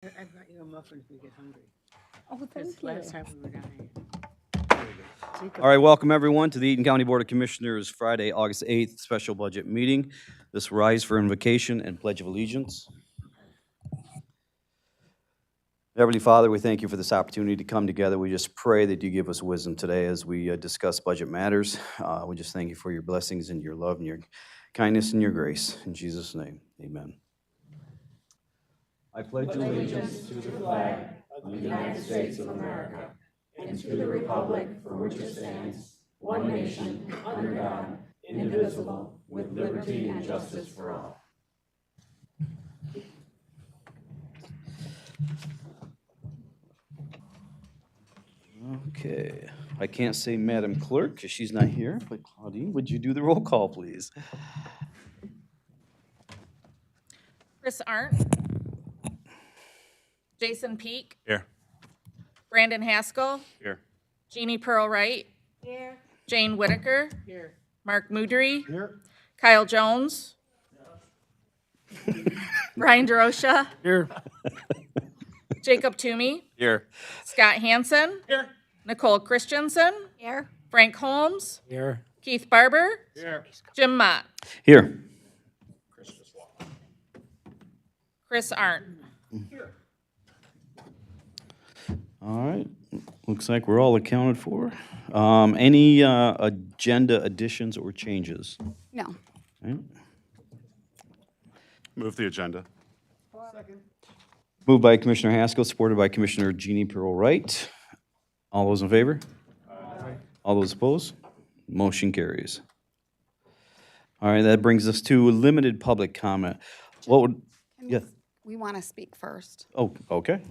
I brought you a muffin if you get hungry. Oh, thank Because you. last time we were dying. All right, welcome everyone to the Eaton County Board of Commissioners Friday, August 8th special budget meeting. This rise for invocation and pledge of allegiance. Heavenly Father, we thank you for this opportunity to come together. We just pray that you give us wisdom today as we discuss budget matters. We just thank you for your blessings and your love and your kindness and your grace. In Jesus' name, amen. I pledge allegiance to the flag of the United States of America and to the republic for which it stands, one nation, under God, indivisible, with liberty and justice for all. Okay, I can't say Madam Clerk because she's not here, but Claudine, would you do the roll call, please? Chris Arndt. Jason Peak. Here. Brandon Haskell. Here. Jeannie Pearl Wright. Here. Jane Whitaker. Here. Mark Moudry. Here. Kyle Jones. Ryan DeRocha. Here. Jacob Toomey. Here. Scott Hansen. Here. Nicole Christensen. Here. Frank Holmes. Here. Keith Barber. Here. Jim Mott. Here. Chris Arndt. All right, looks like we're all accounted for. Any agenda additions or changes? No. Okay. Move the agenda. Moved by Commissioner Haskell, supported by Commissioner Jeannie Pearl Wright. All those in favor? Aye. All those opposed? Motion carries. All right, that brings us to limited public comment. What would, yes, We want to speak first. oh, okay.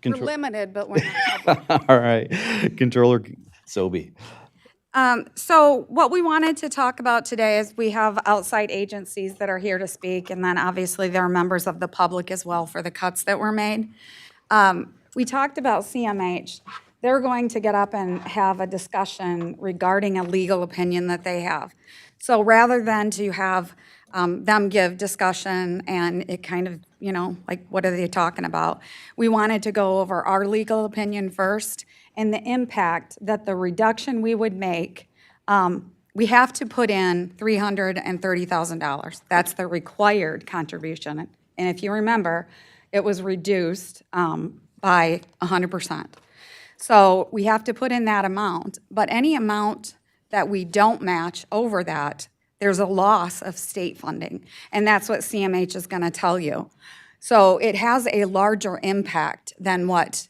We're Contro- limited, but we're not public. All right, Controller Sobey. So what we wanted to talk about today is we have outside agencies that are here to speak, and then obviously there are members of the public as well for the cuts that were made. We talked about CMH. They're going to get up and have a discussion regarding a legal opinion that they have. So rather than to have them give discussion and it kind of, like, what are they talking about? We wanted to go over our legal opinion first and the impact that the reduction we would make. We have to put in $330,000. That's the required contribution. And if you remember, it was reduced by 100%. So we have to put in that amount, but any amount that we don't match over that, there's a loss of state funding, and that's what CMH is going to tell you. So it has a larger impact than what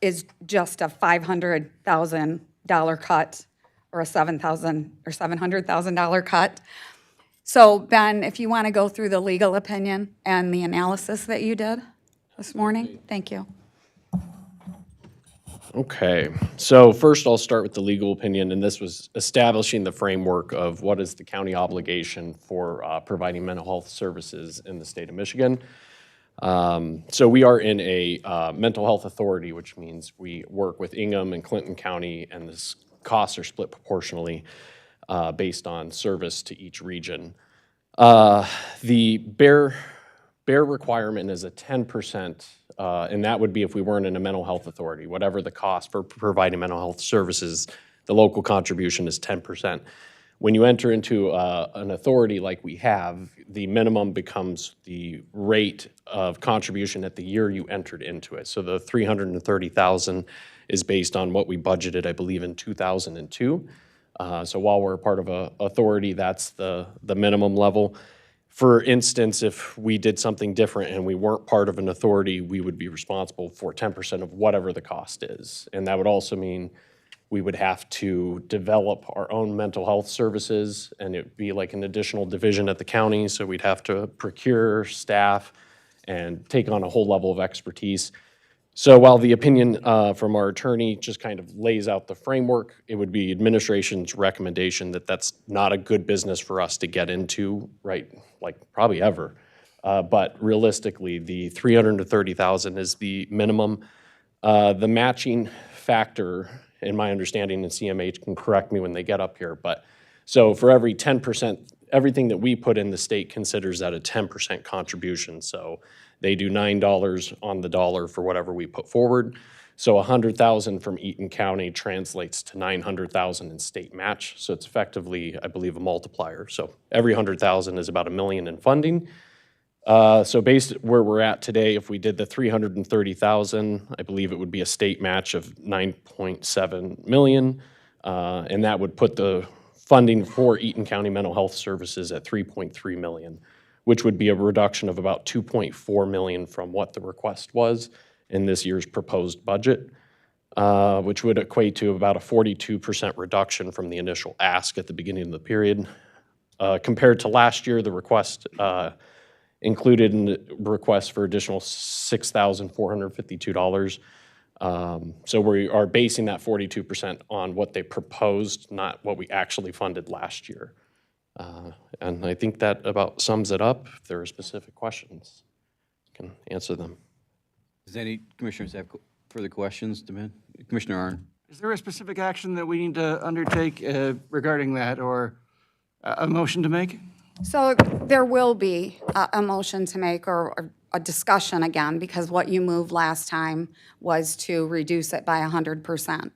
is just a $500,000 cut or a $700,000 cut. So Ben, if you want to go through the legal opinion and the analysis that you did this morning, thank you. Okay, so first I'll start with the legal opinion, and this was establishing the framework of what is the county obligation for providing mental health services in the state of Michigan. So we are in a mental health authority, which means we work with Ingham and Clinton County, and the costs are split proportionally based on service to each region. The bare requirement is a 10%, and that would be if we weren't in a mental health authority. Whatever the cost for providing mental health services, the local contribution is 10%. When you enter into an authority like we have, the minimum becomes the rate of contribution at the year you entered into it. So the $330,000 is based on what we budgeted, I believe, in 2002. So while we're a part of an authority, that's the minimum level. For instance, if we did something different and we weren't part of an authority, we would be responsible for 10% of whatever the cost is. And that would also mean we would have to develop our own mental health services, and it'd be like an additional division at the county, so we'd have to procure staff and take on a whole level of expertise. So while the opinion from our attorney just kind of lays out the framework, it would be administration's recommendation that that's not a good business for us to get into, right, like probably ever. But realistically, the $330,000 is the minimum. The matching factor, in my understanding, and CMH can correct me when they get up here, but So for every 10%, everything that we put in, the state considers that a 10% contribution. So they do $9 on the dollar for whatever we put forward. So 100,000 from Eaton County translates to 900,000 in state match. So it's effectively, I believe, a multiplier. So every 100,000 is about $1 million in funding. So based where we're at today, if we did the 330,000, I believe it would be a state match of 9.7 million. And that would put the funding for Eaton County Mental Health Services at 3.3 million, which would be a reduction of about 2.4 million from what the request was in this year's proposed budget, which would equate to about a 42% reduction from the initial ask at the beginning of the period. Compared to last year, the request included in the request for additional $6,452. So we are basing that 42% on what they proposed, not what we actually funded last year. And I think that about sums it up. If there are specific questions, I can answer them. Does any commissioners have further questions, Demond? Commissioner Arn? Is there a specific action that we need to undertake regarding that, or a motion to make? So there will be a motion to make or a discussion again, because what you moved last time was to reduce it by 100%.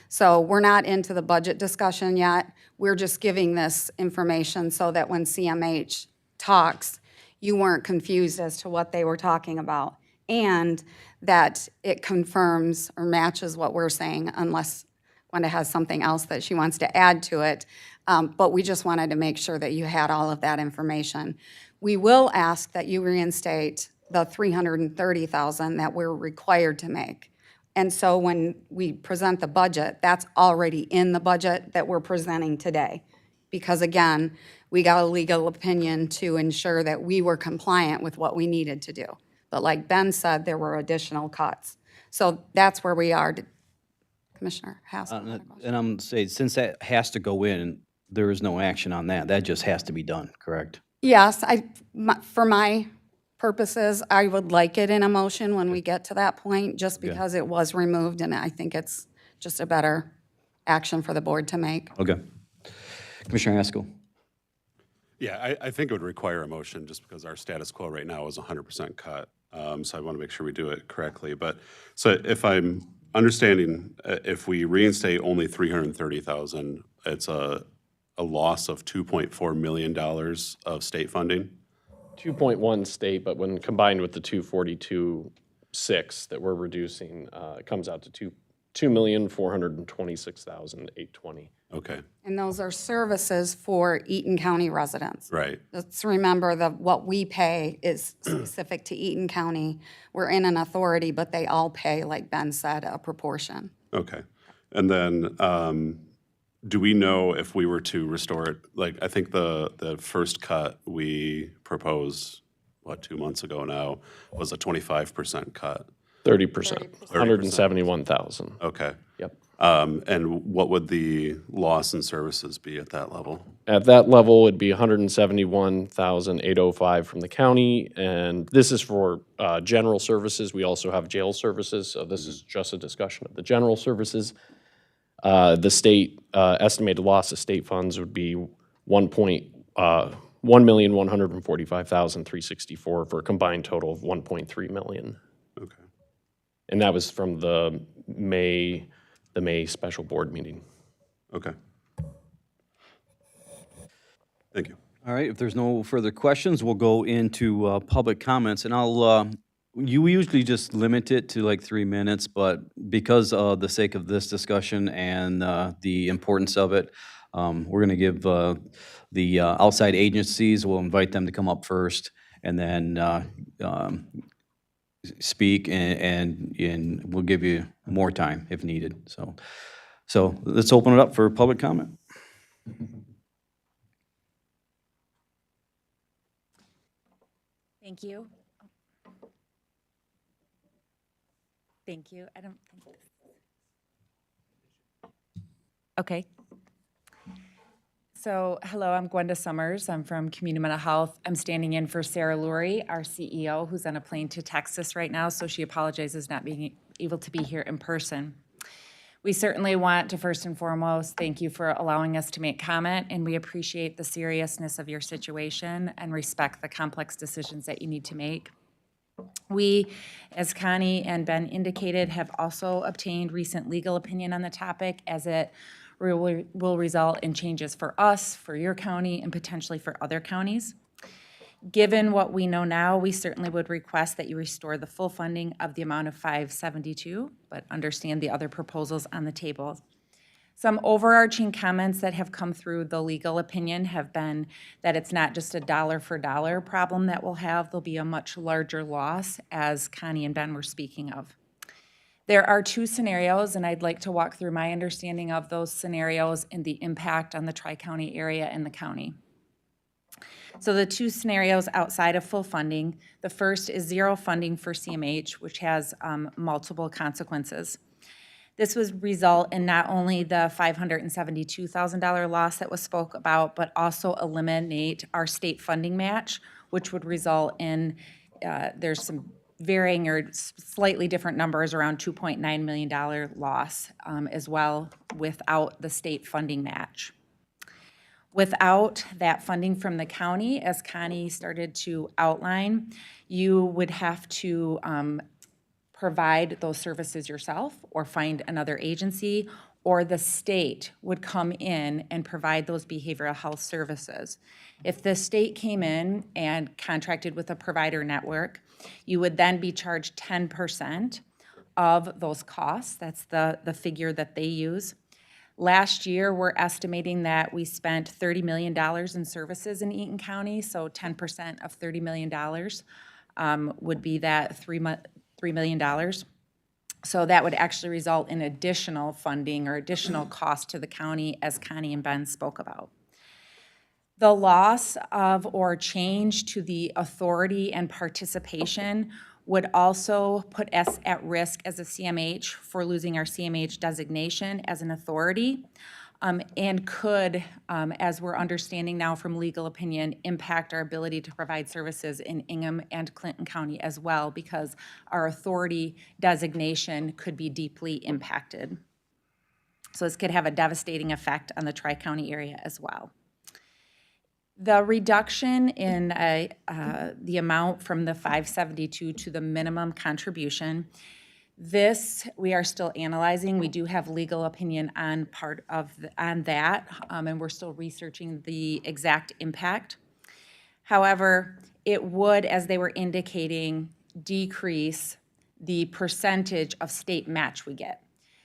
So we're not into the budget discussion yet. We're just giving this information so that when CMH talks, you weren't confused as to what they were talking about, and that it confirms or matches what we're saying, unless Gwenda has something else that she wants to add to it. But we just wanted to make sure that you had all of that information. We will ask that you reinstate the $330,000 that we're required to make. And so when we present the budget, that's already in the budget that we're presenting today. Because again, we got a legal opinion to ensure that we were compliant with what we needed to do. But like Ben said, there were additional cuts. So that's where we are. Commissioner Hassel. And I'm saying, since that has to go in, there is no action on that. That just has to be done, correct? Yes, for my purposes, I would like it in a motion when we get to that point, just because it was removed, and I think it's just a better action for the board to make. Okay. Commissioner Haskell? Yeah, I think it would require a motion just because our status quo right now is 100% cut. So I want to make sure we do it correctly. But so if I'm understanding, if we reinstate only 330,000, it's a loss of $2.4 million of state funding? 2.1 state, but when combined with the 242.6 that we're reducing, it comes out to 2,426,820. Okay, And those are services for Eaton County residents. right. Let's remember that what we pay is specific to Eaton County. We're in an authority, but they all pay, like Ben said, a proportion. Okay. And then do we know if we were to restore it? Like, I think the first cut we proposed, 2 months ago now, was a 25% cut. 30%, 171,000. Okay. Yep. And what would the loss in services be at that level? At that level, it'd be 171,805 from the county, and this is for general services. We also have jail services, so this is just a discussion of the general services. The state estimated loss of state funds would be 1,145,364 for a combined total of 1.3 million. Okay. And that was from the May special board meeting. Okay. Thank you. All right, if there's no further questions, we'll go into public comments, and you usually just limit it to like 3 minutes, but because of the sake of this discussion and the importance of it, we're going to give the outside agencies, we'll invite them to come up first, and then speak, and we'll give you more time if needed. So let's open it up for public comment. Thank you. Thank you. I don't think this. Okay. So, hello, I'm Gwenda Summers. I'm from Community Mental Health. I'm standing in for Sarah Lurie, our CEO, who's on a plane to Texas right now, so she apologizes not being able to be here in person. We certainly want to first and foremost thank you for allowing us to make comment, and we appreciate the seriousness of your situation and respect the complex decisions that you need to make. We, as Connie and Ben indicated, have also obtained recent legal opinion on the topic as it will result in changes for us, for your county, and potentially for other counties. Given what we know now, we certainly would request that you restore the full funding of the amount of $572, but understand the other proposals on the table. Some overarching comments that have come through the legal opinion have been that it's not just a dollar for dollar problem that we'll have, there'll be a much larger loss, as Connie and Ben were speaking of. There are two scenarios, and I'd like to walk through my understanding of those scenarios and the impact on the Tri-County area and the county. So the two scenarios outside of full funding, the first is zero funding for CMH, which has multiple consequences. This would result in not only the $572,000 loss that was spoke about, but also eliminate our state funding match, which would result in, there's some varying or slightly different numbers, around $2.9 million loss as well without the state funding match. Without that funding from the county, as Connie started to outline, you would have to provide those services yourself or find another agency, or the state would come in and provide those behavioral health services. If the state came in and contracted with a provider network, you would then be charged 10% of those costs. That's the figure that they use. Last year, we're estimating that we spent $30 million in services in Eaton County, so 10% of $30 million would be that $3 million. So that would actually result in additional funding or additional cost to the county, as Connie and Ben spoke about. The loss of or change to the authority and participation would also put us at risk as a CMH for losing our CMH designation as an authority, and could, as we're understanding now from legal opinion, impact our ability to provide services in Ingham and Clinton County as well, because our authority designation could be deeply impacted. So this could have a devastating effect on the Tri-County area as well. The reduction in the amount from the $572 to the minimum contribution, this we are still analyzing. We do have legal opinion on that, and we're still researching the exact impact. However, it would, as they were indicating, decrease the percentage of state match we get.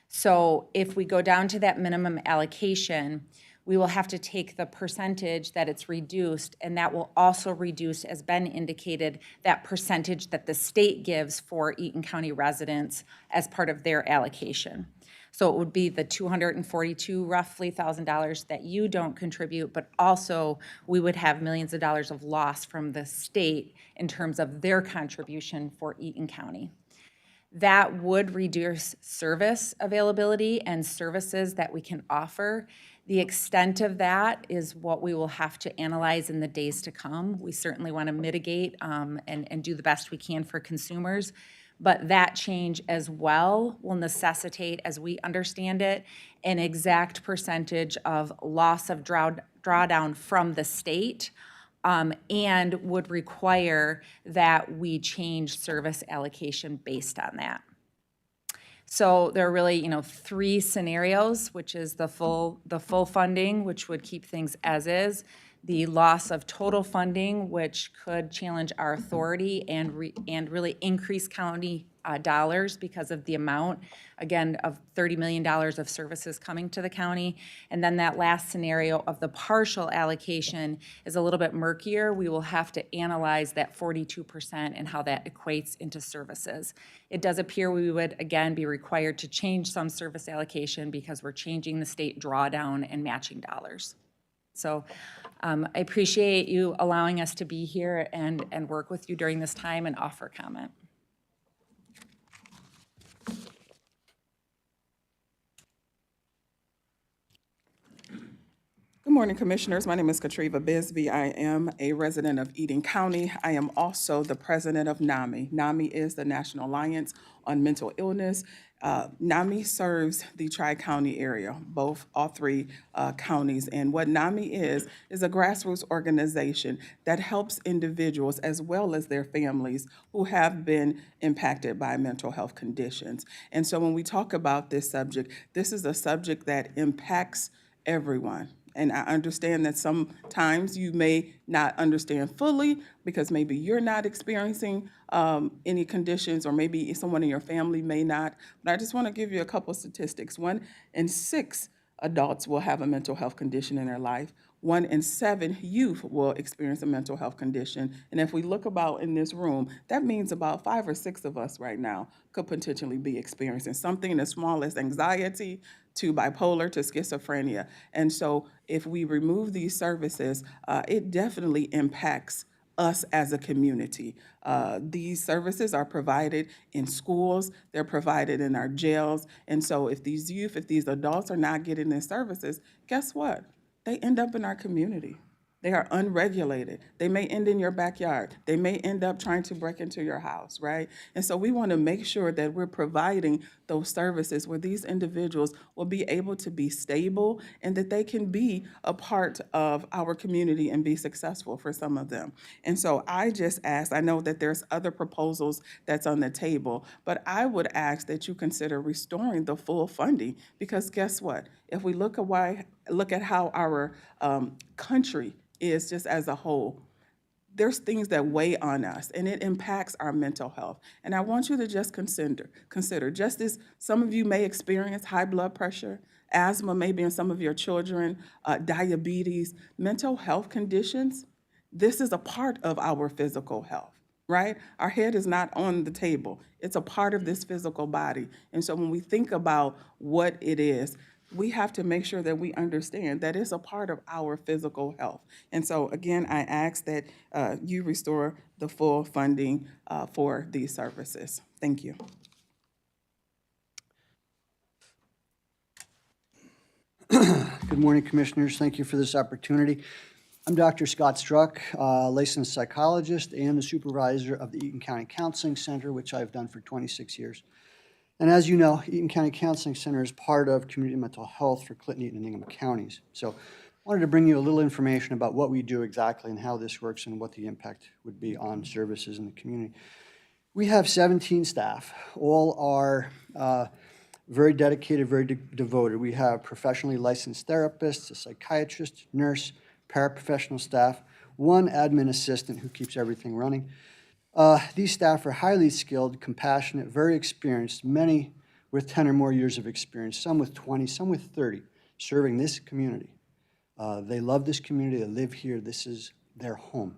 So if we go down to that minimum allocation, we will have to take the percentage that it's reduced, and that will also reduce, as Ben indicated, that percentage that the state gives for Eaton County residents as part of their allocation. So it would be the $242 roughly $1,000 that you don't contribute, but also we would have millions of dollars of loss from the state in terms of their contribution for Eaton County. That would reduce service availability and services that we can offer. The extent of that is what we will have to analyze in the days to come. We certainly want to mitigate and do the best we can for consumers, but that change as well will necessitate, as we understand it, an exact percentage of loss of drawdown from the state, and would require that we change service allocation based on that. So there are really, three scenarios, which is the full funding, which would keep things as is, the loss of total funding, which could challenge our authority and really increase county dollars because of the amount, again, of $30 million of services coming to the county. And then that last scenario of the partial allocation is a little bit murkier. We will have to analyze that 42% and how that equates into services. It does appear we would, again, be required to change some service allocation because we're changing the state drawdown and matching dollars. So I appreciate you allowing us to be here and work with you during this time and offer comment. Good morning, Commissioners. My name is Katriva Bisbee. I am a resident of Eden County. I am also the president of NAMI. NAMI is the National Alliance on Mental Illness. NAMI serves the Tri-County area, all three counties. And what NAMI is a grassroots organization that helps individuals as well as their families who have been impacted by mental health conditions. And so when we talk about this subject, this is a subject that impacts everyone. And I understand that sometimes you may not understand fully because maybe you're not experiencing any conditions, or maybe someone in your family may not. But I just want to give you a couple statistics. 1 in 6 adults will have a mental health condition in their life. 1 in 7 youth will experience a mental health condition. And if we look about in this room, that means about 5 or 6 of us right now could potentially be experiencing something as small as anxiety to bipolar to schizophrenia. And so if we remove these services, it definitely impacts us as a community. These services are provided in schools, they're provided in our jails. And so if these youth, if these adults are not getting these services, guess what? They end up in our community. They are unregulated. They may end in your backyard. They may end up trying to break into your house, right? And so we want to make sure that we're providing those services where these individuals will be able to be stable and that they can be a part of our community and be successful for some of them. And so I just ask, I know that there's other proposals that's on the table, but I would ask that you consider restoring the full funding, because guess what? If we look at how our country is just as a whole, there's things that weigh on us and it impacts our mental health. And I want you to just consider, just as some of you may experience high blood pressure, asthma maybe in some of your children, diabetes, mental health conditions, this is a part of our physical health, right? Our head is not on the table. It's a part of this physical body. And so when we think about what it is, we have to make sure that we understand that it's a part of our physical health. And so again, I ask that you restore the full funding for these services. Thank you. Good morning, Commissioners. Thank you for this opportunity. I'm Dr. Scott Struck, licensed psychologist and the supervisor of the Eaton County Counseling Center, which I've done for 26 years. And as you know, Eaton County Counseling Center is part of community mental health for Clinton, Eaton, and Ingham counties. So I wanted to bring you a little information about what we do exactly and how this works and what the impact would be on services in the community. We have 17 staff. All are very dedicated, very devoted. We have professionally licensed therapists, a psychiatrist, nurse, paraprofessional staff, 1 admin assistant who keeps everything running. These staff are highly skilled, compassionate, very experienced, many with 10 or more years of experience, some with 20, some with 30, serving this community. They love this community, they live here, this is their home.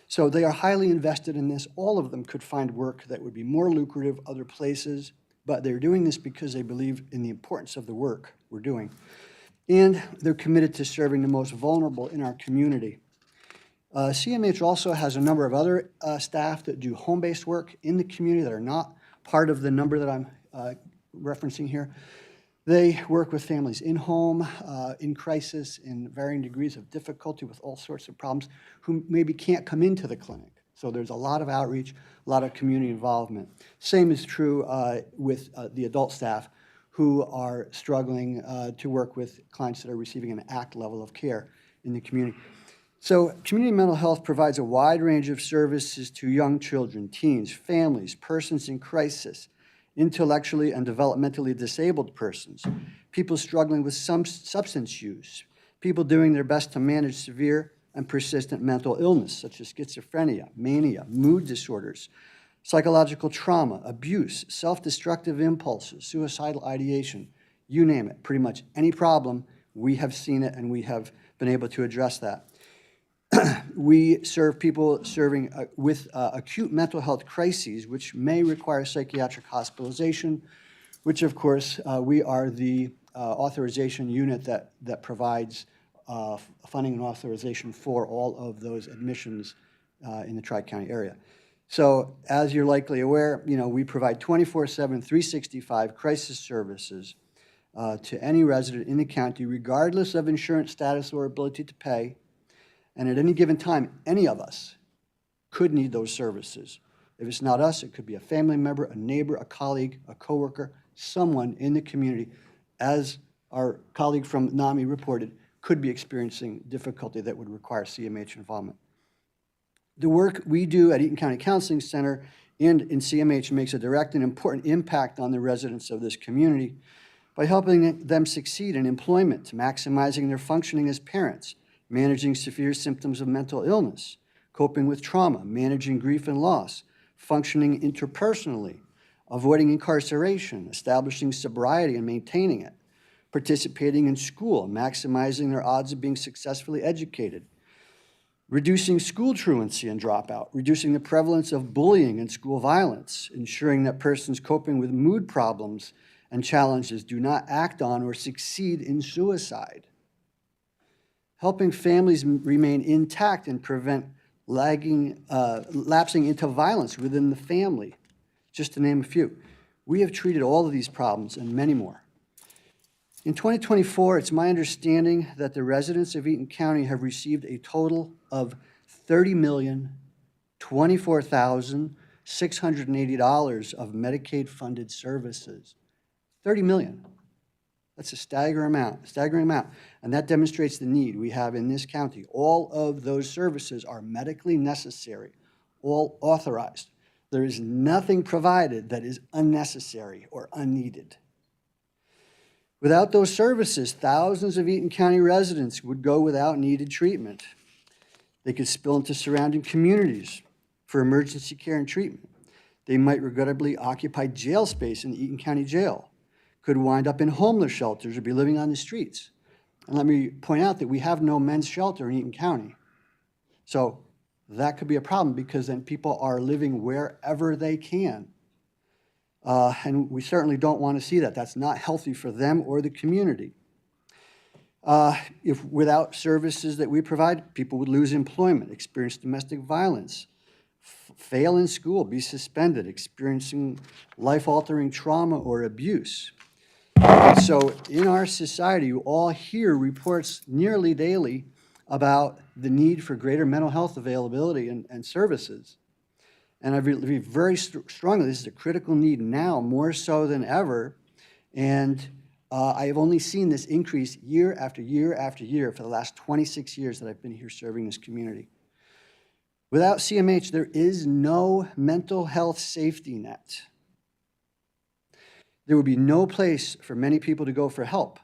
So they are highly invested in this. All of them could find work that would be more lucrative other places, but they're doing this because they believe in the importance of the work we're doing. And they're committed to serving the most vulnerable in our community. CMH also has a number of other staff that do home-based work in the community that are not part of the number that I'm referencing here. They work with families in home, in crisis, in varying degrees of difficulty with all sorts of problems, who maybe can't come into the clinic. So there's a lot of outreach, a lot of community involvement. Same is true with the adult staff who are struggling to work with clients that are receiving an ACT level of care in the community. So community mental health provides a wide range of services to young children, teens, families, persons in crisis, intellectually and developmentally disabled persons, people struggling with some substance use, people doing their best to manage severe and persistent mental illness, such as schizophrenia, mania, mood disorders, psychological trauma, abuse, self-destructive impulses, suicidal ideation, you name it. Pretty much any problem, we have seen it and we have been able to address that. We serve people with acute mental health crises, which may require psychiatric hospitalization, which of course we are the authorization unit that provides funding and authorization for all of those admissions in the Tri-County area. So as you're likely aware, we provide 24/7, 365 crisis services to any resident in the county, regardless of insurance status or ability to pay. And at any given time, any of us could need those services. If it's not us, it could be a family member, a neighbor, a colleague, a coworker, someone in the community, as our colleague from NAMI reported, could be experiencing difficulty that would require CMH involvement. The work we do at Eaton County Counseling Center and in CMH makes a direct and important impact on the residents of this community by helping them succeed in employment, maximizing their functioning as parents, managing severe symptoms of mental illness, coping with trauma, managing grief and loss, functioning interpersonally, avoiding incarceration, establishing sobriety and maintaining it, participating in school, maximizing their odds of being successfully educated, reducing school truancy and dropout, reducing the prevalence of bullying and school violence, ensuring that persons coping with mood problems and challenges do not act on or succeed in suicide, helping families remain intact and prevent lapsing into violence within the family, just to name a few. We have treated all of these problems and many more. In 2024, it's my understanding that the residents of Eaton County have received a total of $30,024,680 of Medicaid-funded services. $30 million. That's a staggering amount, and that demonstrates the need we have in this county. All of those services are medically necessary, all authorized. There is nothing provided that is unnecessary or unneeded. Without those services, thousands of Eaton County residents would go without needed treatment. They could spill into surrounding communities for emergency care and treatment. They might regrettably occupy jail space in the Eaton County Jail, could wind up in homeless shelters or be living on the streets. And let me point out that we have no men's shelter in Eaton County. So that could be a problem because then people are living wherever they can. And we certainly don't want to see that. That's not healthy for them or the community. If without services that we provide, people would lose employment, experience domestic violence, fail in school, be suspended, experiencing life-altering trauma or abuse. And so in our society, you all hear reports nearly daily about the need for greater mental health availability and services. And I believe very strongly this is a critical need now, more so than ever. And I have only seen this increase year after year after year for the last 26 years that I've been here serving this community. Without CMH, there is no mental health safety net. There would be no place for many people to go for help.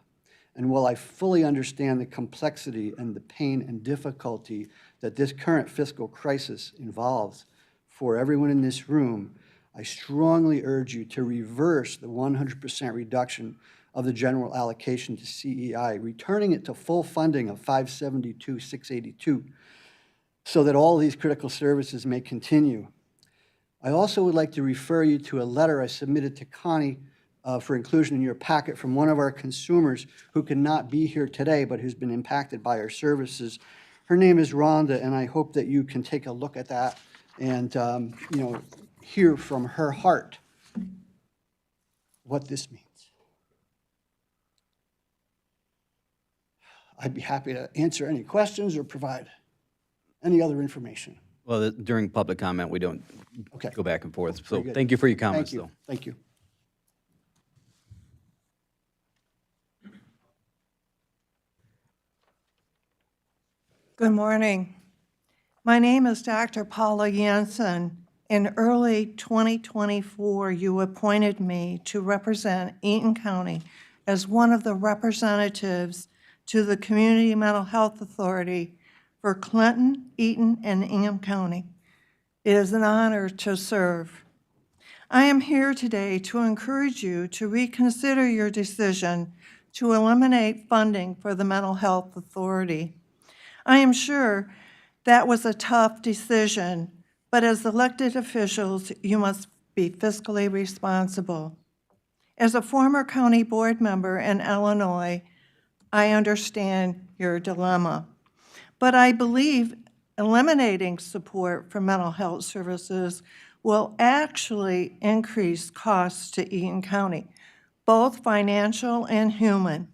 And while I fully understand the complexity and the pain and difficulty that this current fiscal crisis involves for everyone in this room, I strongly urge you to reverse the 100% reduction of the general allocation to CEI, returning it to full funding of $572,682 so that all these critical services may continue. I also would like to refer you to a letter I submitted to Connie for inclusion in your packet from one of our consumers who cannot be here today but who's been impacted by our services. Her name is Rhonda, and I hope that you can take a look at that and hear from her heart what this means. I'd be happy to answer any questions or provide any other information. Well, during public comment, we don't Okay. go back and forth. So Very good. thank you for your comments, though. Thank you. Good morning. My name is Dr. Paula Jensen. In early 2024, you appointed me to represent Eaton County as one of the representatives to the Community Mental Health Authority for Clinton, Eaton, and Ingham County. It is an honor to serve. I am here today to encourage you to reconsider your decision to eliminate funding for the Mental Health Authority. I am sure that was a tough decision, but as elected officials, you must be fiscally responsible. As a former county board member in Illinois, I understand your dilemma, but I believe eliminating support for mental health services will actually increase costs to Eaton County. both financial and human.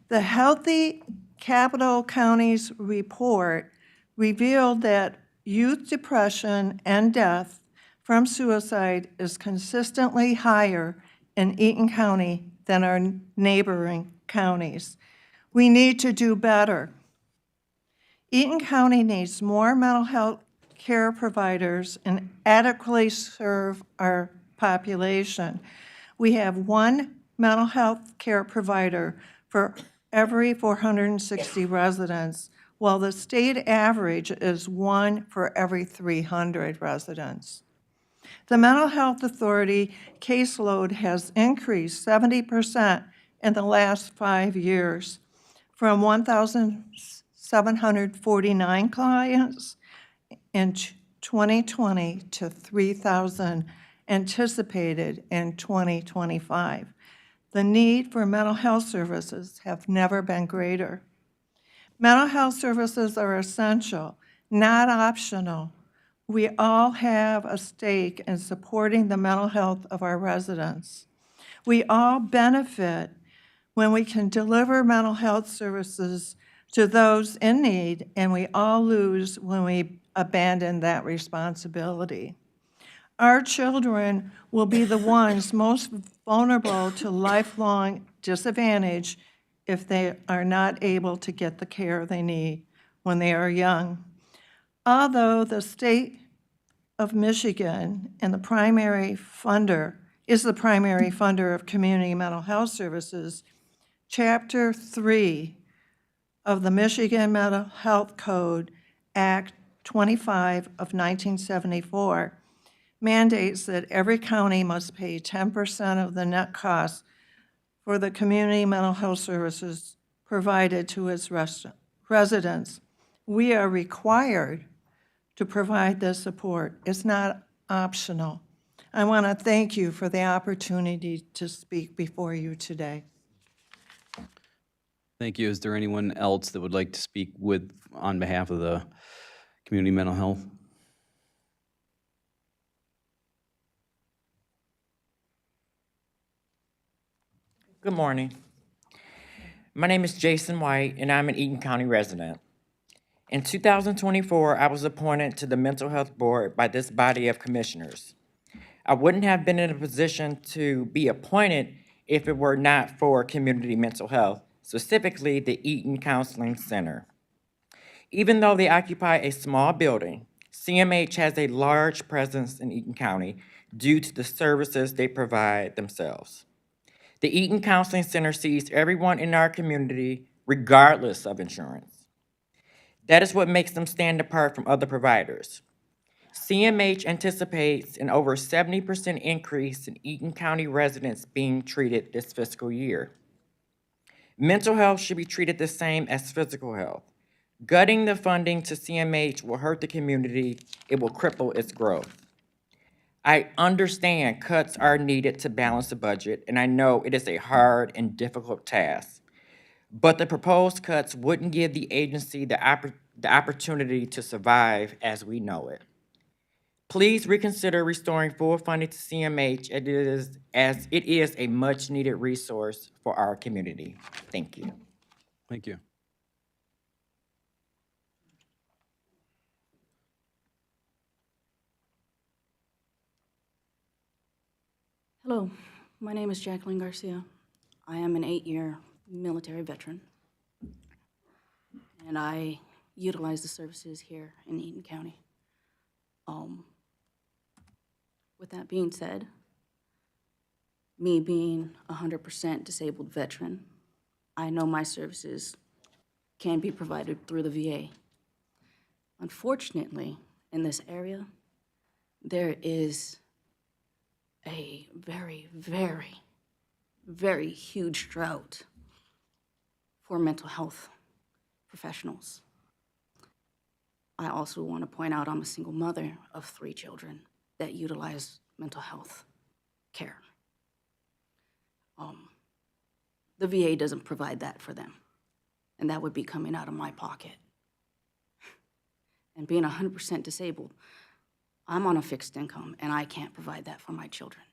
The Healthy Capital Counties report revealed that youth depression and death from suicide is consistently higher in Eaton County than our neighboring counties. We need to do better. Eaton County needs more mental health care providers and adequately serve our population. We have one mental health care provider for every 460 residents, while the state average is one for every 300 residents. The Mental Health Authority caseload has increased 70% in the last 5 years, from 1,749 clients in 2020 to 3,000 anticipated in 2025. The need for mental health services have never been greater. Mental health services are essential, not optional. We all have a stake in supporting the mental health of our residents. We all benefit when we can deliver mental health services to those in need, and we all lose when we abandon that responsibility. Our children will be the ones most vulnerable to lifelong disadvantage if they are not able to get the care they need when they are young. Although the state of Michigan and is the primary funder of community mental health services, Chapter 3 of the Michigan Mental Health Code, Act 25 of 1974, mandates that every county must pay 10% of the net cost for the community mental health services provided to its residents. We are required to provide this support. It's not optional. I want to thank you for the opportunity to speak before you today. Thank you. Is there anyone else that would like to speak on behalf of the community mental health? Good morning. My name is Jason White, and I'm an Eaton County resident. In 2024, I was appointed to the Mental Health Board by this body of commissioners. I wouldn't have been in a position to be appointed if it were not for community mental health, specifically the Eaton Counseling Center. Even though they occupy a small building, CMH has a large presence in Eaton County due to the services they provide themselves. The Eaton Counseling Center sees everyone in our community regardless of insurance. That is what makes them stand apart from other providers. CMH anticipates an over 70% increase in Eaton County residents being treated this fiscal year. Mental health should be treated the same as physical health. Gutting the funding to CMH will hurt the community. It will cripple its growth. I understand cuts are needed to balance the budget, and I know it is a hard and difficult task. But the proposed cuts wouldn't give the agency the opportunity to survive as we know it. Please reconsider restoring full funding to CMH as it is a much-needed resource for our community. Thank you. Thank you. Hello, my name is Jacqueline Garcia. I am an 8-year military veteran, and I utilize the services here in Eaton County. With that being said, me being a 100% disabled veteran, I know my services can be provided through the VA. Unfortunately, in this area, there is a very, very, very huge drought for mental health professionals. I also want to point out I'm a single mother of 3 children that utilize mental health care. The VA doesn't provide that for them, and that would be coming out of my pocket. And being 100% disabled, I'm on a fixed income, and I can't provide that for my children.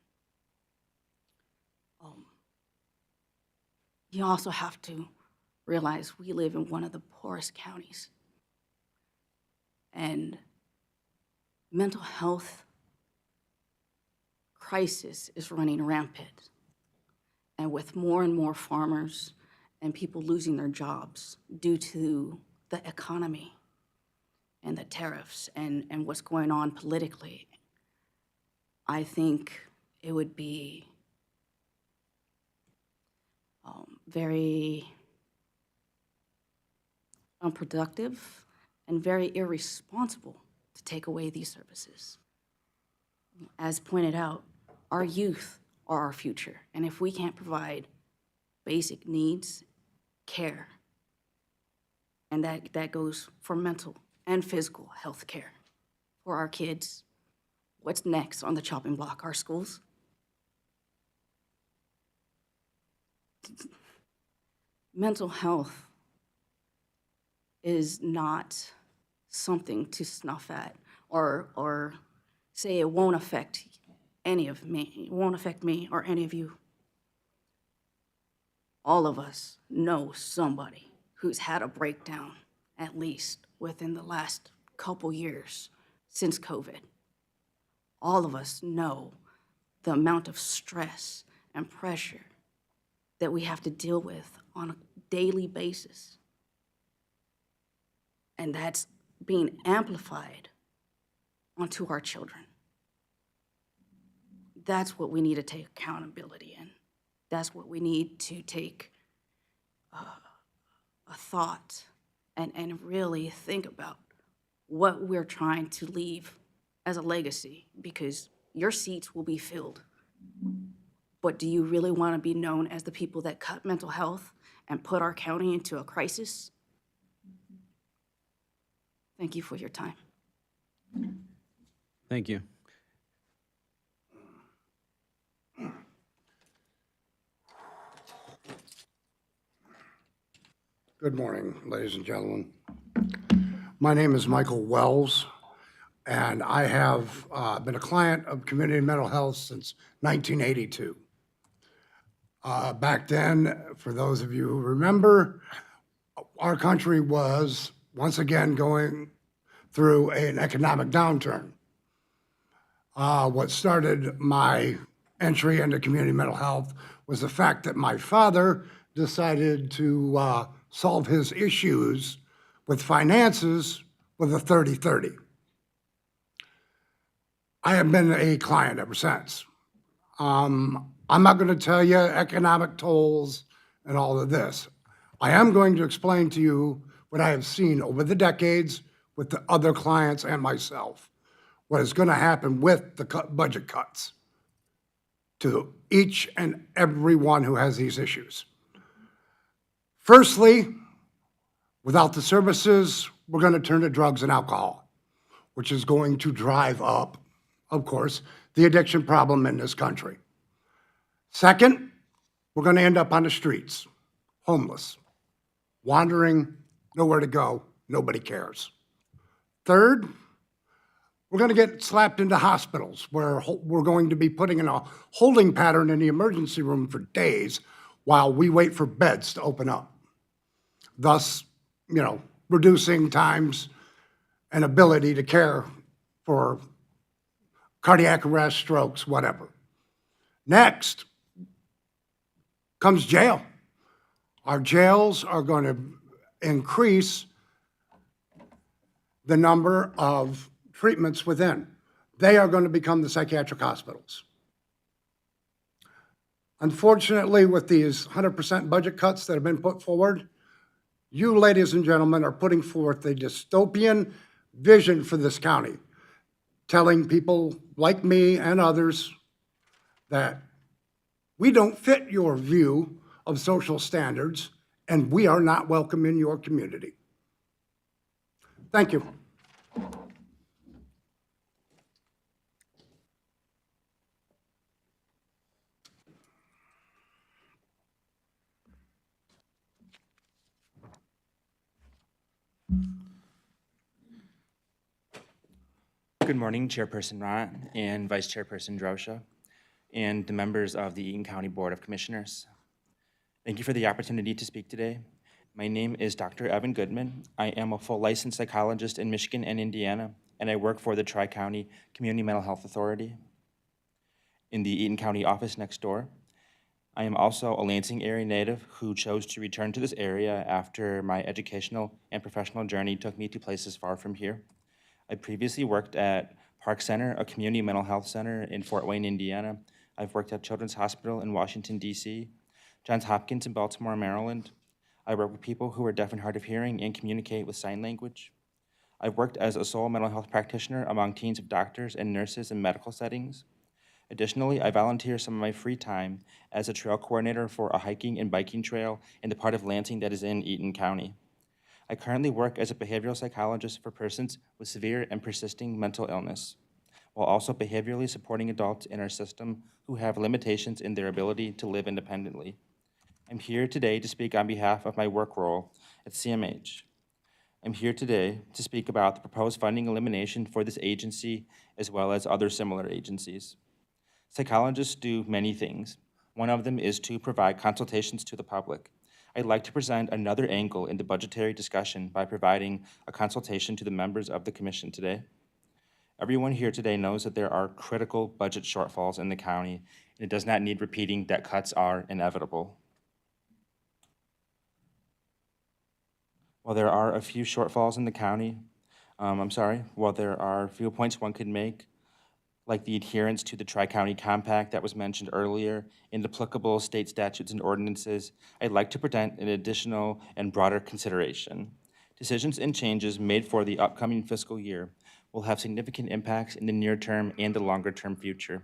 you also have to realize we live in one of the poorest counties. And mental health crisis is running rampant. And with more and more farmers and people losing their jobs due to the economy and the tariffs and what's going on politically, I think it would be very unproductive and very irresponsible to take away these services. As pointed out, our youth are our future, and if we can't provide basic needs, care, and that goes for mental and physical health care for our kids, what's next on the chopping block? Our schools? Mental health is not something to snuff at or say it won't affect any of me, it won't affect me or any of you. All of us know somebody who's had a breakdown, at least within the last couple years since COVID. All of us know the amount of stress and pressure that we have to deal with on a daily basis. And that's being amplified onto our children. That's what we need to take accountability in. That's what we need to take a thought and really think about what we're trying to leave as a legacy, because your seats will be filled. But do you really want to be known as the people that cut mental health and put our county into a crisis? Thank you for your time. Thank you. Good morning, ladies and gentlemen. My name is Michael Wells, and I have been a client of community mental health since 1982. Back then, for those of you who remember, our country was once again going through an economic downturn. What started my entry into community mental health was the fact that my father decided to solve his issues with finances with a 30-30. I have been a client ever since. I'm not going to tell you economic tolls and all of this. I am going to explain to you what I have seen over the decades with the other clients and myself, what is going to happen with the budget cuts to each and every one who has these issues. Firstly, without the services, we're going to turn to drugs and alcohol, which is going to drive up, of course, the addiction problem in this country. Second, we're going to end up on the streets, homeless, wandering, nowhere to go, nobody cares. Third, we're going to get slapped into hospitals where we're going to be putting in a holding pattern in the emergency room for days while we wait for beds to open up, thus, reducing times and ability to care for cardiac arrest, strokes, whatever. Next comes jail. Our jails are going to increase the number of treatments within. They are going to become the psychiatric hospitals. Unfortunately, with these 100% budget cuts that have been put forward, you, ladies and gentlemen, are putting forth a dystopian vision for this county, telling people like me and others that we don't fit your view of social standards and we are not welcome in your community. Thank you. Good morning, Chairperson Rott and Vice Chairperson Drosha, and the members of the Eaton County Board of Commissioners. Thank you for the opportunity to speak today. My name is Dr. Evan Goodman. I am a full licensed psychologist in Michigan and Indiana, and I work for the Tri-County Community Mental Health Authority in the Eaton County office next door. I am also a Lansing area native who chose to return to this area after my educational and professional journey took me to places far from here. I previously worked at Park Center, a community mental health center in Fort Wayne, Indiana. I've worked at Children's Hospital in Washington, D.C., Johns Hopkins in Baltimore, Maryland. I work with people who are deaf and hard of hearing and communicate with sign language. I've worked as a sole mental health practitioner among teams of doctors and nurses in medical settings. Additionally, I volunteer some of my free time as a trail coordinator for a hiking and biking trail in the part of Lansing that is in Eaton County. I currently work as a behavioral psychologist for persons with severe and persisting mental illness, while also behaviorally supporting adults in our system who have limitations in their ability to live independently. I'm here today to speak on behalf of my work role at CMH. I'm here today to speak about the proposed funding elimination for this agency as well as other similar agencies. Psychologists do many things. One of them is to provide consultations to the public. I'd like to present another angle in the budgetary discussion by providing a consultation to the members of the commission today. Everyone here today knows that there are critical budget shortfalls in the county, and it does not need repeating that cuts are inevitable. While there are a few shortfalls in the county, while there are a few points one could make, like the adherence to the Tri-County Compact that was mentioned earlier, and applicable state statutes and ordinances, I'd like to present an additional and broader consideration. Decisions and changes made for the upcoming fiscal year will have significant impacts in the near term and the longer term future.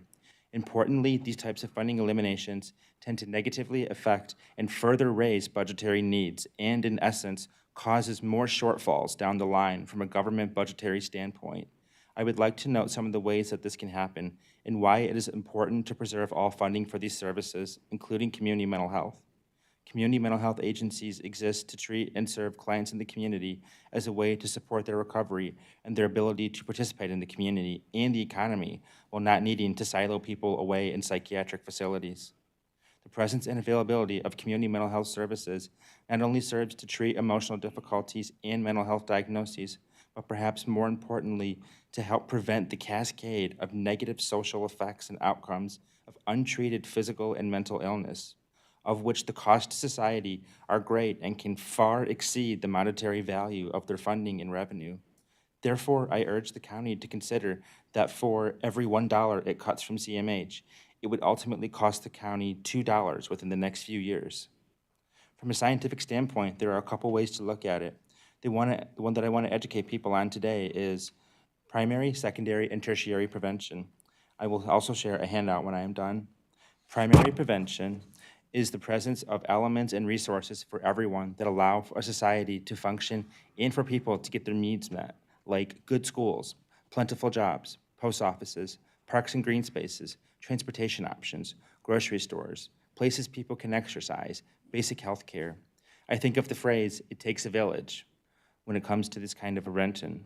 Importantly, these types of funding eliminations tend to negatively affect and further raise budgetary needs and, in essence, causes more shortfalls down the line from a government budgetary standpoint. I would like to note some of the ways that this can happen and why it is important to preserve all funding for these services, including community mental health. Community mental health agencies exist to treat and serve clients in the community as a way to support their recovery and their ability to participate in the community and the economy while not needing to silo people away in psychiatric facilities. The presence and availability of community mental health services not only serves to treat emotional difficulties and mental health diagnoses, but perhaps more importantly, to help prevent the cascade of negative social effects and outcomes of untreated physical and mental illness, of which the cost to society are great and can far exceed the monetary value of their funding and revenue. Therefore, I urge the county to consider that for every $1 it cuts from CMH, it would ultimately cost the county $2 within the next few years. From a scientific standpoint, there are a couple ways to look at it. The one that I want to educate people on today is primary, secondary, and tertiary prevention. I will also share a handout when I am done. Primary prevention is the presence of elements and resources for everyone that allow for a society to function and for people to get their needs met, like good schools, plentiful jobs, post offices, parks and green spaces, transportation options, grocery stores, places people can exercise, basic health care. I think of the phrase, "it takes a village," when it comes to this kind of prevention.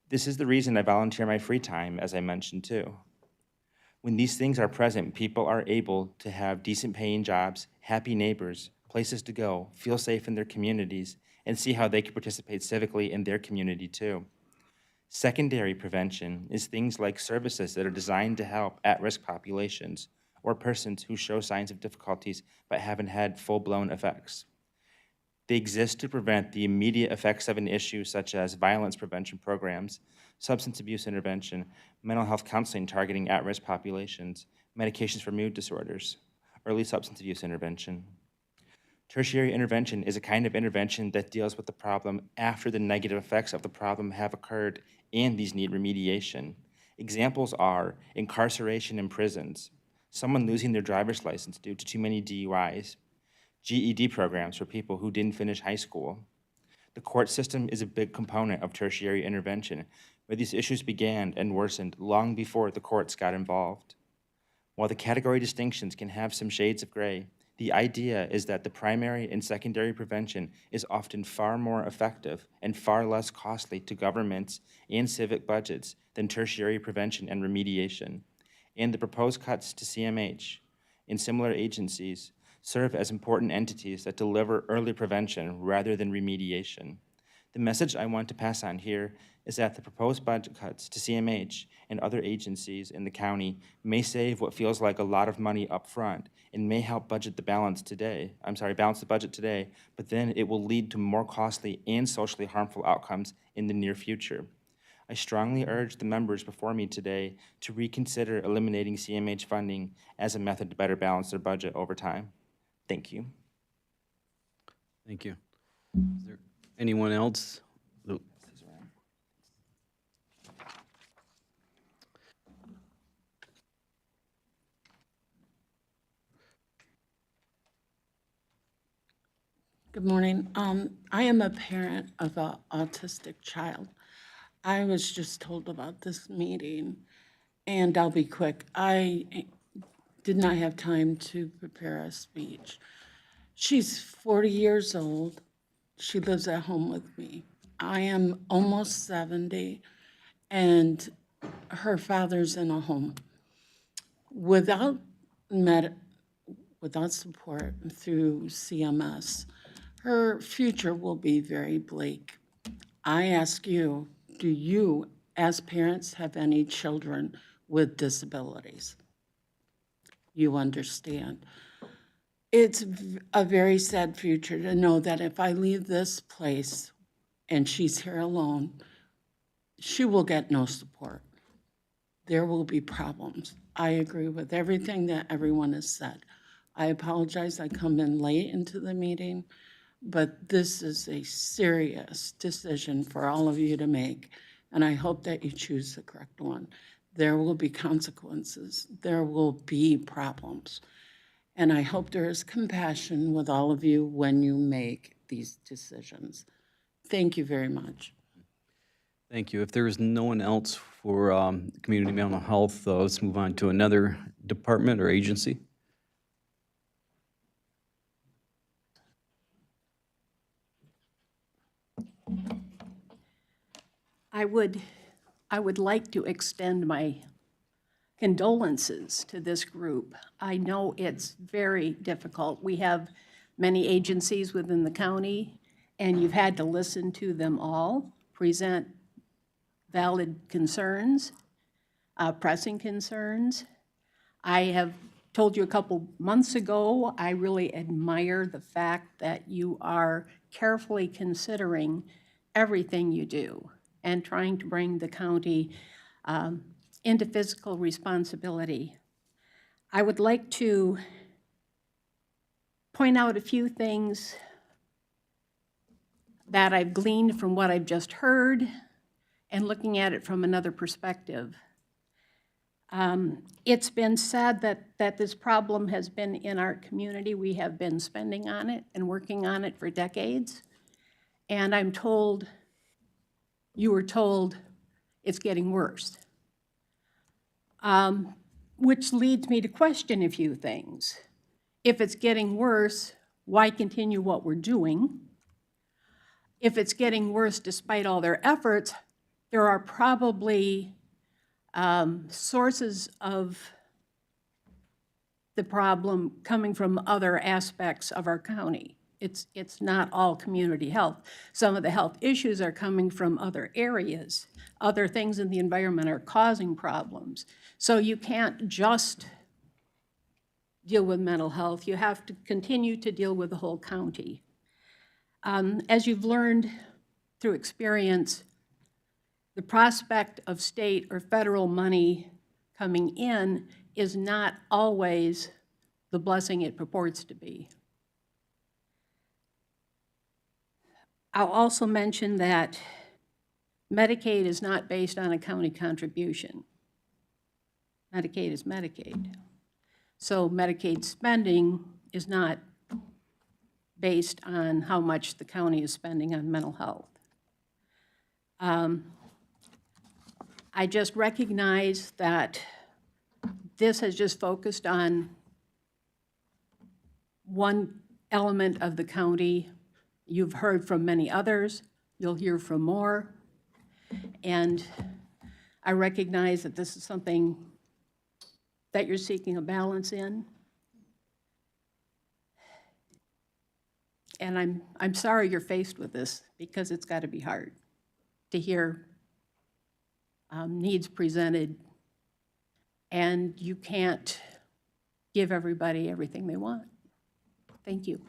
This is the reason I volunteer my free time, as I mentioned too. When these things are present, people are able to have decent paying jobs, happy neighbors, places to go, feel safe in their communities, and see how they can participate civically in their community too. Secondary prevention is things like services that are designed to help at-risk populations or persons who show signs of difficulties but haven't had full-blown effects. They exist to prevent the immediate effects of an issue such as violence prevention programs, substance abuse intervention, mental health counseling targeting at-risk populations, medications for mood disorders, early substance abuse intervention. Tertiary intervention is a kind of intervention that deals with the problem after the negative effects of the problem have occurred and these need remediation. Examples are incarceration in prisons, someone losing their driver's license due to too many DUIs, GED programs for people who didn't finish high school. The court system is a big component of tertiary intervention, where these issues began and worsened long before the courts got involved. While the category distinctions can have some shades of gray, the idea is that the primary and secondary prevention is often far more effective and far less costly to governments and civic budgets than tertiary prevention and remediation. And the proposed cuts to CMH in similar agencies serve as important entities that deliver early prevention rather than remediation. The message I want to pass on here is that the proposed budget cuts to CMH and other agencies in the county may save what feels like a lot of money up front and may help balance the budget today, but then it will lead to more costly and socially harmful outcomes in the near future. I strongly urge the members before me today to reconsider eliminating CMH funding as a method to better balance their budget over time. Thank you. Thank you. Is there anyone else? Good morning. I am a parent of an autistic child. I was just told about this meeting, and I'll be quick. I did not have time to prepare a speech. She's 40 years old. She lives at home with me. I am almost 70, and her father's in a home. Without support through CMS, her future will be very bleak. I ask you, do you, as parents, have any children with disabilities? You understand. It's a very sad future to know that if I leave this place and she's here alone, she will get no support. There will be problems. I agree with everything that everyone has said. I apologize, I come in late into the meeting, but this is a serious decision for all of you to make, and I hope that you choose the correct one. There will be consequences. There will be problems. And I hope there is compassion with all of you when you make these decisions. Thank you very much. Thank you. If there is no one else for community mental health, let's move on to another department or agency. I would like to extend my condolences to this group. I know it's very difficult. We have many agencies within the county, and you've had to listen to them all, present valid concerns, pressing concerns. I have told you a couple months ago, I really admire the fact that you are carefully considering everything you do and trying to bring the county into fiscal responsibility. I would like to point out a few things that I've gleaned from what I've just heard and looking at it from another perspective. It's been said that this problem has been in our community. We have been spending on it and working on it for decades. And I'm told, you were told, it's getting worse. Which leads me to question a few things. If it's getting worse, why continue what we're doing? If it's getting worse despite all their efforts, there are probably sources of the problem coming from other aspects of our county. It's not all community health. Some of the health issues are coming from other areas. Other things in the environment are causing problems. So you can't just deal with mental health. You have to continue to deal with the whole county. As you've learned through experience, the prospect of state or federal money coming in is not always the blessing it purports to be. I'll also mention that Medicaid is not based on a county contribution. Medicaid is Medicaid. So Medicaid spending is not based on how much the county is spending on mental health. I just recognize that this has just focused on one element of the county. You've heard from many others. You'll hear from more. And I recognize that this is something that you're seeking a balance in. And I'm sorry you're faced with this, because it's got to be hard to hear needs presented, and you can't give everybody everything they want. Thank you.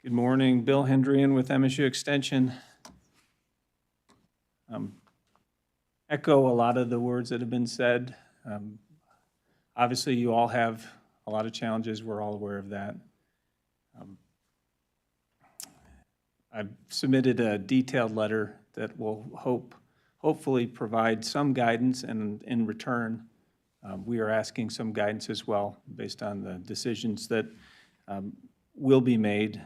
Good morning, Bill Hendrian with MSU Extension. Echo a lot of the words that have been said. Obviously, you all have a lot of challenges. We're all aware of that. I've submitted a detailed letter that will hopefully provide some guidance, and in return, we are asking some guidance as well based on the decisions that will be made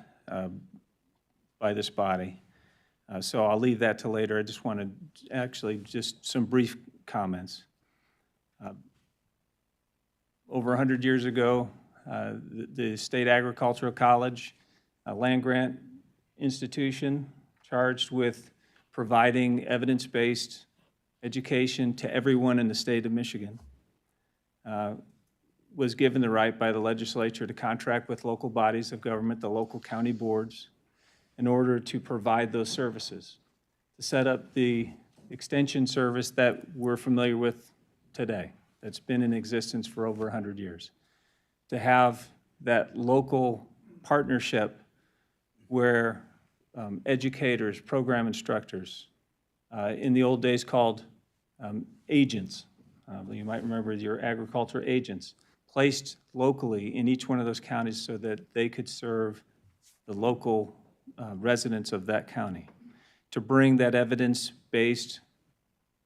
by this body. So I'll leave that to later. I just wanted actually just some brief comments. Over 100 years ago, the State Agricultural College, a land-grant institution charged with providing evidence-based education to everyone in the state of Michigan, was given the right by the legislature to contract with local bodies of government, the local county boards, in order to provide those services, to set up the extension service that we're familiar with today, that's been in existence for over 100 years. To have that local partnership where educators, program instructors, in the old days called agents, you might remember your agriculture agents, placed locally in each one of those counties so that they could serve the local residents of that county, to bring that evidence-based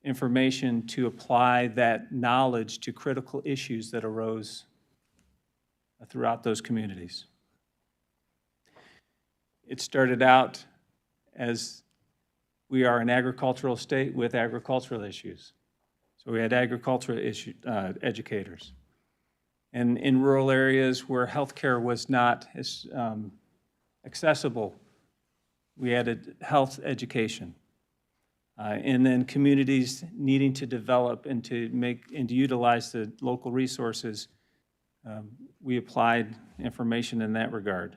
information, to apply that knowledge to critical issues that arose throughout those communities. It started out as we are an agricultural state with agricultural issues. So we had agricultural educators. And in rural areas where healthcare was not as accessible, we added health education. And then communities needing to develop and to utilize the local resources, we applied information in that regard.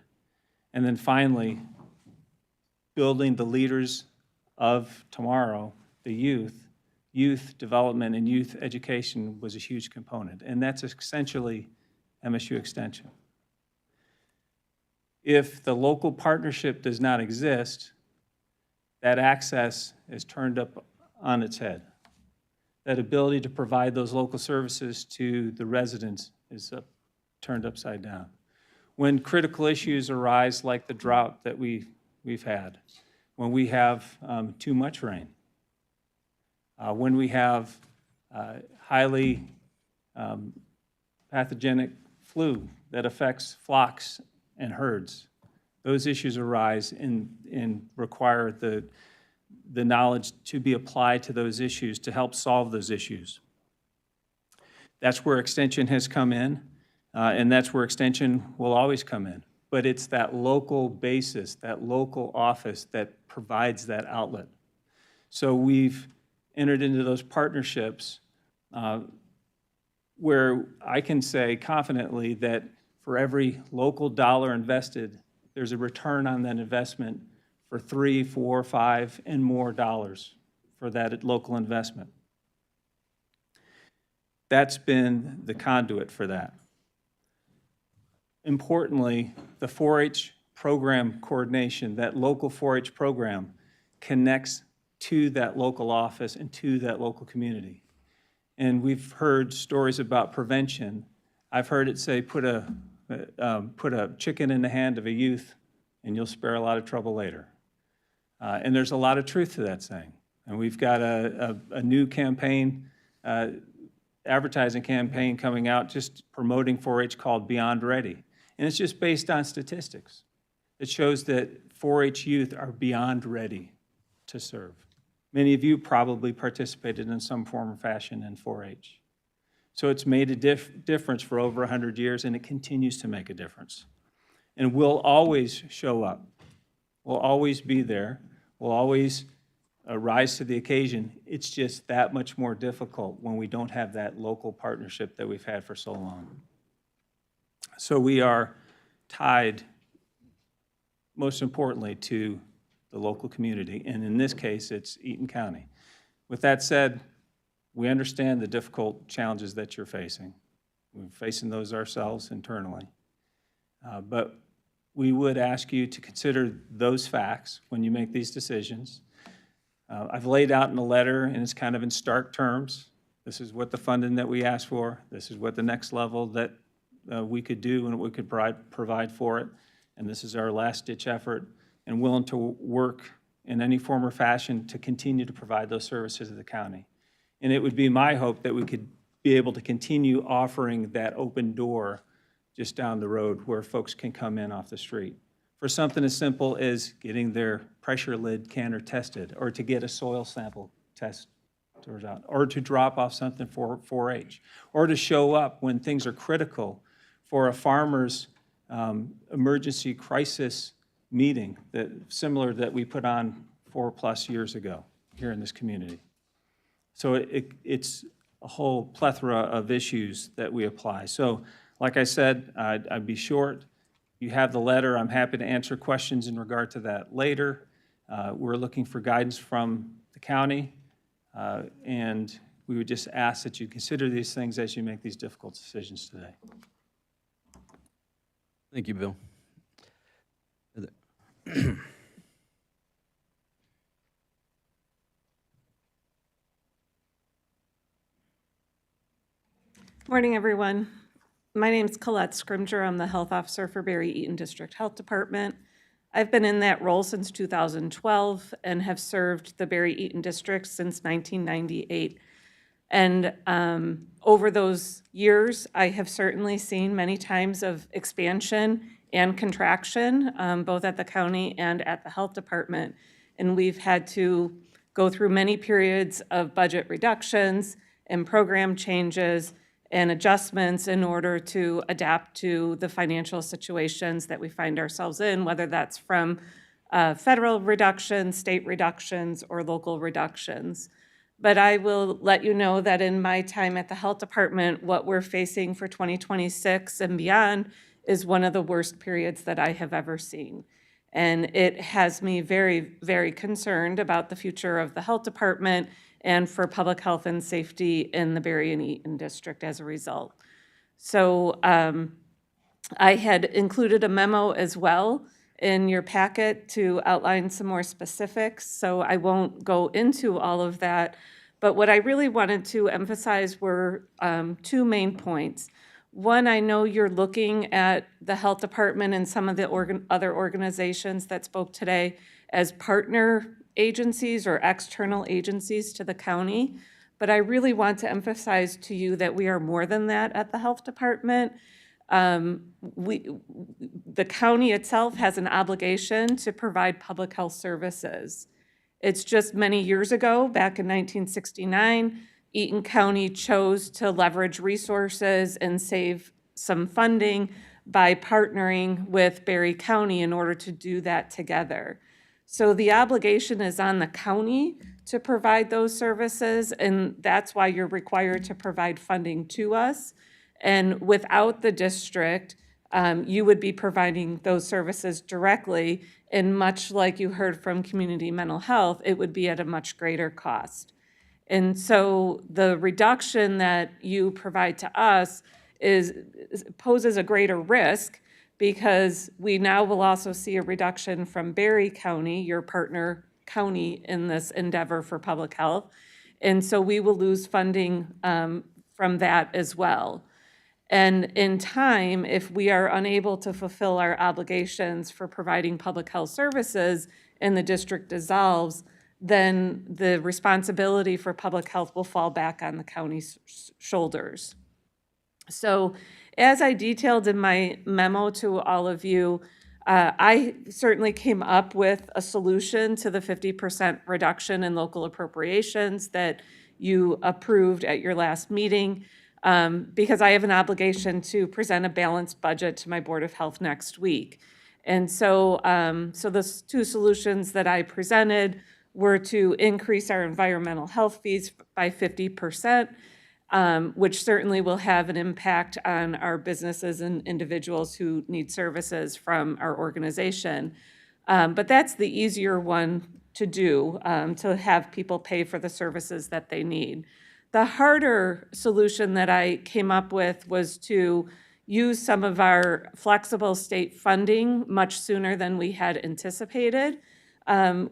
And then finally, building the leaders of tomorrow, the youth development and youth education was a huge component. And that's essentially MSU Extension. If the local partnership does not exist, that access is turned up on its head. That ability to provide those local services to the residents is turned upside down. When critical issues arise like the drought that we've had, when we have too much rain, when we have highly pathogenic flu that affects flocks and herds, those issues arise and require the knowledge to be applied to those issues to help solve those issues. That's where Extension has come in, and that's where Extension will always come in. But it's that local basis, that local office that provides that outlet. So we've entered into those partnerships where I can say confidently that for every local dollar invested, there's a return on that investment for 3, 4, 5, and more dollars for that local investment. That's been the conduit for that. Importantly, the 4-H program coordination, that local 4-H program, connects to that local office and to that local community. And we've heard stories about prevention. I've heard it say, put a chicken in the hand of a youth and you'll spare a lot of trouble later. And there's a lot of truth to that saying. And we've got a new campaign, advertising campaign coming out just promoting 4-H called Beyond Ready. And it's just based on statistics. It shows that 4-H youth are beyond ready to serve. Many of you probably participated in some form or fashion in 4-H. So it's made a difference for over 100 years, and it continues to make a difference. And will always show up will always be there, will always rise to the occasion. It's just that much more difficult when we don't have that local partnership that we've had for so long. So we are tied, most importantly, to the local community, and in this case, it's Eaton County. With that said, we understand the difficult challenges that you're facing. We're facing those ourselves internally. But we would ask you to consider those facts when you make these decisions. I've laid out in the letter, and it's kind of in stark terms, this is what the funding that we asked for, this is what the next level that we could do and we could provide for it, and this is our last-ditch effort, and willing to work in any form or fashion to continue to provide those services to the county. And it would be my hope that we could be able to continue offering that open door just down the road where folks can come in off the street. For something as simple as getting their pressure lid canner tested, or to get a soil sample test, or to drop off something for 4-H, or to show up when things are critical for a farmer's emergency crisis meeting similar that we put on 4+ years ago here in this community. So it's a whole plethora of issues that we apply. So like I said, I'd be short. You have the letter. I'm happy to answer questions in regard to that later. We're looking for guidance from the county, and we would just ask that you consider these things as you make these difficult decisions today. Thank you, Bill. Morning, everyone. My name's Colette Scrimger. I'm the health officer for Barry Eaton District Health Department. I've been in that role since 2012 and have served the Barry Eaton District since 1998. And over those years, I have certainly seen many times of expansion and contraction, both at the county and at the health department. And we've had to go through many periods of budget reductions and program changes and adjustments in order to adapt to the financial situations that we find ourselves in, whether that's from federal reductions, state reductions, or local reductions. But I will let you know that in my time at the health department, what we're facing for 2026 and beyond is one of the worst periods that I have ever seen. And it has me very, very concerned about the future of the health department and for public health and safety in the Barry and Eaton District as a result. So I had included a memo as well in your packet to outline some more specifics, so I won't go into all of that. But what I really wanted to emphasize were two main points. One, I know you're looking at the health department and some of the other organizations that spoke today as partner agencies or external agencies to the county, but I really want to emphasize to you that we are more than that at the health department. The county itself has an obligation to provide public health services. It's just many years ago, back in 1969, Eaton County chose to leverage resources and save some funding by partnering with Barry County in order to do that together. So the obligation is on the county to provide those services, and that's why you're required to provide funding to us. And without the district, you would be providing those services directly, and much like you heard from Community Mental Health, it would be at a much greater cost. And so the reduction that you provide to us poses a greater risk, because we now will also see a reduction from Barry County, your partner county in this endeavor for public health. And so we will lose funding from that as well. And in time, if we are unable to fulfill our obligations for providing public health services and the district dissolves, then the responsibility for public health will fall back on the county's shoulders. So as I detailed in my memo to all of you, I certainly came up with a solution to the 50% reduction in local appropriations that you approved at your last meeting, because I have an obligation to present a balanced budget to my Board of Health next week. And so, so the two solutions that I presented were to increase our environmental health fees by 50%, which certainly will have an impact on our businesses and individuals who need services from our organization. But that's the easier one to do, to have people pay for the services that they need. The harder solution that I came up with was to use some of our flexible state funding much sooner than we had anticipated,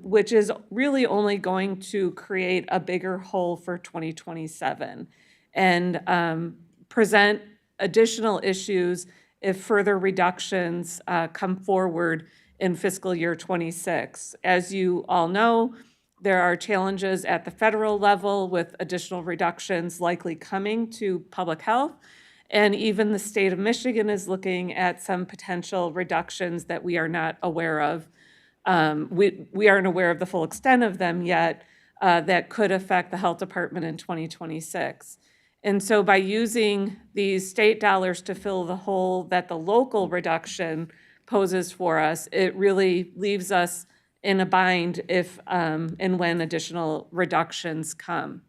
which is really only going to create a bigger hole for 2027 and present additional issues if further reductions come forward in fiscal year 26. As you all know, there are challenges at the federal level with additional reductions likely coming to public health. And even the state of Michigan is looking at some potential reductions that we are not aware of. We aren't aware of the full extent of them yet that could affect the health department in 2026. And so by using these state dollars to fill the hole that the local reduction poses for us, it really leaves us in a bind if and when additional reductions come.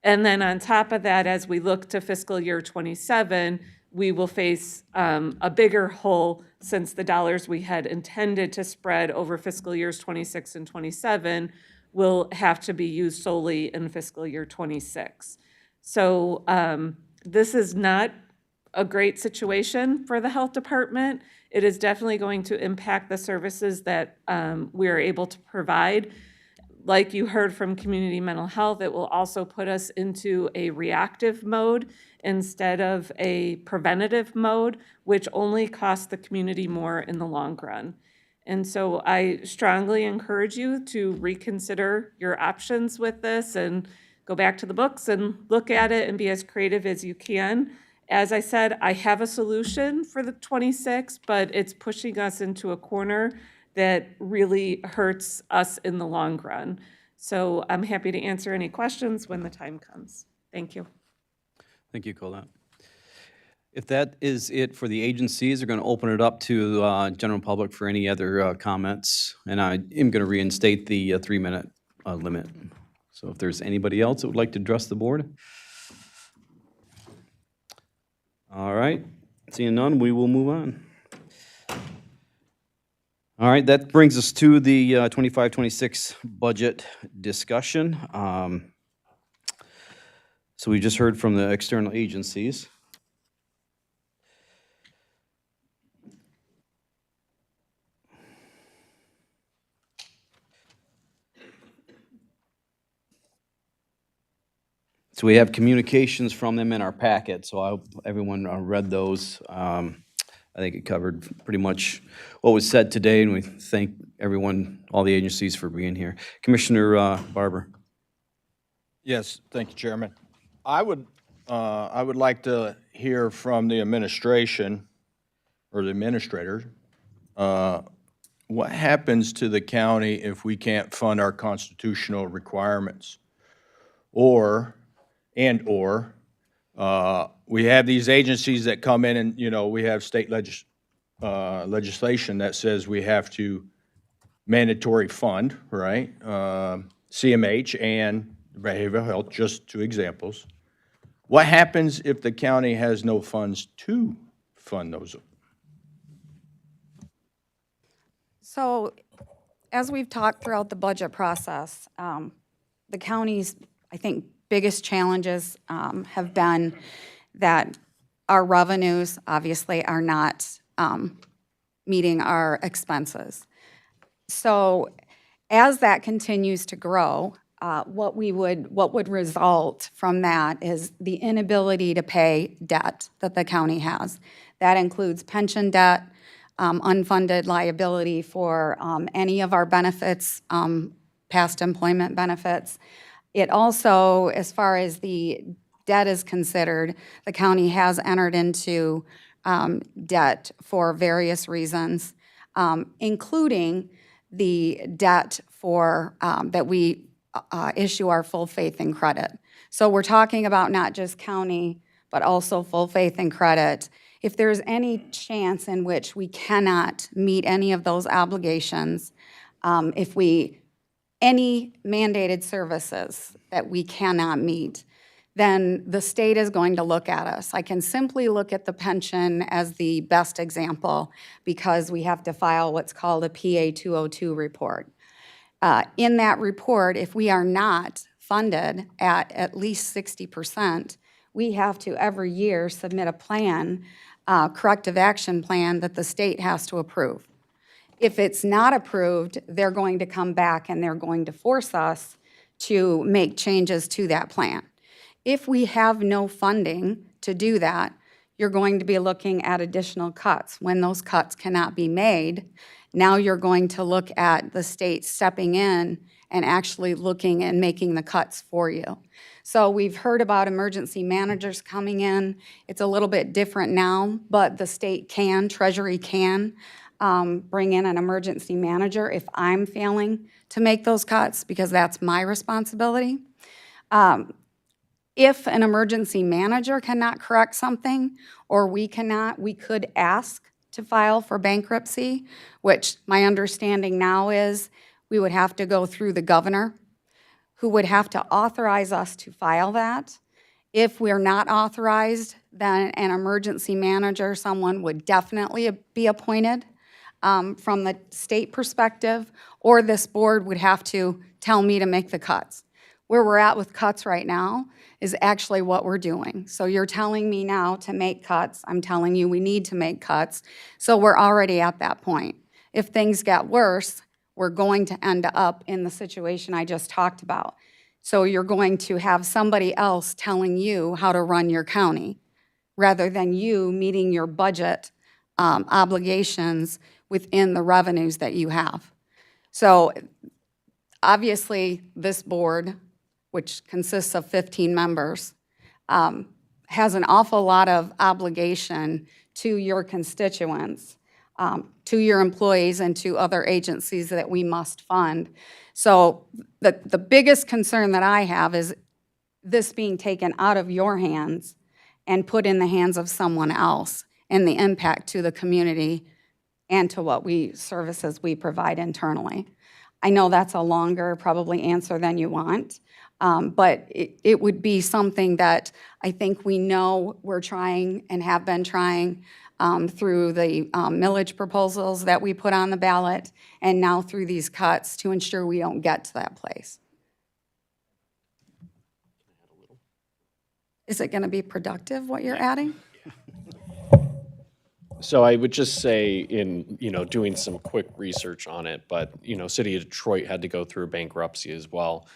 And then on top of that, as we look to fiscal year 27, we will face a bigger hole since the dollars we had intended to spread over fiscal years 26 and 27 will have to be used solely in fiscal year 26. So this is not a great situation for the health department. It is definitely going to impact the services that we are able to provide. Like you heard from community mental health, it will also put us into a reactive mode instead of a preventative mode, which only costs the community more in the long run. And so I strongly encourage you to reconsider your options with this and go back to the books and look at it and be as creative as you can. As I said, I have a solution for the 26, but it's pushing us into a corner that really hurts us in the long run. So I'm happy to answer any questions when the time comes. Thank you. Thank you, Colette. If that is it for the agencies, we're going to open it up to general public for any other comments. And I am going to reinstate the 3-minute limit. So if there's anybody else that would like to address the board. All right, seeing none, we will move on. All right, that brings us to the 25-26 budget discussion. So we just heard from the external agencies. So we have communications from them in our packet, so I hope everyone read those. I think it covered pretty much what was said today, and we thank everyone, all the agencies for being here. Commissioner Barber. Yes, thank you, Chairman. I would like to hear from the administration or the administrator. What happens to the county if we can't fund our constitutional requirements? Or we have these agencies that come in and, you know, we have state legislation that says we have to mandatory fund, right? CMH and behavioral health, just 2 examples. What happens if the county has no funds to fund those? So as we've talked throughout the budget process, the county's, I think, biggest challenges have been that our revenues obviously are not meeting our expenses. So as that continues to grow, what would result from that is the inability to pay debt that the county has. That includes pension debt, unfunded liability for any of our benefits, past employment benefits. It also, as far as the debt is considered, the county has entered into debt for various reasons, including the debt for that we issue our full faith and credit. So we're talking about not just county, but also full faith and credit. If there's any chance in which we cannot meet any of those obligations, any mandated services that we cannot meet, then the state is going to look at us. I can simply look at the pension as the best example because we have to file what's called a PA 202 report. In that report, if we are not funded at least 60%, we have to every year submit a plan, corrective action plan that the state has to approve. If it's not approved, they're going to come back and they're going to force us to make changes to that plan. If we have no funding to do that, you're going to be looking at additional cuts. When those cuts cannot be made, now you're going to look at the state stepping in and actually looking and making the cuts for you. So we've heard about emergency managers coming in. It's a little bit different now, but the state can, Treasury can, bring in an emergency manager if I'm failing to make those cuts, because that's my responsibility. If an emergency manager cannot correct something, or we cannot, we could ask to file for bankruptcy, which my understanding now is we would have to go through the governor, who would have to authorize us to file that. If we're not authorized, then an emergency manager, someone would definitely be appointed from the state perspective, or this board would have to tell me to make the cuts. Where we're at with cuts right now is actually what we're doing. So you're telling me now to make cuts. I'm telling you we need to make cuts. So we're already at that point. If things get worse, we're going to end up in the situation I just talked about. So you're going to have somebody else telling you how to run your county, rather than you meeting your budget obligations within the revenues that you have. So obviously, this board, which consists of 15 members, has an awful lot of obligation to your constituents, to your employees, and to other agencies that we must fund. So the biggest concern that I have is this being taken out of your hands and put in the hands of someone else, and the impact to the community and to what services we provide internally. I know that's a longer probably answer than you want, but it would be something that I think we know we're trying and have been trying through the millage proposals that we put on the ballot, and now through these cuts to ensure we don't get to that place. Is it going to be productive, what you're adding? So I would just say in, doing some quick research on it, but, City of Detroit had to go through bankruptcy as well.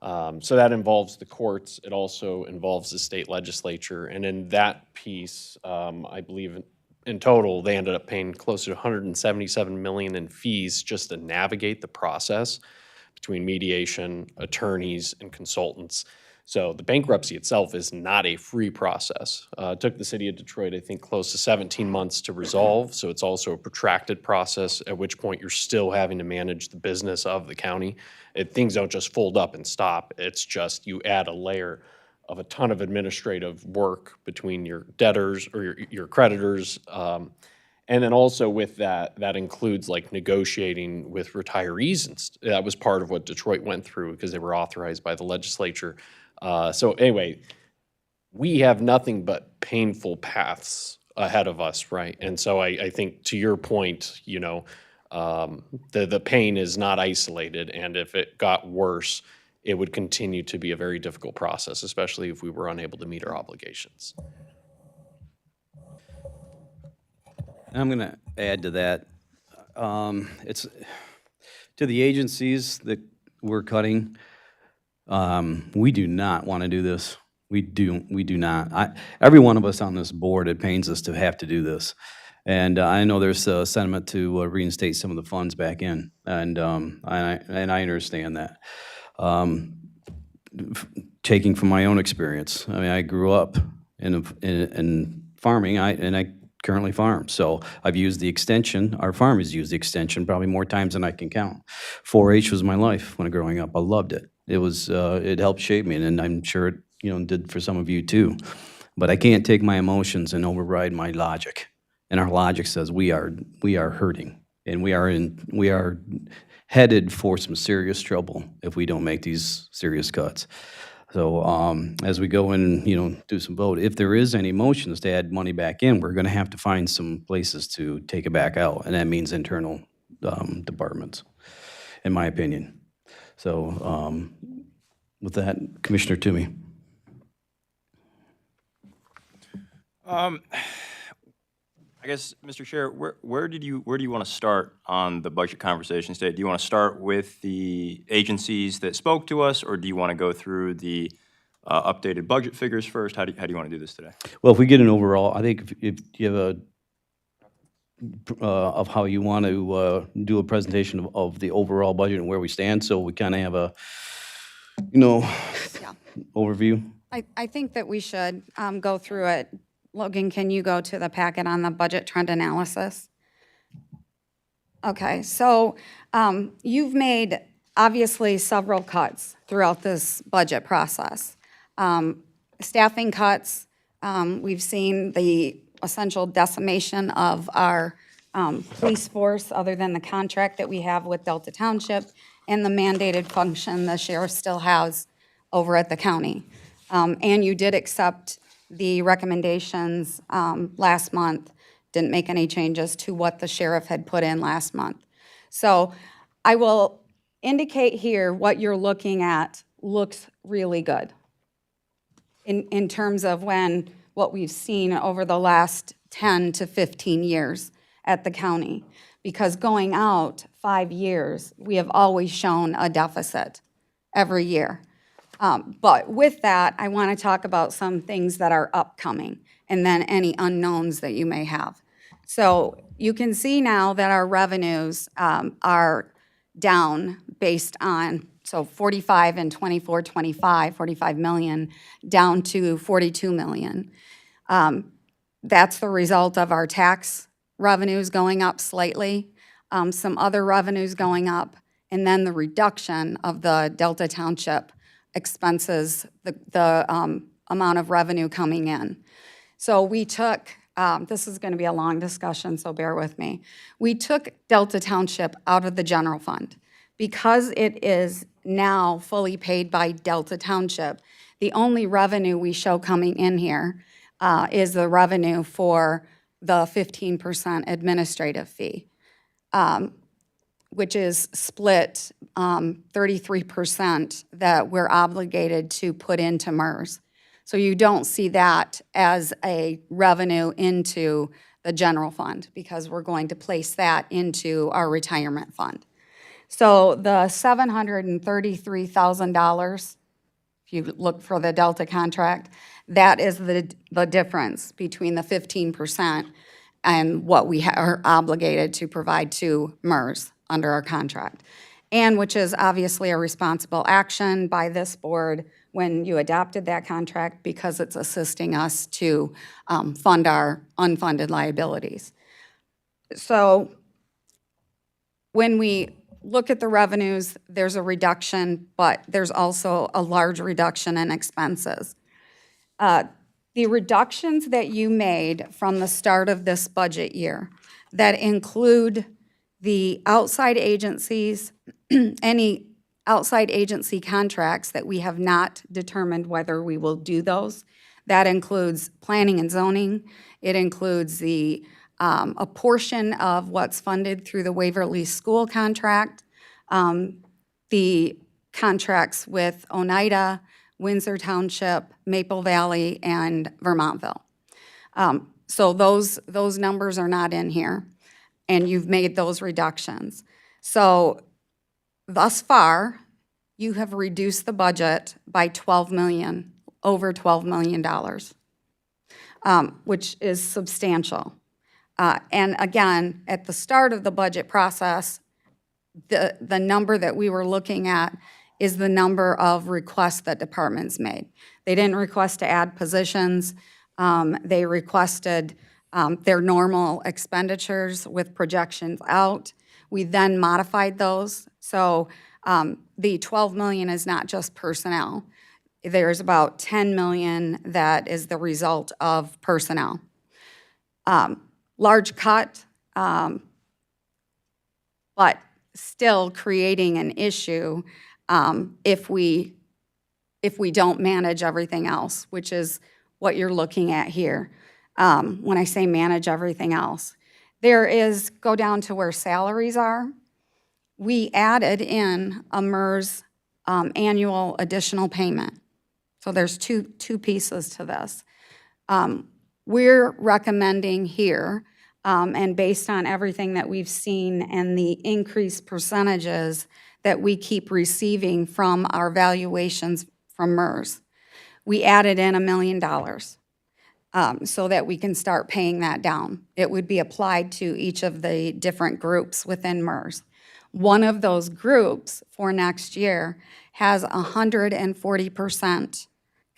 So that involves the courts. It also involves the state legislature. And in that piece, I believe in total, they ended up paying close to $177 million in fees just to navigate the process between mediation, attorneys, and consultants. So the bankruptcy itself is not a free process. It took the City of Detroit, I think, close to 17 months to resolve. So it's also a protracted process, at which point you're still having to manage the business of the county. Things don't just fold up and stop. It's just you add a layer of a ton of administrative work between your debtors or your creditors. And then also with that includes like negotiating with retirees. And that was part of what Detroit went through because they were authorized by the legislature. So anyway, we have nothing but painful paths ahead of us, right? And so I think to your point, the pain is not isolated, and if it got worse, it would continue to be a very difficult process, especially if we were unable to meet our obligations. I'm going to add to that. It's to the agencies that we're cutting. We do not want to do this. We do not. Every one of us on this board, it pains us to have to do this. And I know there's a sentiment to reinstate some of the funds back in, and I understand that. Taking from my own experience, I mean, I grew up in farming, and I currently farm. So I've used the extension. Our farm has used the extension probably more times than I can count. 4-H was my life when growing up. I loved it. It helped shape me, and I'm sure it did for some of you too. But I can't take my emotions and override my logic. And our logic says we are hurting, and we are headed for some serious trouble if we don't make these serious cuts. So, as we go in and, do some vote, if there is any motions to add money back in, we're gonna have to find some places to take it back out, and that means internal, departments, in my opinion. So, with that, Commissioner Toomey. I guess, Mr. Chair, where do you want to start on the budget conversation today? Do you want to start with the agencies that spoke to us, or do you want to go through the updated budget figures first? How do you want to do this today? Well, if we get an overall, I think if you have of how you want to do a presentation of the overall budget and where we stand, so we kind of have a, overview. I think that we should go through it. Logan, can you go to the packet on the budget trend analysis? Okay, so you've made obviously several cuts throughout this budget process. Staffing cuts, we've seen the essential decimation of our police force other than the contract that we have with Delta Township and the mandated function the sheriff still has over at the county. And you did accept the recommendations last month, didn't make any changes to what the sheriff had put in last month. So I will indicate here what you're looking at looks really good in terms of what we've seen over the last 10 to 15 years at the county. Because going out 5 years, we have always shown a deficit every year. But with that, I want to talk about some things that are upcoming and then any unknowns that you may have. So you can see now that our revenues are down based on, 45 and 24-25, 45 million, down to 42 million. That's the result of our tax revenues going up slightly, some other revenues going up, and then the reduction of the Delta Township expenses, the amount of revenue coming in. So we took, this is going to be a long discussion, so bear with me. We took Delta Township out of the general fund. Because it is now fully paid by Delta Township, the only revenue we show coming in here is the revenue for the 15% administrative fee, which is split 33% that we're obligated to put into MERS. So you don't see that as a revenue into the general fund because we're going to place that into our retirement fund. So the $733,000, if you look for the Delta contract, that is the difference between the 15% and what we are obligated to provide to MERS under our contract. And which is obviously a responsible action by this board when you adopted that contract because it's assisting us to fund our unfunded liabilities. So when we look at the revenues, there's a reduction, but there's also a large reduction in expenses. The reductions that you made from the start of this budget year that include the outside agencies, any outside agency contracts that we have not determined whether we will do those. That includes planning and zoning. It includes a portion of what's funded through the Waverly School contract, the contracts with Oneida, Windsor Township, Maple Valley, and Vermontville. So those numbers are not in here, and you've made those reductions. So thus far, you have reduced the budget by $12 million, over $12 million, which is substantial. And again, at the start of the budget process, the number that we were looking at is the number of requests that departments made. They didn't request to add positions. They requested their normal expenditures with projections out. We then modified those. So the $12 million is not just personnel. there's about 10 million that is the result of personnel. Large cut, but still creating an issue if we don't manage everything else, which is what you're looking at here. When I say manage everything else, go down to where salaries are. We added in a MERS annual additional payment. So there's two pieces to this. We're recommending here, and based on everything that we've seen and the increased percentages that we keep receiving from our valuations from MERS, we added in $1 million so that we can start paying that down. It would be applied to each of the different groups within MERS. One of those groups for next year has 140%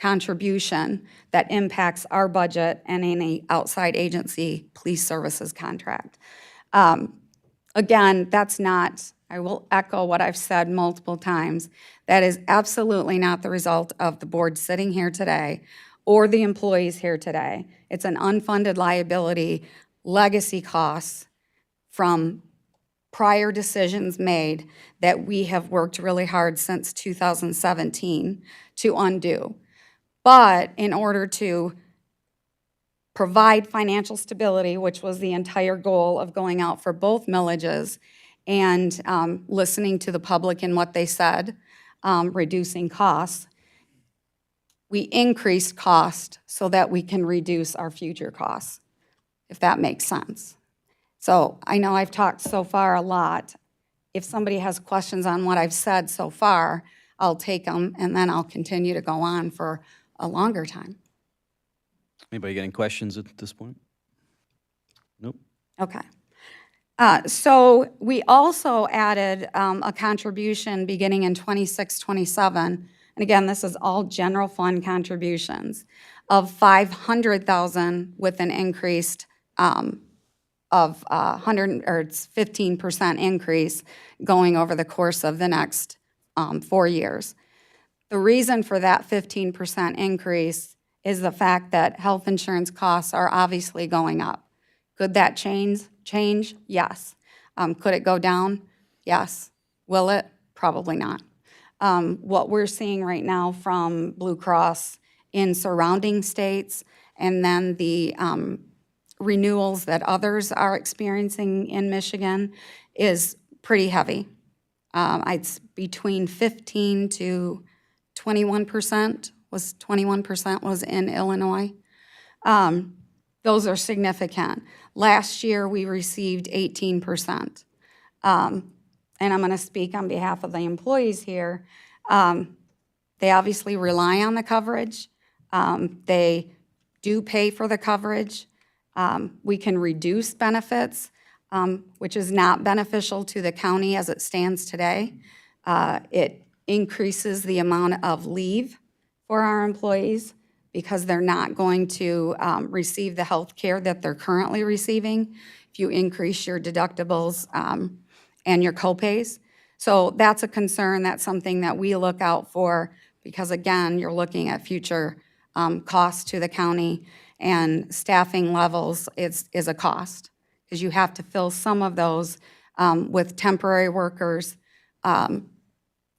contribution that impacts our budget and any outside agency police services contract. Again, that's not, I will echo what I've said multiple times, that is absolutely not the result of the board sitting here today or the employees here today. It's an unfunded liability, legacy costs from prior decisions made that we have worked really hard since 2017 to undo. But in order to provide financial stability, which was the entire goal of going out for both millages and listening to the public and what they said, reducing costs, we increased cost so that we can reduce our future costs, if that makes sense. So I know I've talked so far a lot. If somebody has questions on what I've said so far, I'll take them, and then I'll continue to go on for a longer time. Anybody got any questions at this point? Nope. Okay. So we also added a contribution beginning in 26-27, and again, this is all general fund contributions, of $500,000 with an increased of 15% increase going over the course of the next 4 years. The reason for that 15% increase is the fact that health insurance costs are obviously going up. Could that change? Yes. Could it go down? Yes. Will it? Probably not. What we're seeing right now from Blue Cross in surrounding states and then the renewals that others are experiencing in Michigan is pretty heavy. It's between 15 to 21% was in Illinois. Those are significant. Last year, we received 18%. And I'm going to speak on behalf of the employees here. They obviously rely on the coverage. They do pay for the coverage. We can reduce benefits, which is not beneficial to the county as it stands today. It increases the amount of leave for our employees because they're not going to receive the health care that they're currently receiving if you increase your deductibles and your copays. So that's a concern. That's something that we look out for because, again, you're looking at future costs to the county, and staffing levels is a cost because you have to fill some of those with temporary workers,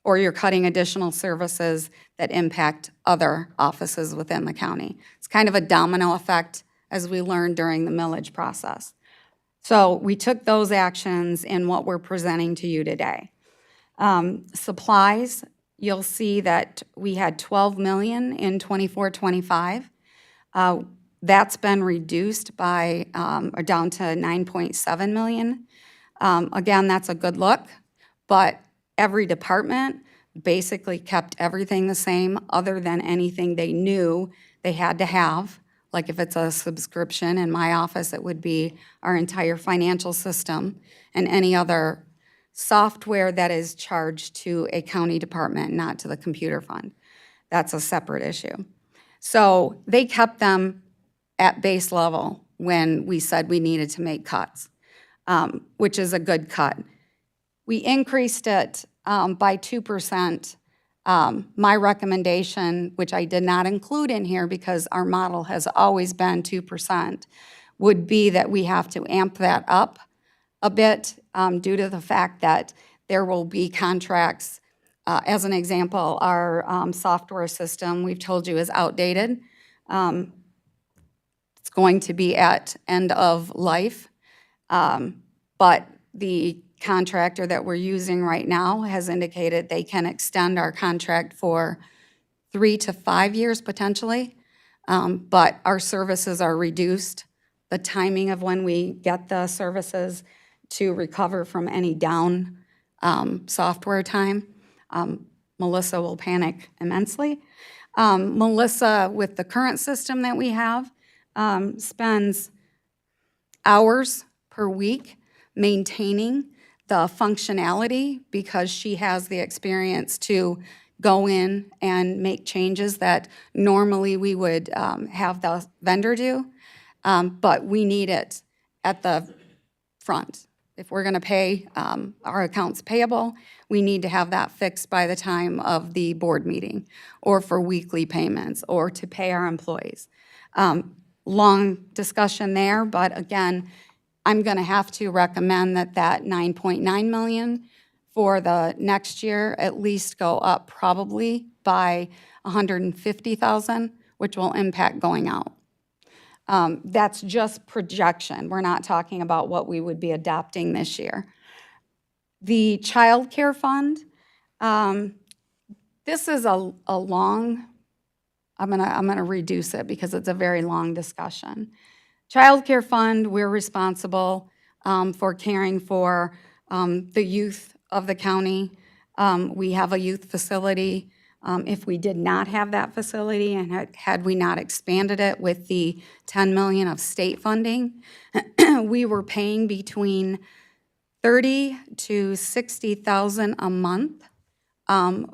or you're cutting additional services that impact other offices within the county. It's kind of a domino effect, as we learned during the millage process. So we took those actions in what we're presenting to you today. Supplies, you'll see that we had $12 million in 24-25. That's been reduced by down to $9.7 million. Again, that's a good look, but every department basically kept everything the same other than anything they knew they had to have. Like if it's a subscription in my office, it would be our entire financial system and any other software that is charged to a county department, not to the computer fund. That's a separate issue. So they kept them at base level when we said we needed to make cuts, which is a good cut. We increased it by 2% My recommendation, which I did not include in here because our model has always been 2%, would be that we have to amp that up a bit due to the fact that there will be contracts. As an example, our software system, we've told you, is outdated. It's going to be at end of life. But the contractor that we're using right now has indicated they can extend our contract for 3 to 5 years potentially. But our services are reduced. The timing of when we get the services to recover from any down software time, Melissa will panic immensely. Melissa, with the current system that we have, spends hours per week maintaining the functionality because she has the experience to go in and make changes that normally we would have the vendor do, but we need it at the front. If we're going to pay our accounts payable, we need to have that fixed by the time of the board meeting, or for weekly payments, or to pay our employees. Long discussion there, but again, I'm going to have to recommend that that 9.9 million for the next year at least go up probably by 150,000, which will impact going out. That's just projection. We're not talking about what we would be adopting this year. The child care fund, this is a long, I'm gonna reduce it because it's a very long discussion. Child care fund, we're responsible for caring for the youth of the county. We have a youth facility. If we did not have that facility and had we not expanded it with the 10 million of state funding, we were paying between 30 to 60,000 a month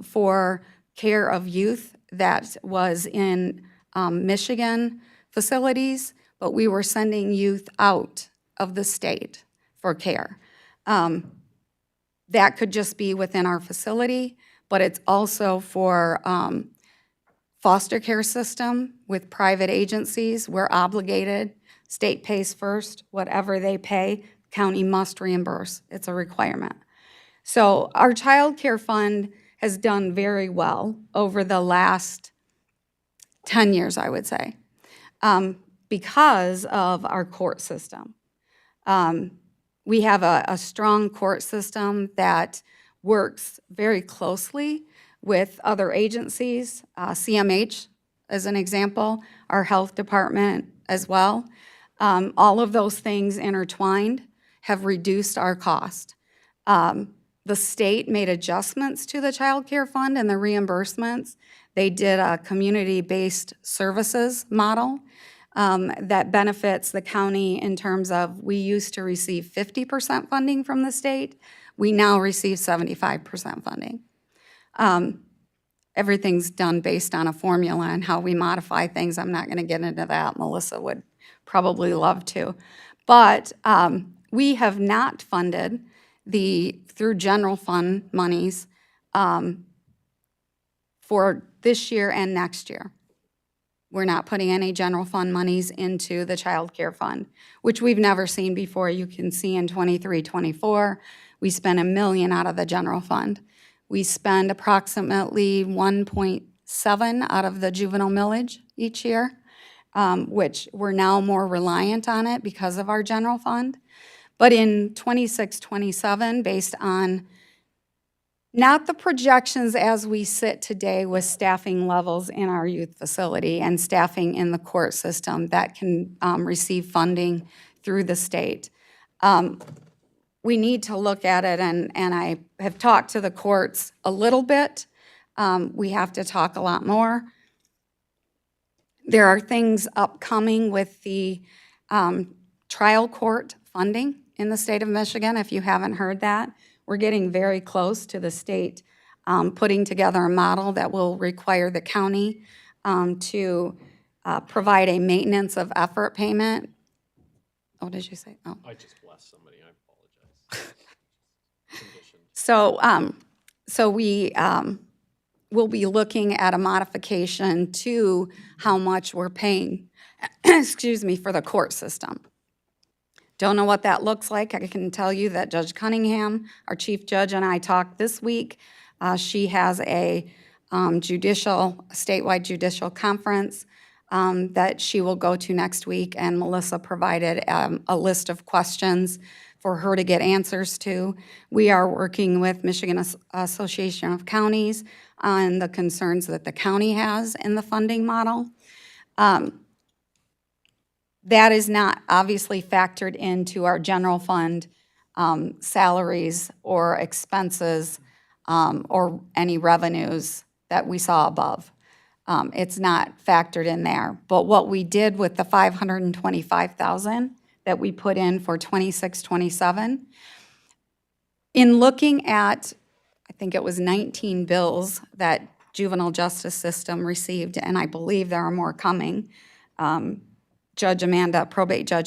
for care of youth that was in Michigan facilities, but we were sending youth out of the state for care. That could just be within our facility, but it's also for foster care system with private agencies. We're obligated. State pays first. Whatever they pay, county must reimburse. It's a requirement. So our child care fund has done very well over the last 10 years, I would say, because of our court system. We have a strong court system that works very closely with other agencies, CMH as an example, our health department as well. All of those things intertwined have reduced our cost. The state made adjustments to the child care fund and the reimbursements. They did a community-based services model that benefits the county in terms of we used to receive 50% funding from the state. We now receive 75% funding. Everything's done based on a formula and how we modify things. I'm not going to get into that. Melissa would probably love to. But we have not funded through general fund monies for this year and next year. We're not putting any general fund monies into the child care fund, which we've never seen before. You can see in 23-24, we spent $1 million out of the general fund. We spend approximately 1.7 out of the juvenile millage each year, which we're now more reliant on it because of our general fund. But in 26-27, based on not the projections as we sit today with staffing levels in our youth facility and staffing in the court system that can receive funding through the state. We need to look at it, and I have talked to the courts a little bit. We have to talk a lot more. There are things upcoming with the trial court funding in the state of Michigan, if you haven't heard that. We're getting very close to the state putting together a model that will require the county to provide a maintenance of effort payment. Oh, did you say? Oh. I just blessed somebody, I apologize. So we we'll be looking at a modification to how much we're paying, excuse me, for the court system. Don't know what that looks like. I can tell you that Judge Cunningham, our chief judge, and I talked this week. She has a statewide judicial conference that she will go to next week, and Melissa provided a list of questions for her to get answers to. We are working with Michigan Association of Counties on the concerns that the county has in the funding model. That is not obviously factored into our general fund salaries or expenses or any revenues that we saw above. It's not factored in there. But what we did with the $525,000 that we put in for 26-27, in looking at, I think it was 19 bills that juvenile justice system received, and I believe there are more coming. Probate Judge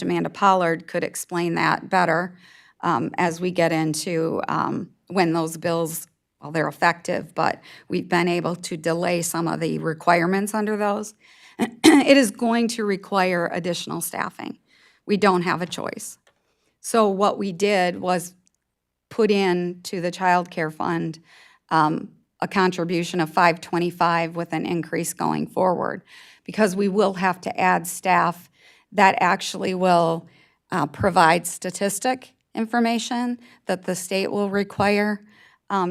Amanda Pollard could explain that better as we get into when those bills, well, they're effective, but we've been able to delay some of the requirements under those. It is going to require additional staffing. We don't have a choice. So what we did was put in to the child care fund a contribution of $525 with an increase going forward, because we will have to add staff that actually will provide statistic information that the state will require.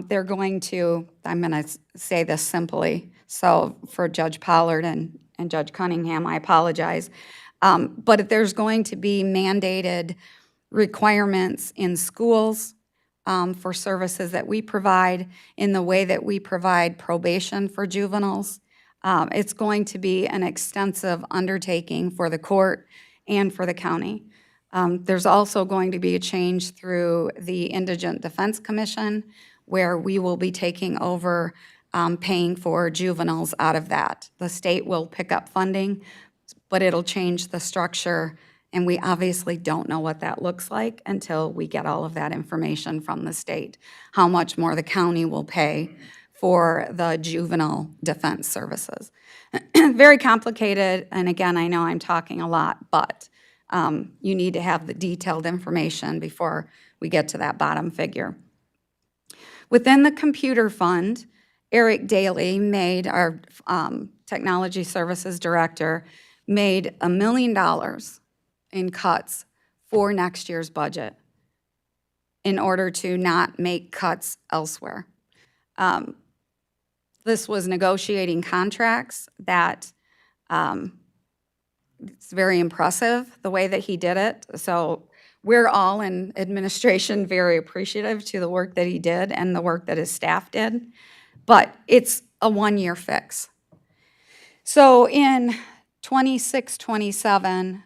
They're going to, I'm going to say this simply, so for Judge Pollard and Judge Cunningham, I apologize, but there's going to be mandated requirements in schools for services that we provide, in the way that we provide probation for juveniles. It's going to be an extensive undertaking for the court and for the county. There's also going to be a change through the Indigent Defense Commission, where we will be taking over paying for juveniles out of that. The state will pick up funding, but it'll change the structure, and we obviously don't know what that looks like until we get all of that information from the state, how much more the county will pay for the juvenile defense services. Very complicated, and again, I know I'm talking a lot, but you need to have the detailed information before we get to that bottom figure. Within the computer fund, Eric Daly made, our technology services director, made $1 million in cuts for next year's budget in order to not make cuts elsewhere. This was negotiating contracts that it's very impressive the way that he did it. So we're all in administration very appreciative to the work that he did and the work that his staff did, but it's a one-year fix. So in 26-27,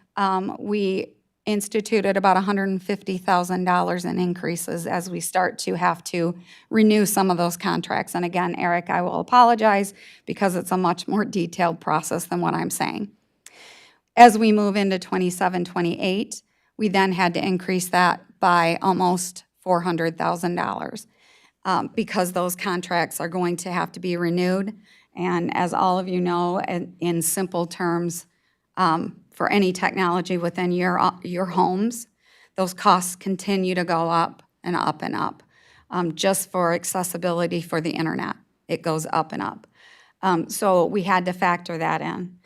we instituted about $150,000 in increases as we start to have to renew some of those contracts. And again, Eric, I will apologize because it's a much more detailed process than what I'm saying. As we move into 27-28, we then had to increase that by almost $400,000 because those contracts are going to have to be renewed. And as all of you know, in simple terms, for any technology within your homes, those costs continue to go up and up and up. Just for accessibility for the internet, it goes up and up. So we had to factor that in.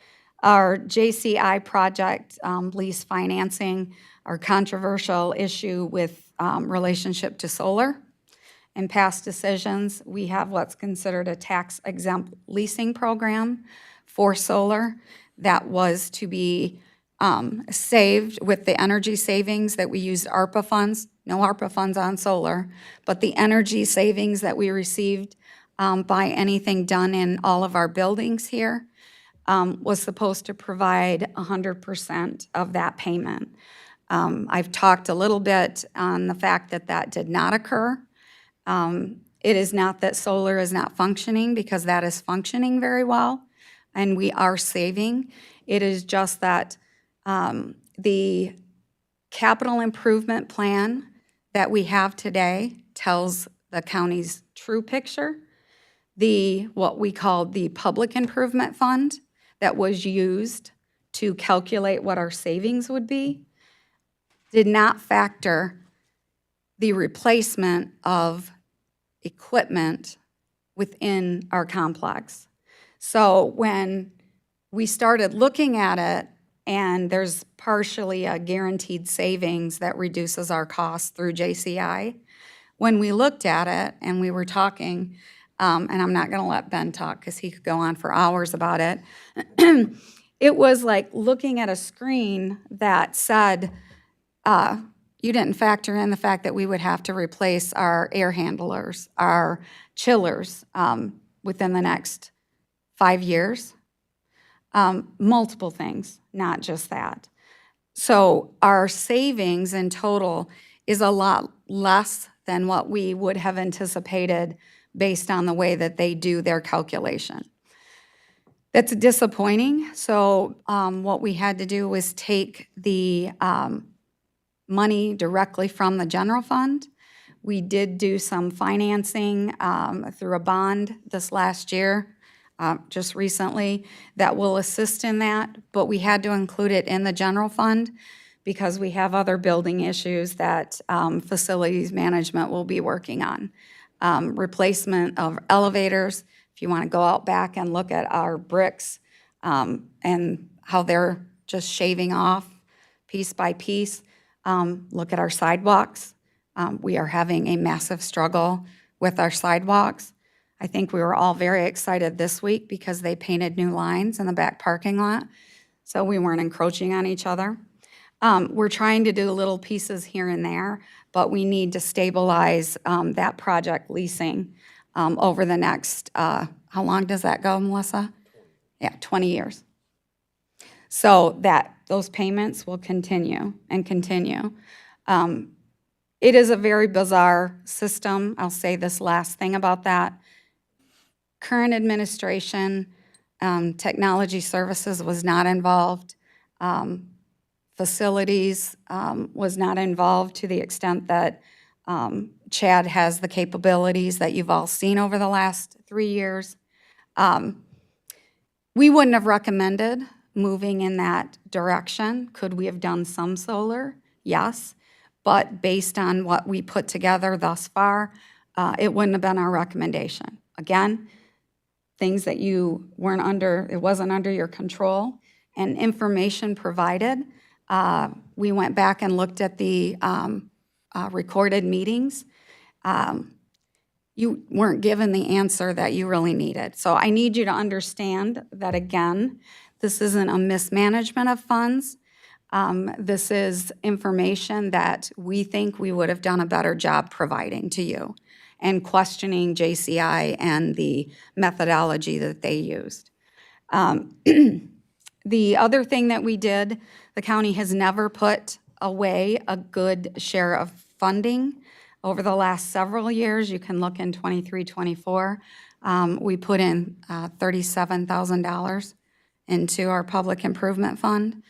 Our JCI project lease financing, our controversial issue with relationship to solar. In past decisions, we have what's considered a tax-exempt leasing program for solar that was to be saved with the energy savings that we used ARPA funds, no ARPA funds on solar, but the energy savings that we received by anything done in all of our buildings here was supposed to provide 100% of that payment. I've talked a little bit on the fact that that did not occur. It is not that solar is not functioning, because that is functioning very well, and we are saving. It is just that the capital improvement plan that we have today tells the county's true picture. what we called the public improvement fund that was used to calculate what our savings would be did not factor the replacement of equipment within our complex. So when we started looking at it, and there's partially a guaranteed savings that reduces our costs through JCI, when we looked at it and we were talking, and I'm not going to let Ben talk because he could go on for hours about it, it was like looking at a screen that said, you didn't factor in the fact that we would have to replace our air handlers, our chillers within the next 5 years. Multiple things, not just that. So our savings in total is a lot less than what we would have anticipated based on the way that they do their calculation. That's disappointing. So what we had to do was take the money directly from the general fund. We did do some financing through a bond this last year, just recently, that will assist in that, but we had to include it in the general fund because we have other building issues that facilities management will be working on. Replacement of elevators, if you want to go out back and look at our bricks and how they're just shaving off piece by piece. Look at our sidewalks. We are having a massive struggle with our sidewalks. I think we were all very excited this week because they painted new lines in the back parking lot, so we weren't encroaching on each other. We're trying to do little pieces here and there, but we need to stabilize that project leasing over the next, how long does that go, Melissa? Yeah, 20 years. So that those payments will continue and continue. It is a very bizarre system. I'll say this last thing about that. Current administration, technology services was not involved. Facilities was not involved to the extent that Chad has the capabilities that you've all seen over the last 3 years. We wouldn't have recommended moving in that direction. Could we have done some solar? Yes. But based on what we put together thus far, it wouldn't have been our recommendation. Again, things that you weren't under, it wasn't under your control, and information provided. We went back and looked at the recorded meetings. You weren't given the answer that you really needed. So I need you to understand that, again, this isn't a mismanagement of funds. This is information that we think we would have done a better job providing to you and questioning JCI and the methodology that they used. The other thing that we did, the county has never put away a good share of funding over the last several years. You can look in 23, 24. We put in $37,000 into our public improvement fund,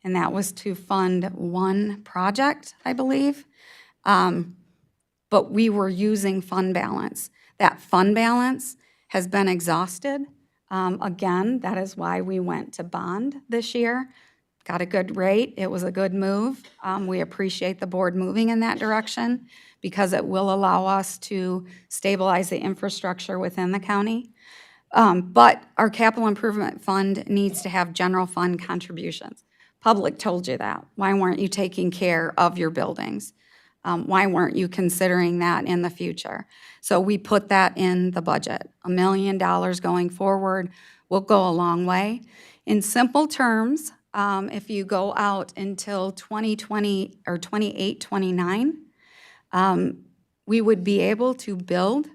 and that was to fund one project, I believe. But we were using fund balance. That fund balance has been exhausted. Again, that is why we went to bond this year. Got a good rate. It was a good move. We appreciate the board moving in that direction because it will allow us to stabilize the infrastructure within the county. But our capital improvement fund needs to have general fund contributions. Public told you that. Why weren't you taking care of your buildings? Why weren't you considering that in the future? So we put that in the budget. $1 million going forward will go a long way. In simple terms, if you go out until 2020 or 28, 29, we would be able to build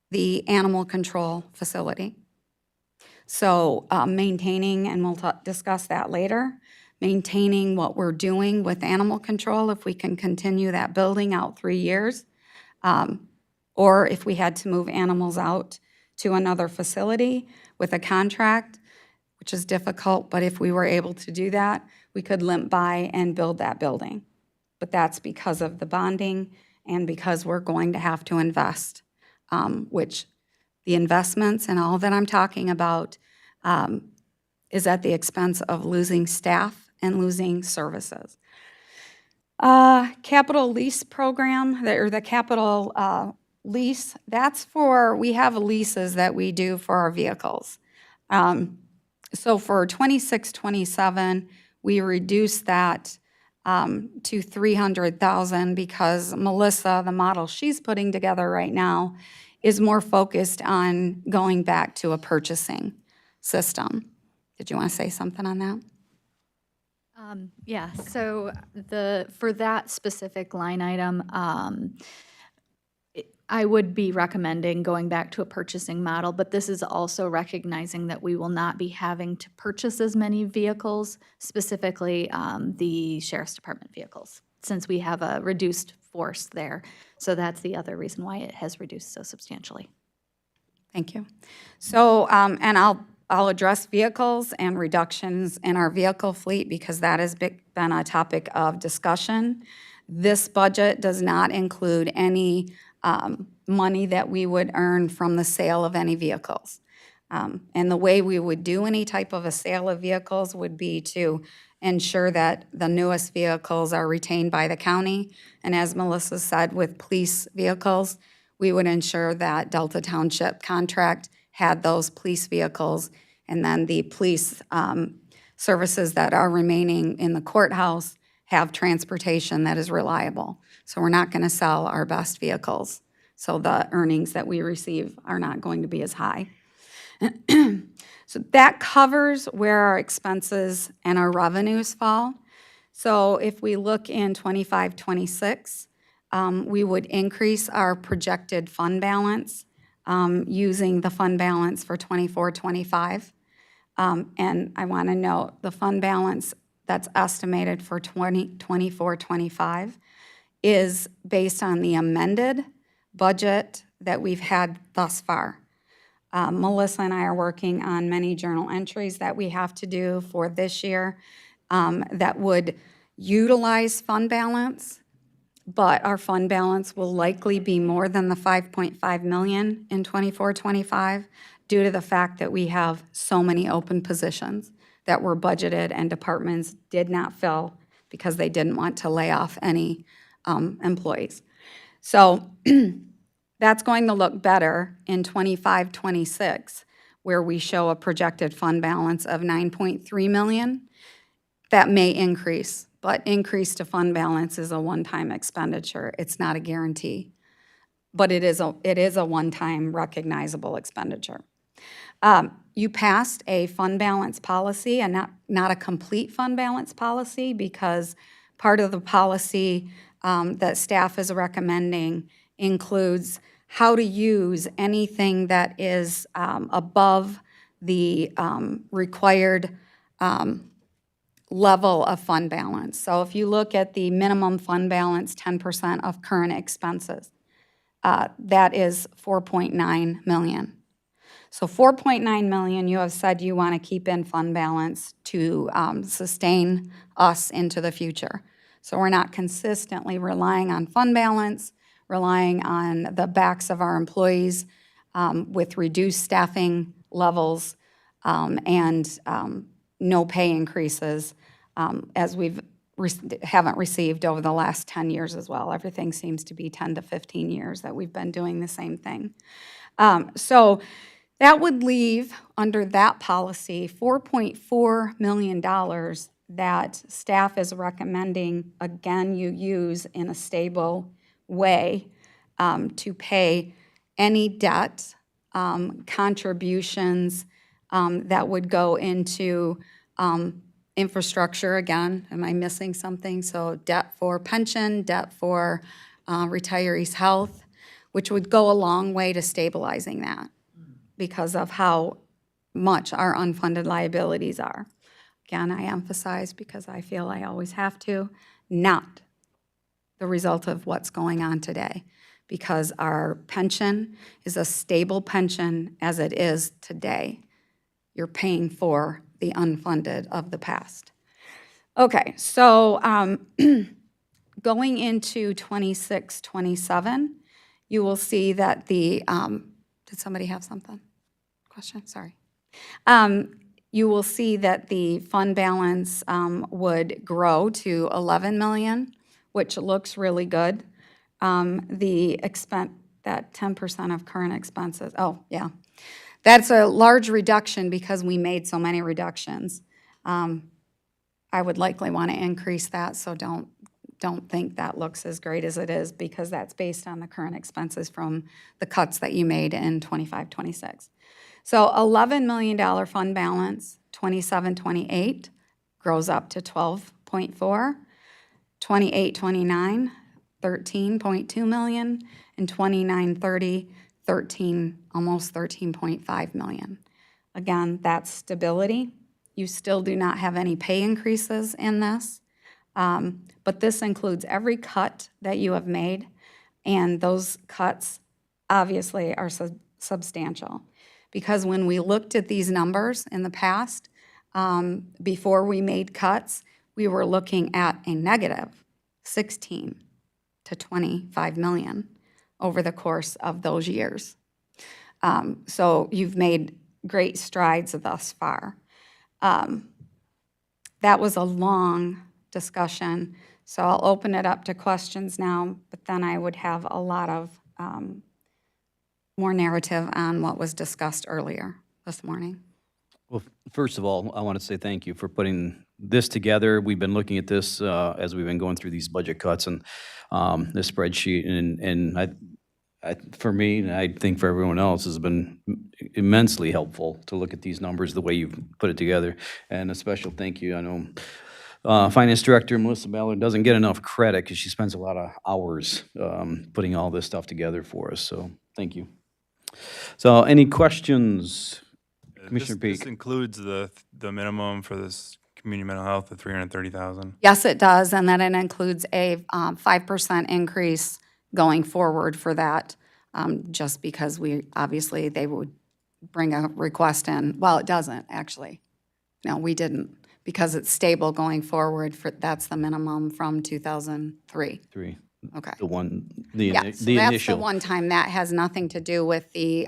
the animal control facility. So maintaining, and we'll discuss that later, maintaining what we're doing with animal control, if we can continue that building out 3 years, or if we had to move animals out to another facility with a contract, which is difficult, but if we were able to do that, we could limp by and build that building. But that's because of the bonding and because we're going to have to invest, which The investments and all that I'm talking about is at the expense of losing staff and losing services. Capital lease program, or the capital lease, that's for, we have leases that we do for our vehicles. So for 26, 27, we reduced that to 300,000 because Melissa, the model she's putting together right now, is more focused on going back to a purchasing system. Did you want to say something on that? Yeah, so for that specific line item, I would be recommending going back to a purchasing model, but this is also recognizing that we will not be having to purchase as many vehicles, specifically the Sheriff's Department vehicles, since we have a reduced force there. So that's the other reason why it has reduced so substantially. Thank you. So, and I'll address vehicles and reductions in our vehicle fleet because that has been a topic of discussion. This budget does not include any money that we would earn from the sale of any vehicles. And the way we would do any type of a sale of vehicles would be to ensure that the newest vehicles are retained by the county. And as Melissa said, with police vehicles, we would ensure that Delta Township contract had those police vehicles, and then the police services that are remaining in the courthouse have transportation that is reliable. So we're not going to sell our best vehicles. So the earnings that we receive are not going to be as high. So that covers where our expenses and our revenues fall. So if we look in 25, 26, we would increase our projected fund balance using the fund balance for 24, 25. And I want to note the fund balance that's estimated for 24, 25 is based on the amended budget that we've had thus far. Melissa and I are working on many journal entries that we have to do for this year that would utilize fund balance, but our fund balance will likely be more than the 5.5 million in 24, 25 due to the fact that we have so many open positions that were budgeted and departments did not fill because they didn't want to lay off any employees. So that's going to look better in 25, 26, where we show a projected fund balance of 9.3 million. That may increase, but increase to fund balance is a one-time expenditure. It's not a guarantee, but it is a one-time recognizable expenditure. You passed a fund balance policy and not a complete fund balance policy because part of the policy that staff is recommending includes how to use anything that is above the required level of fund balance. So if you look at the minimum fund balance, 10% of current expenses, that is 4.9 million. So 4.9 million, you have said you want to keep in fund balance to sustain us into the future. So we're not consistently relying on fund balance, relying on the backs of our employees with reduced staffing levels and no pay increases as haven't received over the last 10 years as well. Everything seems to be 10 to 15 years that we've been doing the same thing. So that would leave, under that policy, $4.4 million that staff is recommending, again, you use in a stable way to pay any debt, contributions that would go into infrastructure again. Am I missing something? So debt for pension, debt for retirees' health, which would go a long way to stabilizing that because of how much our unfunded liabilities are. Again, I emphasize, because I feel I always have to, not the result of what's going on today, because our pension is a stable pension as it is today. You're paying for the unfunded of the past. Okay, so going into 26, 27, you will see that the Did somebody have something? Question, sorry. You will see that the fund balance would grow to 11 million, which looks really good. The expense, that 10% of current expenses, oh, yeah. That's a large reduction because we made so many reductions. I would likely want to increase that, so don't think that looks as great as it is, because that's based on the current expenses from the cuts that you made in 25, 26. So $11 million fund balance, 27, 28 grows up to 12.4, 28, 29, 13.2 million, and 29, 30, 13, almost 13.5 million. Again, that's stability. You still do not have any pay increases in this, but this includes every cut that you have made, and those cuts obviously are substantial. Because when we looked at these numbers in the past, before we made cuts, we were looking at a negative 16 to 25 million over the course of those years. So you've made great strides thus far. That was a long discussion, so I'll open it up to questions now, but then I would have a lot of more narrative on what was discussed earlier this morning. Well, first of all, I want to say thank you for putting this together. We've been looking at this as we've been going through these budget cuts and this spreadsheet, and for me, and I think for everyone else, has been immensely helpful to look at these numbers the way you've put it together. And a special thank you. I know Finance Director Melissa Ballard doesn't get enough credit because she spends a lot of hours putting all this stuff together for us. So thank you. So any questions? Commissioner Peak. This includes the minimum for this community mental health, the 330,000. Yes, it does, and then it includes a 5% increase going forward for that, just because obviously they would bring a request in. Well, it doesn't, actually. No, we didn't, because it's stable going forward. That's the minimum from 2003. Okay. The Yeah, so that's the initial. one time. That has nothing to do with the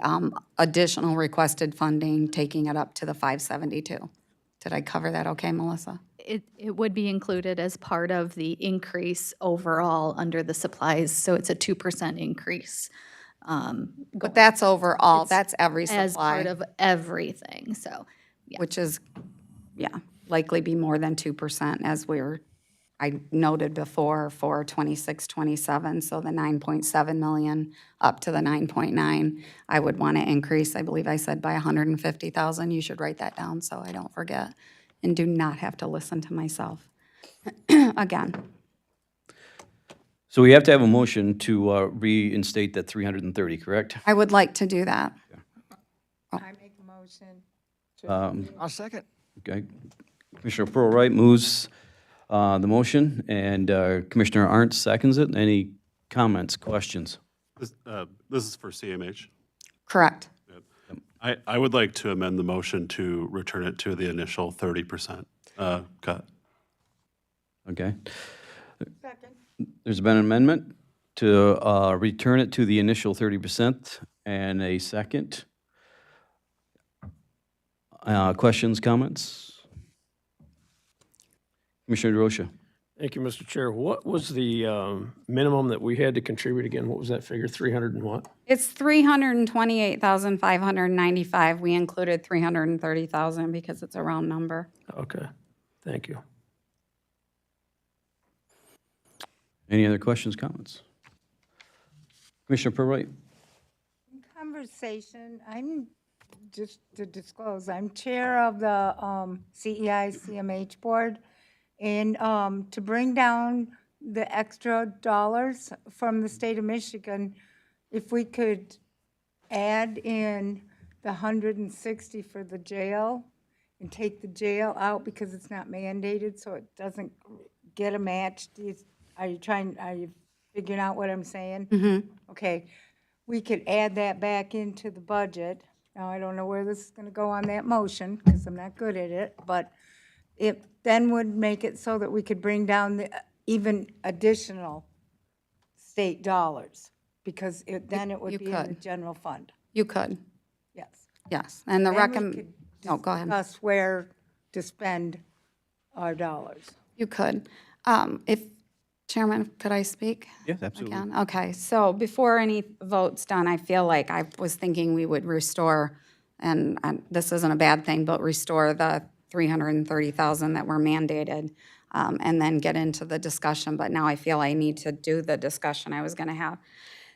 additional requested funding, taking it up to the 572. Did I cover that okay, Melissa? It would be included as part of the increase overall under the supplies, so it's a 2% increase. But that's overall, that's every supply. As part of everything, so. Yeah. Which is, yeah, likely be more than 2%, as I noted before, for 26, 27, so the 9.7 million up to the 9.9. I would want to increase, I believe I said, by 150,000. You should write that down so I don't forget and do not have to listen to myself again. So we have to have a motion to reinstate that 330, correct? I would like to do that. I make a motion. I'll second. Okay. Commissioner Pearl Wright moves the motion, and Commissioner Arndt seconds it. Any comments, questions? This is for CMH. Correct. I would like to amend the motion to return it to the initial 30% cut. Okay. There's been an amendment to return it to the initial 30% and a second. Questions, comments? Commissioner DeRosa. Thank you, Mr. Chair. What was the minimum that we had to contribute again? What was that figure, 300 and what? It's 328,595. We included 330,000 because it's a round number. Okay, thank you. Any other questions, comments? Commissioner Purwright. Conversation, I'm, just to disclose, I'm chair of the CEI CMH board, and to bring down the extra dollars from the state of Michigan, if we could add in the 160 for the jail and take the jail out because it's not mandated, so it doesn't get a match. Are you figuring out what I'm saying? Mm-hmm. Okay, we could add that back into the budget. Now, I don't know where this is gonna go on that motion, because I'm not good at it, but it then would make it so that we could bring down the even additional state dollars, because then it would You be in the could. general fund. You could, Yes. yes. And the Then we recommend, could oh, go ahead. discuss where to spend our dollars. You could. If, Chairman, could I speak? Yes, absolutely. Again? Okay, so before any vote's done, I feel like I was thinking we would restore, and this isn't a bad thing, but restore the 330,000 that were mandated, and then get into the discussion, but now I feel I need to do the discussion I was gonna have.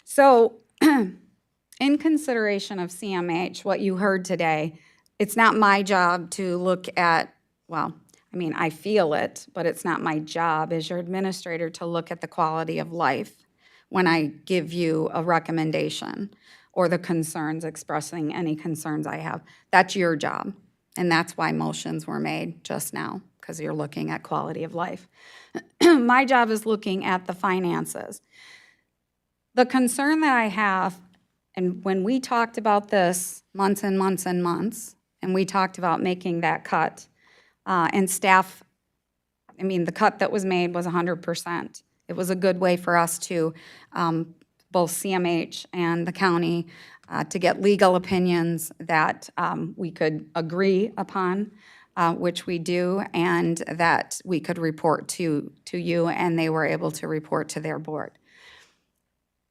So, in consideration of CMH, what you heard today, it's not my job to look at, well, I mean, I feel it, but it's not my job as your administrator to look at the quality of life when I give you a recommendation or the concerns, expressing any concerns I have. That's your job, and that's why motions were made just now, because you're looking at quality of life. My job is looking at the finances. The concern that I have, and when we talked about this months and months and months, and we talked about making that cut, and staff, I mean, the cut that was made was 100%. It was a good way for us to, both CMH and the county, to get legal opinions that we could agree upon, which we do, and that we could report to you, and they were able to report to their board.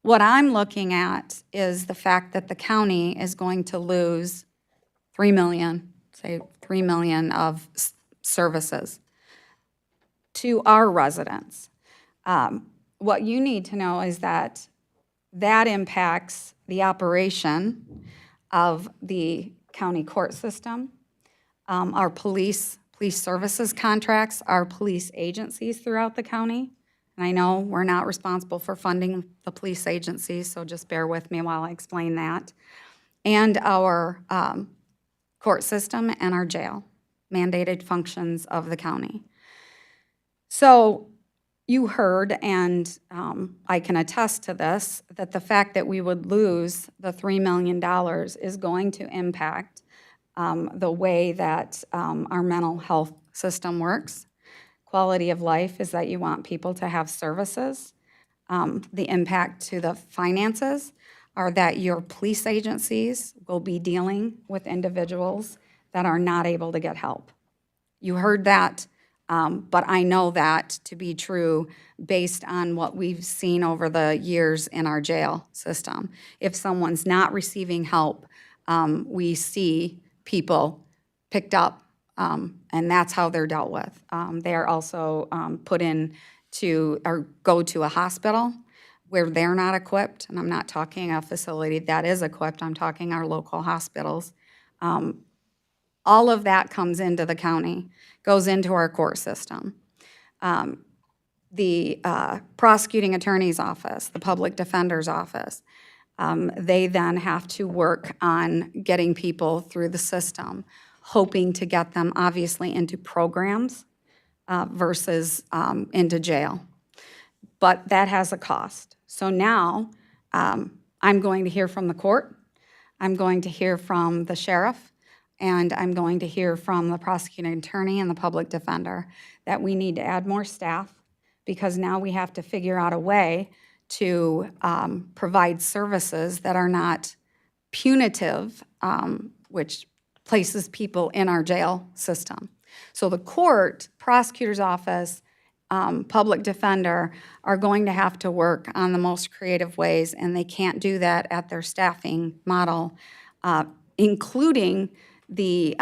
What I'm looking at is the fact that the county is going to lose 3 million, say 3 million of services to our residents. What you need to know is that that impacts the operation of the county court system, our police services contracts, our police agencies throughout the county. And I know we're not responsible for funding the police agencies, so just bear with me while I explain that. And our court system and our jail, mandated functions of the county. So you heard, and I can attest to this, that the fact that we would lose the $3 million is going to impact the way that our mental health system works. Quality of life is that you want people to have services. The impact to the finances are that your police agencies will be dealing with individuals that are not able to get help. You heard that, but I know that to be true based on what we've seen over the years in our jail system. If someone's not receiving help, we see people picked up, and that's how they're dealt with. They're also put in to, or go to a hospital where they're not equipped, and I'm not talking a facility that is equipped, I'm talking our local hospitals. All of that comes into the county, goes into our court system. The prosecuting attorney's office, the public defender's office, they then have to work on getting people through the system, hoping to get them obviously into programs versus into jail. But that has a cost. So now I'm going to hear from the court, I'm going to hear from the sheriff, and I'm going to hear from the prosecuting attorney and the public defender that we need to add more staff, because now we have to figure out a way to provide services that are not punitive, which places people in our jail system. So the court, prosecutor's office, public defender are going to have to work on the most creative ways, and they can't do that at their staffing model, including the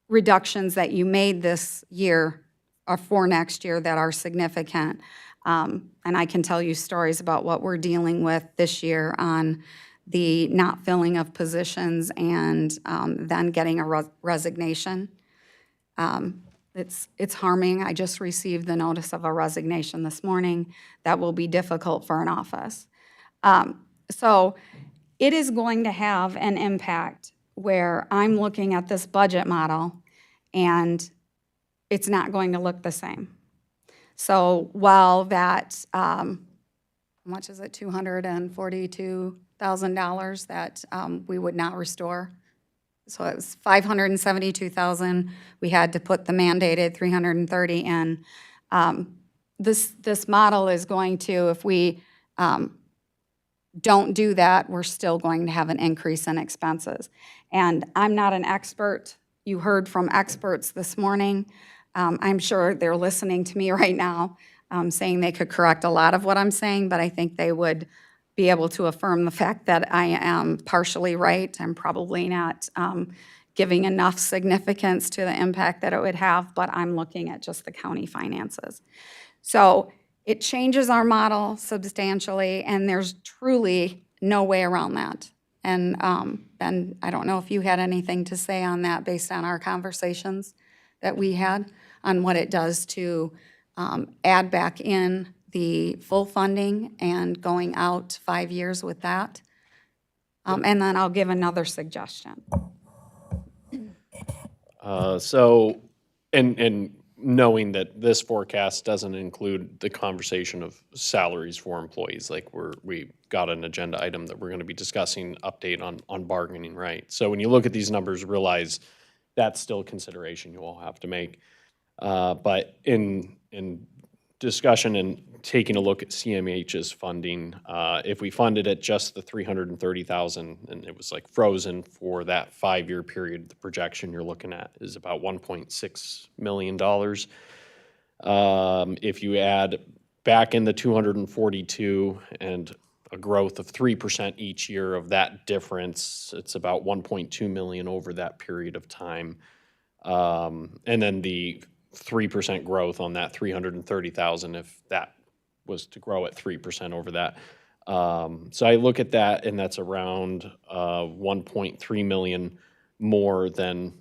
reductions that you made this year or for next year that are significant. And I can tell you stories about what we're dealing with this year on the not filling of positions and then getting a resignation. It's harming. I just received the notice of a resignation this morning. That will be difficult for an office. So it is going to have an impact where I'm looking at this budget model and it's not going to look the same. So while that, how much is it, $242,000 that we would not restore? So it was $572,000. We had to put the mandated 330 in. This model is going to, if we don't do that, we're still going to have an increase in expenses. And I'm not an expert. You heard from experts this morning. I'm sure they're listening to me right now, saying they could correct a lot of what I'm saying, but I think they would be able to affirm the fact that I am partially right. I'm probably not giving enough significance to the impact that it would have, but I'm looking at just the county finances. So it changes our model substantially, and there's truly no way around that. And Ben, I don't know if you had anything to say on that based on our conversations that we had on what it does to add back in the full funding and going out 5 years with that. And then I'll give another suggestion. So, and knowing that this forecast doesn't include the conversation of salaries for employees, like we got an agenda item that we're going to be discussing, update on bargaining, right? So when you look at these numbers, realize that's still a consideration you all have to make. But in discussion and taking a look at CMH's funding, if we funded at just the $330,000 and it was like frozen for that 5-year period, the projection you're looking at is about $1.6 million. If you add back in the 242 and a growth of 3% each year of that difference, it's about 1.2 million over that period of time. And then the 3% growth on that 330,000 if that was to grow at 3% over that. So I look at that and that's around 1.3 million more than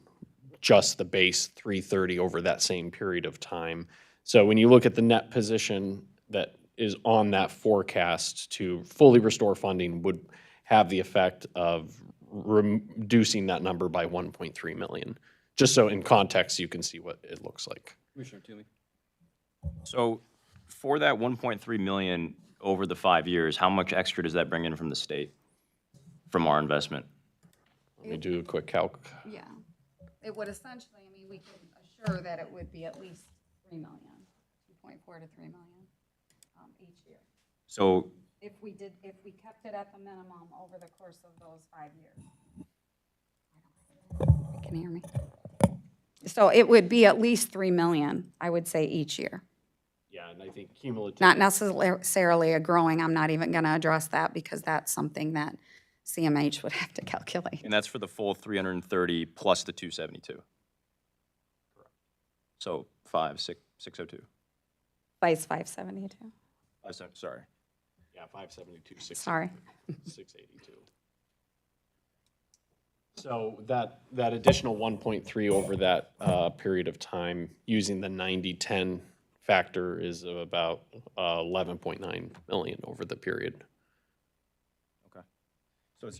just the base 330 over that same period of time. So when you look at the net position that is on that forecast to fully restore funding would have the effect of reducing that number by 1.3 million. Just so in context, you can see what it looks like. Commissioner Toomey. So for that 1.3 million over the 5 years, how much extra does that bring in from the state, from our investment? Let me do a quick calc. Yeah. It would essentially, I mean, we can assure that it would be at least 3 million, 2.4 to 3 million each year. So If we kept it at the minimum over the course of those 5 years. You can hear me? So it would be at least 3 million, I would say, each year. Yeah, and I think cumulative. Not necessarily a growing, I'm not even gonna address that because that's something that CMH would have to calculate. and that's for the full 330 plus the 272. Correct. So 602. Vice 572. Sorry. Yeah, 572, Sorry. 682. So that additional 1.3 over that period of time, using the 90-10 factor, is about 11.9 million over the period. Okay. So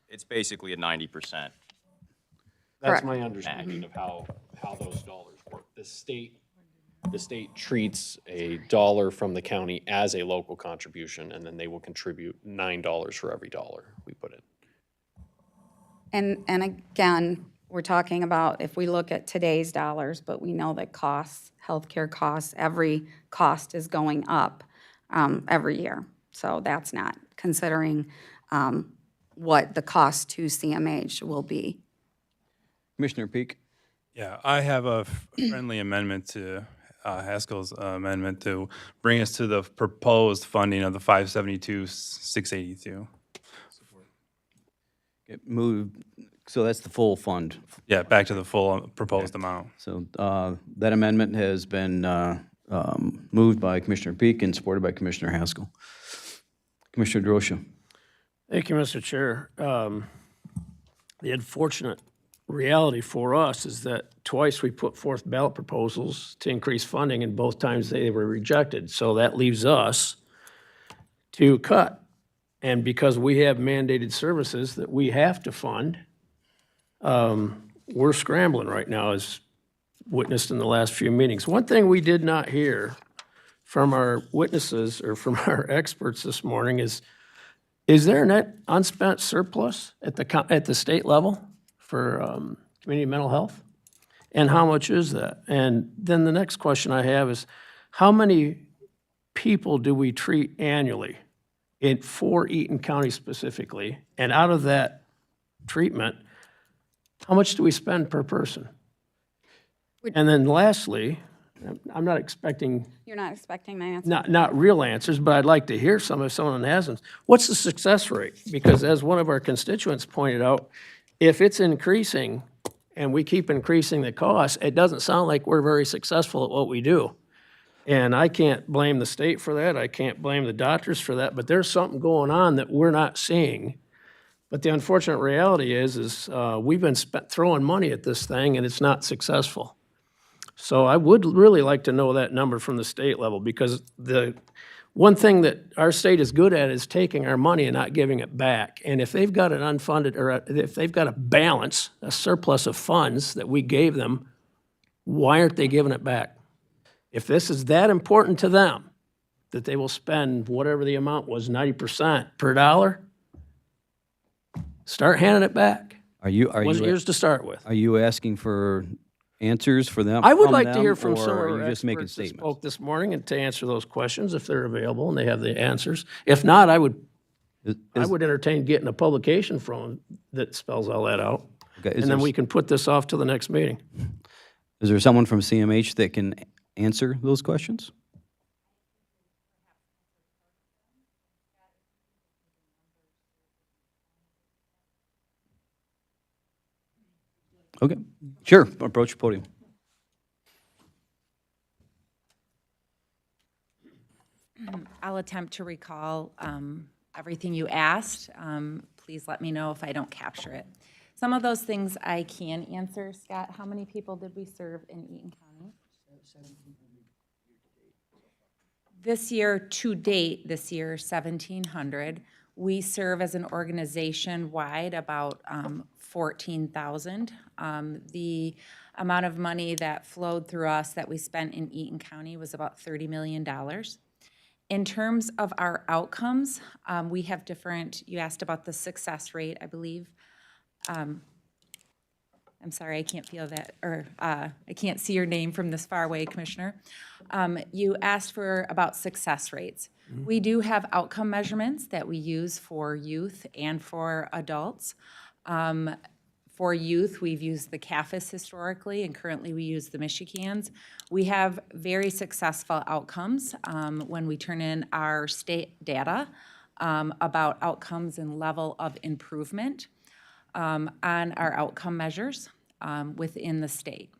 it's basically a 90%. That's Correct. my understanding of how those dollars work. The state treats a dollar from the county as a local contribution, and then they will contribute $9 for every dollar we put in. And again, we're talking about if we look at today's dollars, but we know that costs, healthcare costs, every cost is going up every year. So that's not considering what the cost to CMH will be. Commissioner Peak? Yeah, I have a friendly amendment to Haskell's amendment to bring us to the proposed funding of the 572,682. So that's the full fund. Yeah, back to the full proposed amount. So that amendment has been moved by Commissioner Peak and supported by Commissioner Haskell. Commissioner Drosha. Thank you, Mr. Chair. The unfortunate reality for us is that twice we put forth ballot proposals to increase funding, and both times they were rejected. So that leaves us to cut. And because we have mandated services that we have to fund, we're scrambling right now, as witnessed in the last few meetings. One thing we did not hear from our witnesses or from our experts this morning is there a net unspent surplus at the state level for community mental health? And how much is that? And then the next question I have is, how many people do we treat annually for Eaton County specifically? And out of that treatment, how much do we spend per person? And then lastly, I'm not expecting, You're not expecting my answer? not real answers, but I'd like to hear some if someone has them. What's the success rate? Because as one of our constituents pointed out, if it's increasing and we keep increasing the cost, it doesn't sound like we're very successful at what we do. And I can't blame the state for that. I can't blame the doctors for that, but there's something going on that we're not seeing. But the unfortunate reality is we've been throwing money at this thing and it's not successful. So I would really like to know that number from the state level, because the one thing that our state is good at is taking our money and not giving it back. And if they've got an unfunded, or if they've got a balance, a surplus of funds that we gave them, why aren't they giving it back? If this is that important to them, that they will spend whatever the amount was, 90% per dollar, start handing it back. Wasn't yours to start with. Are you asking for answers for them? I would from like to them, hear from some of or are our you just making experts that statements? spoke this morning and to answer those questions if they're available and they have the answers. If not, I would entertain getting a publication from them that spells all that out. Okay, And then we can put this off to the next meeting. Is there someone from CMH that can answer those questions? Okay, sure, approach the podium. I'll attempt to recall everything you asked. Please let me know if I don't capture it. Some of those things I can answer. Scott, how many people did we serve in Eaton County? This year, to date, 1,700. We serve as an organization wide about 14,000. The amount of money that flowed through us that we spent in Eaton County was about $30 million. In terms of our outcomes, we have different, you asked about the success rate, I believe. I'm sorry, I can't feel that, or I can't see your name from this far away, Commissioner. You asked for about success rates. We do have outcome measurements that we use for youth and for adults. For youth, we've used the CAFIS historically, and currently we use the Michigans. We have very successful outcomes when we turn in our state data about outcomes and level of improvement on our outcome measures within the state.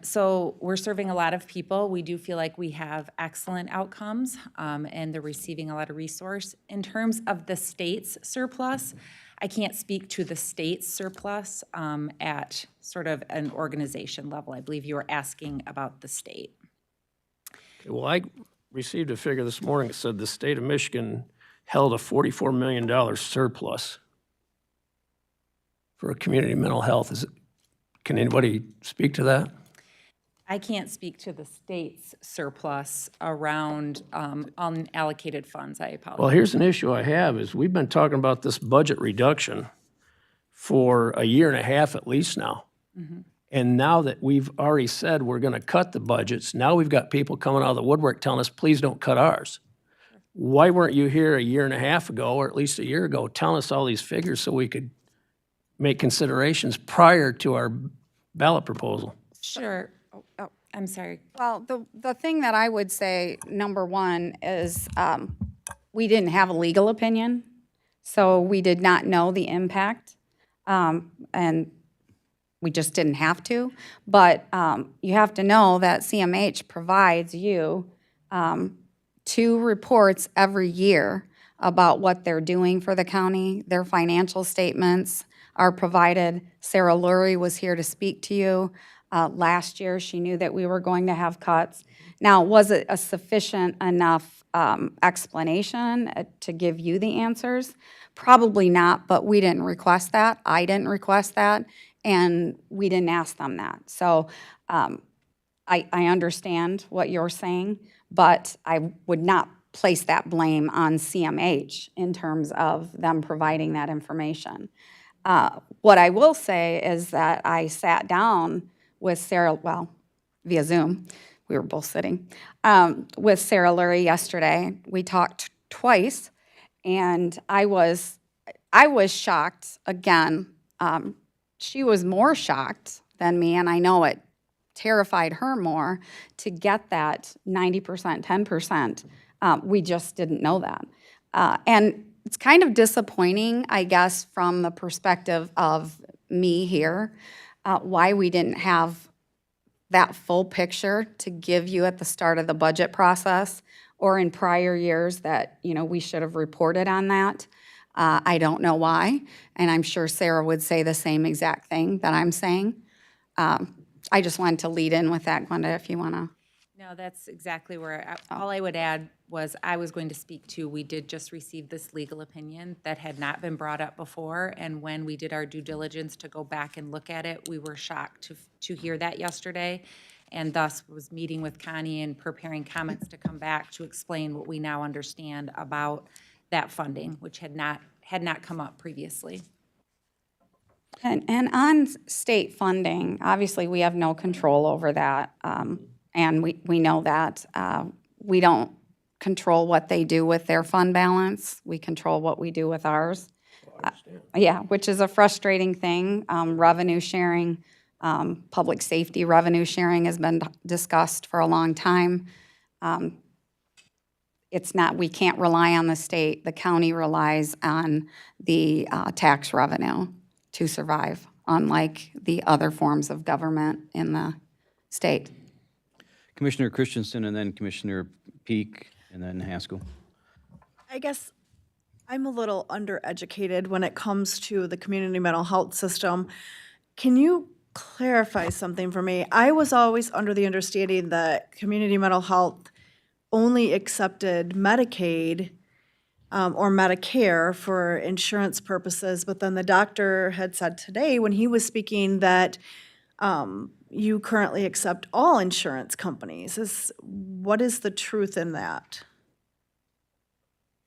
So we're serving a lot of people. We do feel like we have excellent outcomes and they're receiving a lot of resource. In terms of the state's surplus, I can't speak to the state's surplus at sort of an organization level. I believe you were asking about the state. Okay, well, I received a figure this morning that said the state of Michigan held a $44 million surplus for community mental health. Can anybody speak to that? I can't speak to the state's surplus around unallocated funds. I apologize. Well, here's an issue I have is we've been talking about this budget reduction for a year and a half at least now. And now that we've already said we're going to cut the budgets, now we've got people coming out of the woodwork telling us, please don't cut ours. Why weren't you here a year and a half ago, or at least a year ago, telling us all these figures so we could make considerations prior to our ballot proposal? Sure. Oh, I'm sorry. Well, the thing that I would say, number one, is we didn't have a legal opinion, so we did not know the impact, and we just didn't have to. But you have to know that CMH provides you 2 reports every year about what they're doing for the county. Their financial statements are provided. Sarah Lurie was here to speak to you. Last year, she knew that we were going to have cuts. Now, was it a sufficient enough explanation to give you the answers? Probably not, but we didn't request that. I didn't request that, and we didn't ask them that. So I understand what you're saying, but I would not place that blame on CMH in terms of them providing that information. What I will say is that I sat down with Sarah, well, via Zoom, we were both sitting, with Sarah Lurie yesterday. We talked twice, and I was shocked again. She was more shocked than me, and I know it terrified her more to get that 90%, 10%. We just didn't know that. And it's kind of disappointing, I guess, from the perspective of me here, why we didn't have that full picture to give you at the start of the budget process or in prior years that, we should have reported on that. I don't know why, and I'm sure Sarah would say the same exact thing that I'm saying. I just wanted to lead in with that, Glenda, if you want to. No, that's exactly where, all I would add was I was going to speak to, we did just receive this legal opinion that had not been brought up before, and when we did our due diligence to go back and look at it, we were shocked to hear that yesterday, and thus was meeting with Connie and preparing comments to come back to explain what we now understand about that funding, which had not come up previously. And on state funding, obviously, we have no control over that, and we know that. We don't control what they do with their fund balance. We control what we do with ours. Yeah, which is a frustrating thing. Revenue sharing, public safety revenue sharing has been discussed for a long time. It's not, we can't rely on the state. The county relies on the tax revenue to survive, unlike the other forms of government in the state. Commissioner Christensen, and then Commissioner Peak, and then Haskell. I guess I'm a little undereducated when it comes to the community mental health system. Can you clarify something for me? I was always under the understanding that community mental health only accepted Medicaid or Medicare for insurance purposes, but then the doctor had said today when he was speaking that you currently accept all insurance companies. What is the truth in that?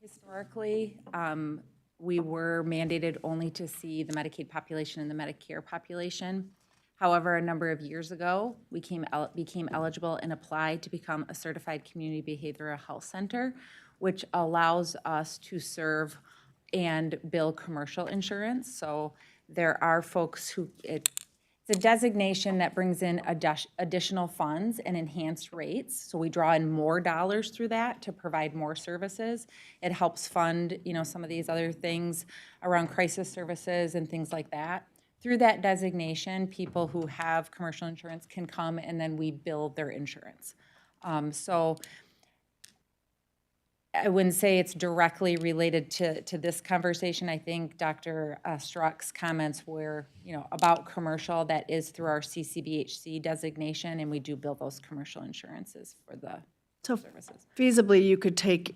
Historically, we were mandated only to see the Medicaid population and the Medicare population. However, a number of years ago, we became eligible and applied to become a certified community behavioral health center, which allows us to serve and bill commercial insurance. So there are folks who, it's a designation that brings in additional funds and enhanced rates. So we draw in more dollars through that to provide more services. It helps fund, some of these other things around crisis services and things like that. Through that designation, people who have commercial insurance can come and then we bill their insurance. So I wouldn't say it's directly related to this conversation. I think Dr. Strzok's comments were, about commercial, that is through our CCBHC designation, and we do bill those commercial insurances for the services. Feasibly, you could take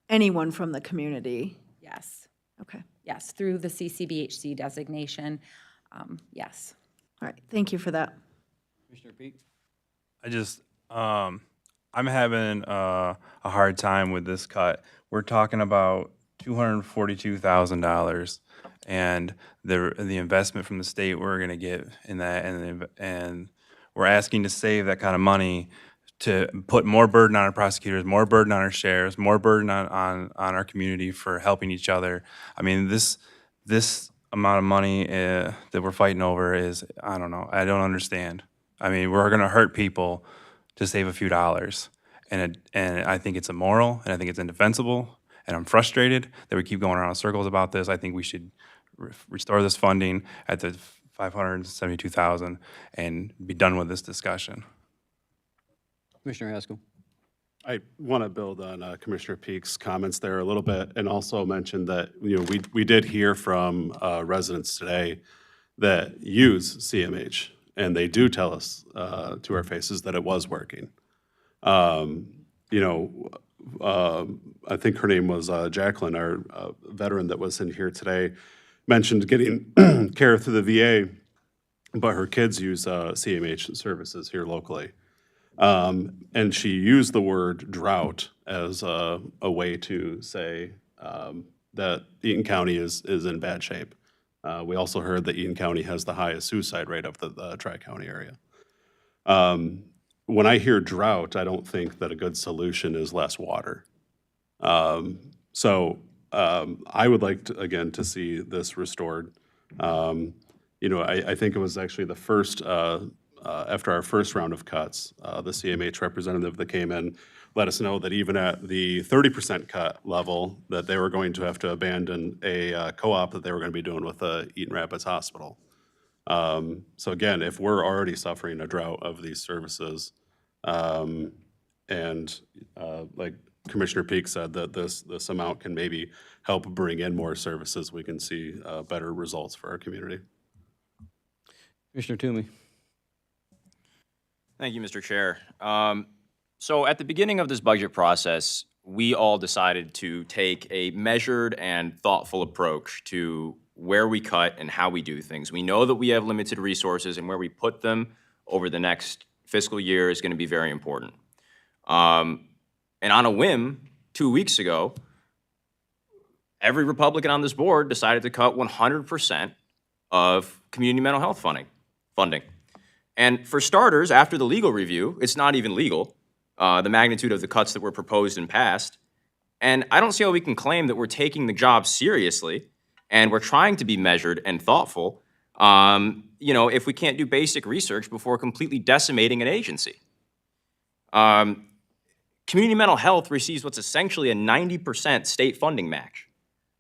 anyone from the community. Yes. Okay. Yes, through the CCBHC designation, yes. All right, thank you for that. Commissioner Peak? I just, I'm having a hard time with this cut. We're talking about $242,000, and the investment from the state we're going to get in that, and we're asking to save that kind of money to put more burden on our prosecutors, more burden on our sheriffs, more burden on our community for helping each other. I mean, this amount of money that we're fighting over is, I don't know, I don't understand. I mean, we're going to hurt people to save a few dollars. And I think it's immoral, and I think it's indefensible, and I'm frustrated that we keep going around in circles about this. I think we should restore this funding at the $572,000 and be done with this discussion. Commissioner Haskell? I want to build on Commissioner Peak's comments there a little bit, and also mention that, we did hear from residents today that use CMH, and they do tell us to our faces that it was working. I think her name was Jacqueline, our veteran that was in here today, mentioned getting care through the VA, but her kids use CMH services here locally. And she used the word drought as a way to say that Eaton County is in bad shape. We also heard that Eaton County has the highest suicide rate of the Tri-County area. When I hear drought, I don't think that a good solution is less water. So I would like to, again, to see this restored. You know, I think it was actually the first, after our first round of cuts, the CMH representative that came in let us know that even at the 30% cut level, that they were going to have to abandon a co-op that they were going to be doing with Eaton Rapids Hospital. So again, if we're already suffering a drought of these services, and like Commissioner Peak said, that this amount can maybe help bring in more services, we can see better results for our community. Commissioner Toomey. Thank you, Mr. Chair. So at the beginning of this budget process, we all decided to take a measured and thoughtful approach to where we cut and how we do things. We know that we have limited resources, and where we put them over the next fiscal year is going to be very important. And on a whim, 2 weeks ago, every Republican on this board decided to cut 100% of community mental health funding. And for starters, after the legal review, it's not even legal, the magnitude of the cuts that were proposed and passed. And I don't see how we can claim that we're taking the job seriously and we're trying to be measured and thoughtful, you know, if we can't do basic research before completely decimating an agency. Community mental health receives what's essentially a 90% state funding match.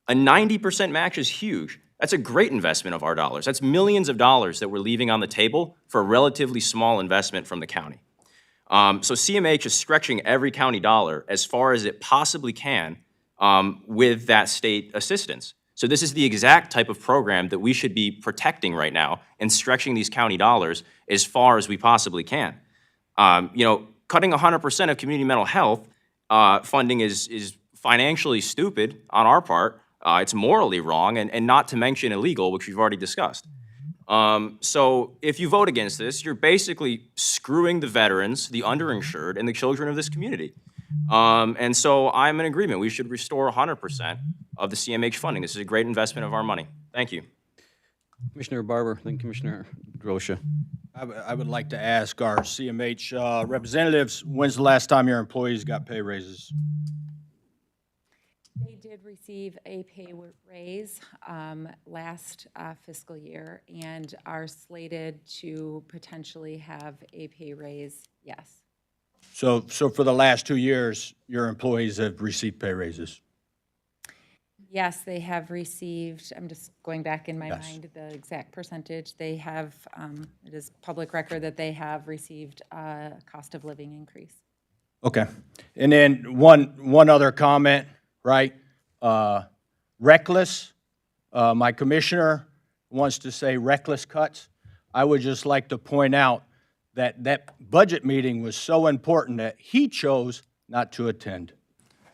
A 90% match is huge. That's a great investment of our dollars. That's millions of dollars that we're leaving on the table for a relatively small investment from the county. So CMH is stretching every county dollar as far as it possibly can with that state assistance. So this is the exact type of program that we should be protecting right now and stretching these county dollars as far as we possibly can. You know, cutting 100% of community mental health funding is financially stupid on our part. It's morally wrong and not to mention illegal, which we've already discussed. So if you vote against this, you're basically screwing the veterans, the underinsured, and the children of this community. And so I'm in agreement. We should restore 100% of the CMH funding. This is a great investment of our money. Thank you. Commissioner Barber, then Commissioner Grosha. I would like to ask our CMH representatives, when's the last time your employees got pay raises? They did receive a pay raise last fiscal year and are slated to potentially have a pay raise, yes. So for the last 2 years, your employees have received pay raises? Yes, they have received, I'm just going back in my mind, the exact percentage. They have, it is public record that they have received a cost of living increase. Okay. And then one other comment, right? Reckless, my commissioner wants to say reckless cuts. I would just like to point out that that budget meeting was so important that he chose not to attend.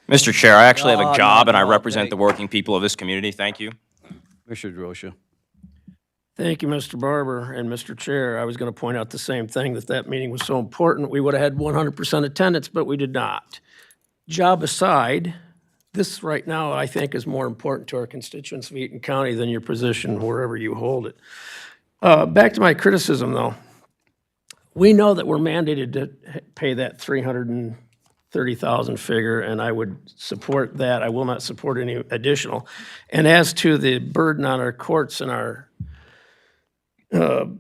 Mr. Chair, I actually have a No, job no, and I no, represent the working people of this community. Thank you. Commissioner Grosha. Thank you, Mr. Barber and Mr. Chair. I was going to point out the same thing, that meeting was so important. We would have had 100% attendance, but we did not. Job aside, this right now, I think, is more important to our constituents of Eaton County than your position wherever you hold it. Back to my criticism, though. We know that we're mandated to pay that $330,000 figure, and I would support that. I will not support any additional. And as to the burden on our courts and our Doug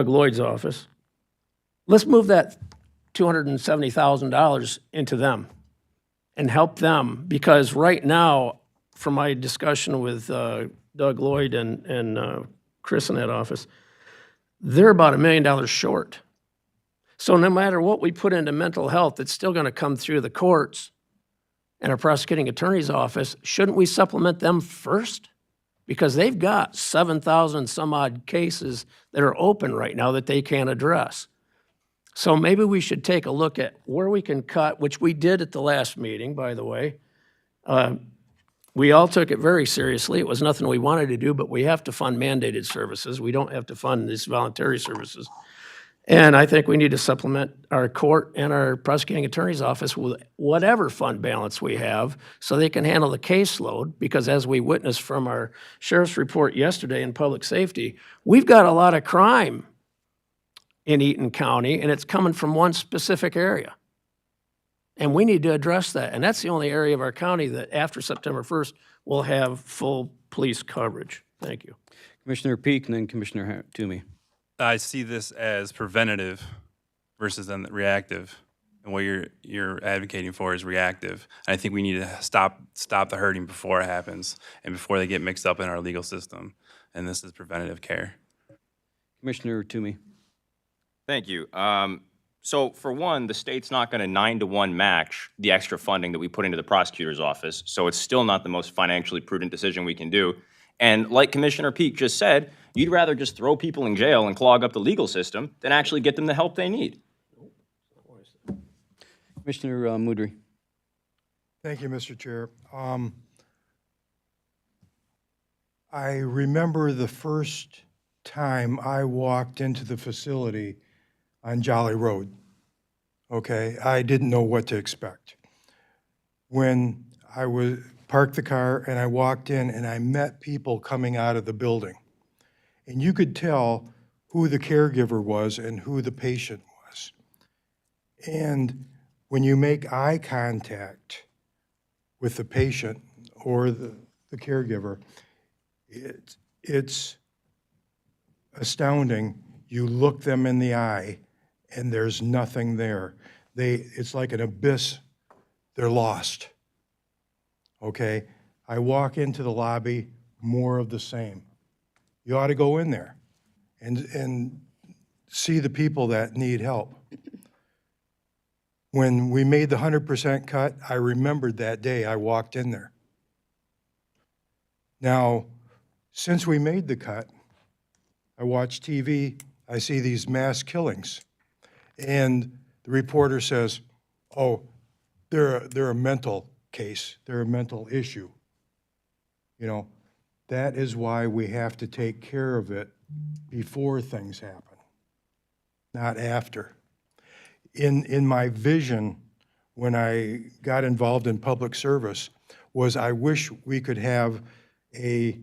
Lloyd's office, let's move that $270,000 into them and help them, because right now, from my discussion with Doug Lloyd and Chris in that office, they're about $1 million short. So no matter what we put into mental health, it's still going to come through the courts and our prosecuting attorney's office. Shouldn't we supplement them first? Because they've got 7,000 some odd cases that are open right now that they can't address. So maybe we should take a look at where we can cut, which we did at the last meeting, by the way. We all took it very seriously. It was nothing we wanted to do, but we have to fund mandated services. We don't have to fund these voluntary services. And I think we need to supplement our court and our prosecuting attorney's office with whatever fund balance we have so they can handle the caseload, because as we witnessed from our sheriff's report yesterday in public safety, we've got a lot of crime in Eaton County, and it's coming from one specific area. And we need to address that. And that's the only area of our county that after September 1st will have full police coverage. Thank you. Commissioner Peak and then Commissioner Toomey. I see this as preventative versus then reactive. And what you're advocating for is reactive. And I think we need to stop the hurting before it happens and before they get mixed up in our legal system. And this is preventative care. Commissioner Toomey. Thank you. So for one, the state's not going to 9-to-1 match the extra funding that we put into the prosecutor's office. So it's still not the most financially prudent decision we can do. And like Commissioner Peak just said, you'd rather just throw people in jail and clog up the legal system than actually get them the help they need. Commissioner Moudry. Thank you, Mr. Chair. I remember the first time I walked into the facility on Jolly Road. Okay, I didn't know what to expect. When I was parked the car and I walked in and I met people coming out of the building, and you could tell who the caregiver was and who the patient was. And when you make eye contact with the patient or the caregiver, it's astounding. You look them in the eye and there's nothing there. It's like an abyss. They're lost. Okay? I walk into the lobby, more of the same. You ought to go in there and see the people that need help. When we made the 100% cut, I remembered that day I walked in there. Now, since we made the cut, I watch TV, I see these mass killings. And the reporter says, oh, they're a mental case, they're a mental issue. You know, that is why we have to take care of it before things happen, not after. In my vision, when I got involved in public service, was I wish we could have a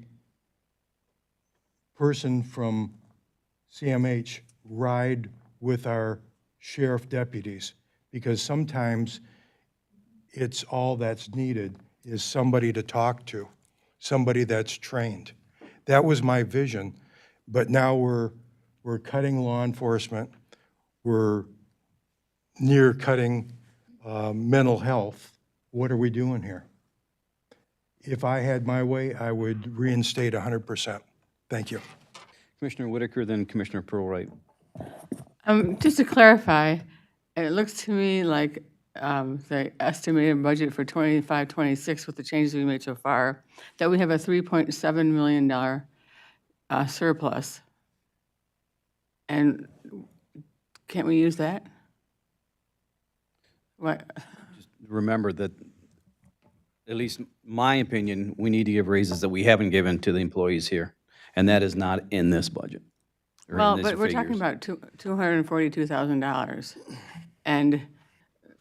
person from CMH ride with our sheriff deputies, because sometimes it's all that's needed is somebody to talk to, somebody that's trained. That was my vision, but now we're cutting law enforcement, we're near cutting mental health. What are we doing here? If I had my way, I would reinstate 100%. Thank you. Commissioner Whitaker, then Commissioner Pearl-Wright. Just to clarify, it looks to me like the estimated budget for 25-26 with the changes we made so far, that we have a $3.7 million surplus. And can't we use that? What? Just remember that, at least my opinion, we need to give raises that we haven't given to the employees here. And that is not in this budget. Well, but we're talking about $242,000. And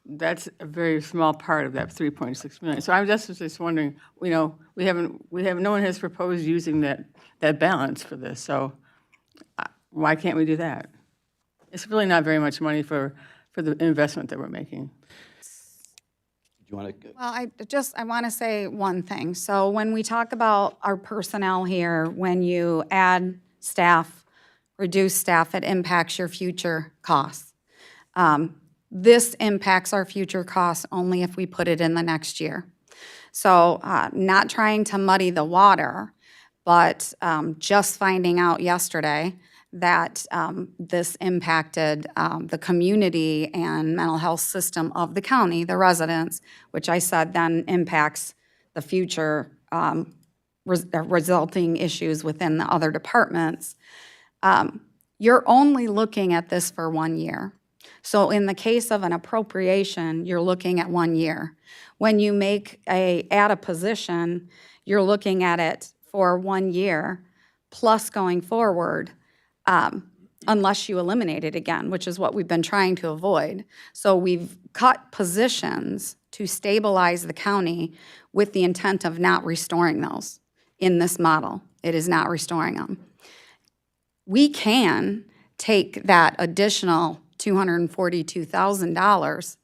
that's a very small part of that 3.6 million. So I'm just wondering, you know, no one has proposed using that balance for this. So why can't we do that? It's really not very much money for the investment that we're making. Do you want to? Well, I want to say one thing. So when we talk about our personnel here, when you add staff, reduce staff, it impacts your future costs. This impacts our future costs only if we put it in the next year. So not trying to muddy the water, but just finding out yesterday that this impacted the community and mental health system of the county, the residents, which I said then impacts the future resulting issues within the other departments. You're only looking at this for 1 year. So in the case of an appropriation, you're looking at 1 year. When you add a position, you're looking at it for 1 year plus going forward, unless you eliminate it again, which is what we've been trying to avoid. So we've cut positions to stabilize the county with the intent of not restoring those in this model. It is not restoring them. We can take that additional $242,000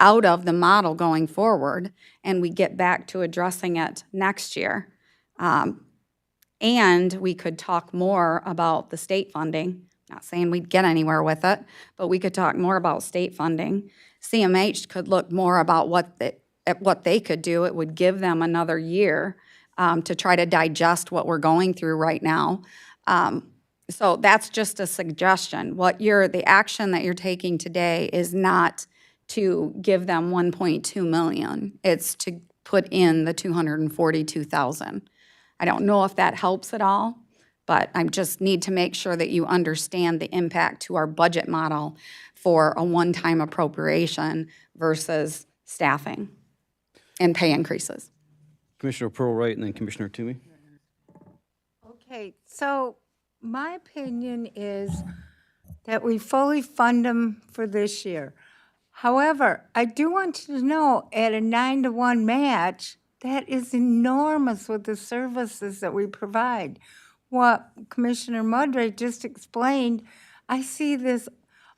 out of the model going forward, and we get back to addressing it next year. And we could talk more about the state funding. Not saying we'd get anywhere with it, but we could talk more about state funding. CMH could look more about at what they could do. It would give them another year to try to digest what we're going through right now. So that's just a suggestion. The action that you're taking today is not to give them 1.2 million. It's to put in the 242,000. I don't know if that helps at all, but I just need to make sure that you understand the impact to our budget model for a one-time appropriation versus staffing and pay increases. Commissioner Pearl Wright and then Commissioner Toomey. Okay, so my opinion is that we fully fund them for this year. However, I do want you to know, at a 9-to-1 match, that is enormous with the services that we provide. What Commissioner Mudray just explained, I see this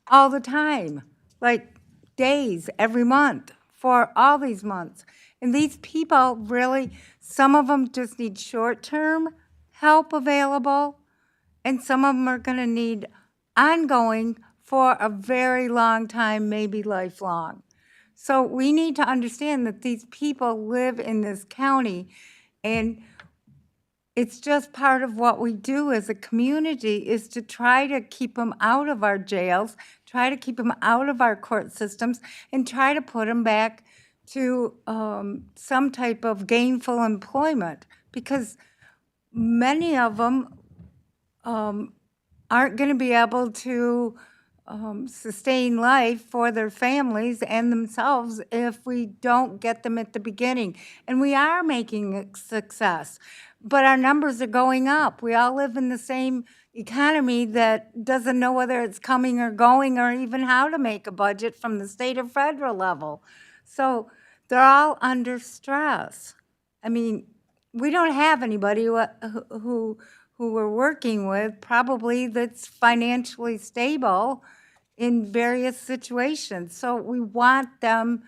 all the time, like days, every month, for all these months. And these people really, some of them just need short-term help available, and some of them are going to need ongoing for a very long time, maybe lifelong. So we need to understand that these people live in this county, and it's just part of what we do as a community is to try to keep them out of our jails, try to keep them out of our court systems, and try to put them back to some type of gainful employment, because many of them aren't going to be able to sustain life for their families and themselves if we don't get them at the beginning. And we are making a success, but our numbers are going up. We all live in the same economy that doesn't know whether it's coming or going or even how to make a budget from the state or federal level. So they're all under stress. I mean, we don't have anybody who we're working with probably that's financially stable in various situations. So we want them